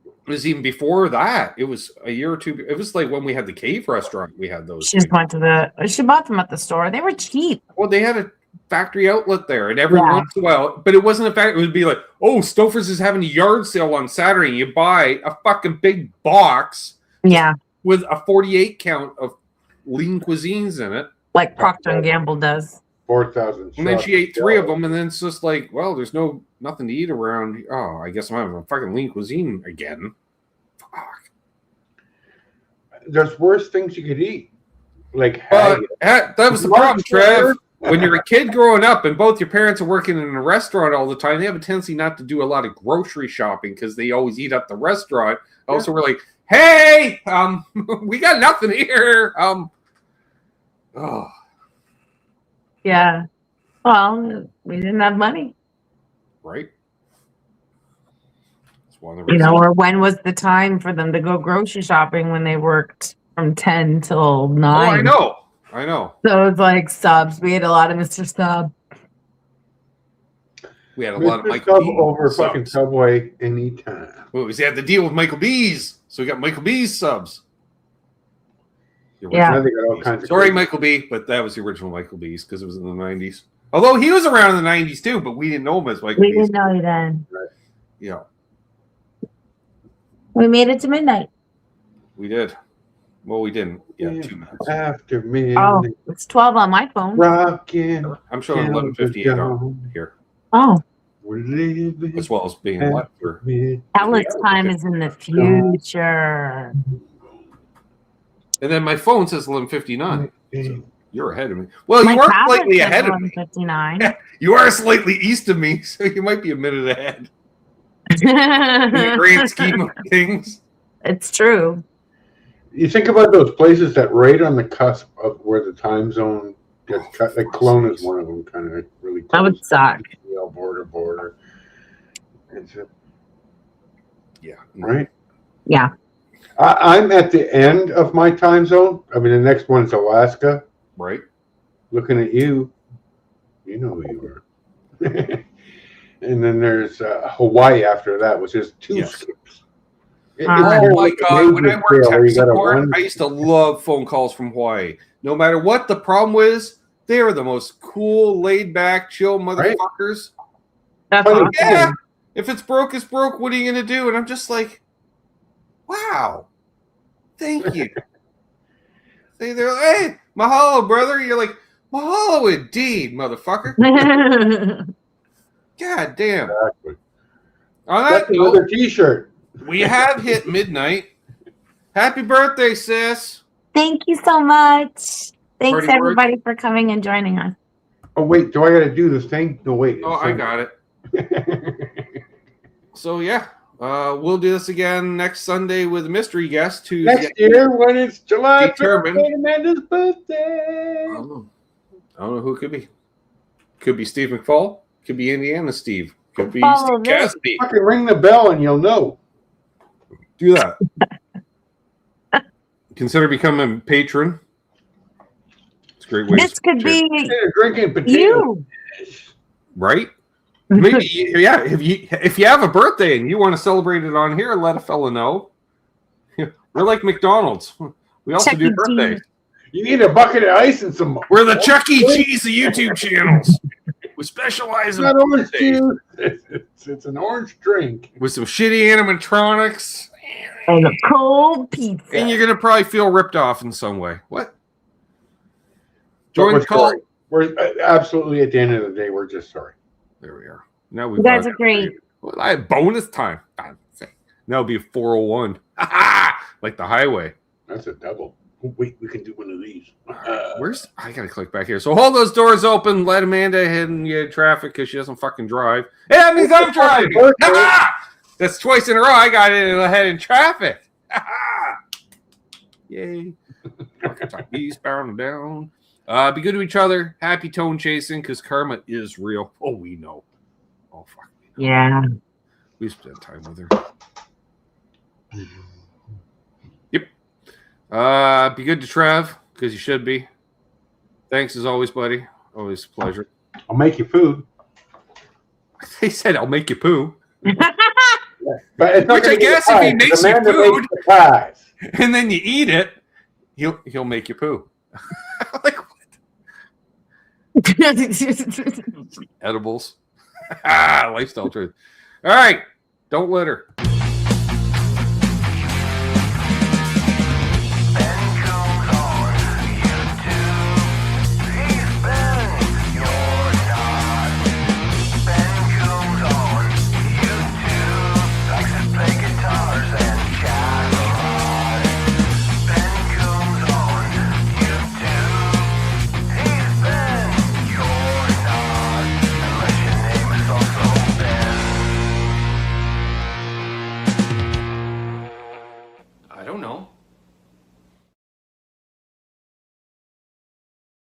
It was even before that. It was a year or two. It was like when we had the cave restaurant. We had those. She just went to she bought them at the store. They were cheap. Well, they had a factory outlet there, and every Yeah. once in a while, but it wasn't a factory. It would be like, oh, Stouffer's is having a yard sale on Saturday. And you buy a fucking big box Yeah. with a 48 count of lean cuisines in it. Like Procter and Gamble does. 4,000. And then shots she ate 3 of jelly. them, and then it's just like, well, there's nothing to eat around. Oh, I guess I'm having a fucking lean cuisine again. Fuck. There's worse things you could eat. Like But haggis. that was the problem, Trev. When you're a kid growing up and both your parents are working in a restaurant all the time, they have a tendency not to do a lot of grocery shopping because they always eat at the restaurant. Also, we're like, hey, we got nothing here. Oh, Yeah. Well, we didn't have money. right. That's one of the You reasons. know, or when was the time for them to go grocery shopping when they worked from 10 till 9? Oh, I know. So it's like subs. We had a lot of Mr. Sub. We had a lot of Mr. Michael Sub B. over subs. fucking Subway anytime. Well, we had the deal with Michael B's, so we got Michael B's subs. The Yeah. Now they got all kinds of Sorry, crazy- Michael B, but that was the original Michael B's because it was in the 90s. Although he was around in the 90s too, but we didn't know him as Michael We B's. didn't know you then. Yeah, We made it to midnight. we did. Well, we didn't. Yeah, 2 minutes. After Oh, midnight, it's 12 on my phone. rocking. I'm showing 11:58 on here, Oh, We're living as well as being left for. midnight. Ellis time is in the future. And then my phone says 11:59. So you're ahead of me. Well, My you are tablet slightly says ahead of me. 11:59. You are slightly east of me, so you might be a minute ahead in the grand scheme of things. It's true. You think about those places that right on the cusp of where the time zone gets cut. Like Kelowna is one of them, kind of really That would close. suck. Yeah, border. It's Yeah. right. Yeah. I'm at the end of my time zone. I mean, the next one's Alaska. Right. Looking at you, you know who you are. And then there's Hawaii after that, which is 2 Yes. skips. Oh my God! When I worked tech support, one, I used to love phone calls from Hawaii. No matter what the problem was, they are the most cool, laid-back, chill motherfuckers. That's Funny. awesome. Yeah, if it's broke, it's broke. What are you gonna do? And I'm just like, wow, thank you. They're like, hey, mahalo, brother. You're like, mahalo, indeed, motherfucker. God damn. Exactly. On That's that note, another T-shirt. we have hit midnight. Happy birthday, sis. Thanks so much. Thanks, Party everybody, for coming and joining us. Oh wait, do I got to do this thing? No wait. Oh, I got it. So yeah, we'll do this again next Sunday with a mystery guest who's Next year when it's July Determined. 1st, Amanda's birthday. I don't know who it could be. Could be Steve McFall. Could be Indiana Steve. Could be Follow Steve this. Caspi. Fucking ring the bell and you'll know. Do that. Consider becoming a patron. It's a great way. This could be They're drinking potatoes. you. Right. Maybe yeah. If you have a birthday and you want to celebrate it on here, let a fella know. We're like McDonald's. We also Chuck do E. birthdays. You need a bucket of ice and some. We're the Chuck E. Cheese of YouTube channels. We specialize It's in not orange birthdays. juice. It's an orange drink. With some shitty animatronics. And a cold pizza. And you're gonna probably feel ripped off in some way. What? But Join we're the call. sorry. We're absolutely at the end of the day. We're just sorry. There we are. Now we You guys are great. Well, I have bonus time. That'll be a 401. Like the highway. That's a double. Wait, we can do one of these. Where's I gotta click back here. So hold those doors open. Let Amanda hit in traffic because she doesn't fucking drive. Hey, that means I'm driving. That's twice in a row. I got in ahead in traffic. Yay! Eastbound and down. Be good to each other. Happy tone chasing because karma is real. Oh, we know. Oh fuck. Yeah. We spent time with her. Yep. Be good to Trev because you should be. Thanks as always, buddy. Always a pleasure. I'll make you food. They said I'll make you poo, But it's not Which gonna I be guess the if he pies. makes you Amanda food- makes the pies. and then you eat it. He'll make you poo. Like edibles. Lifestyle truth. All right. Don't litter.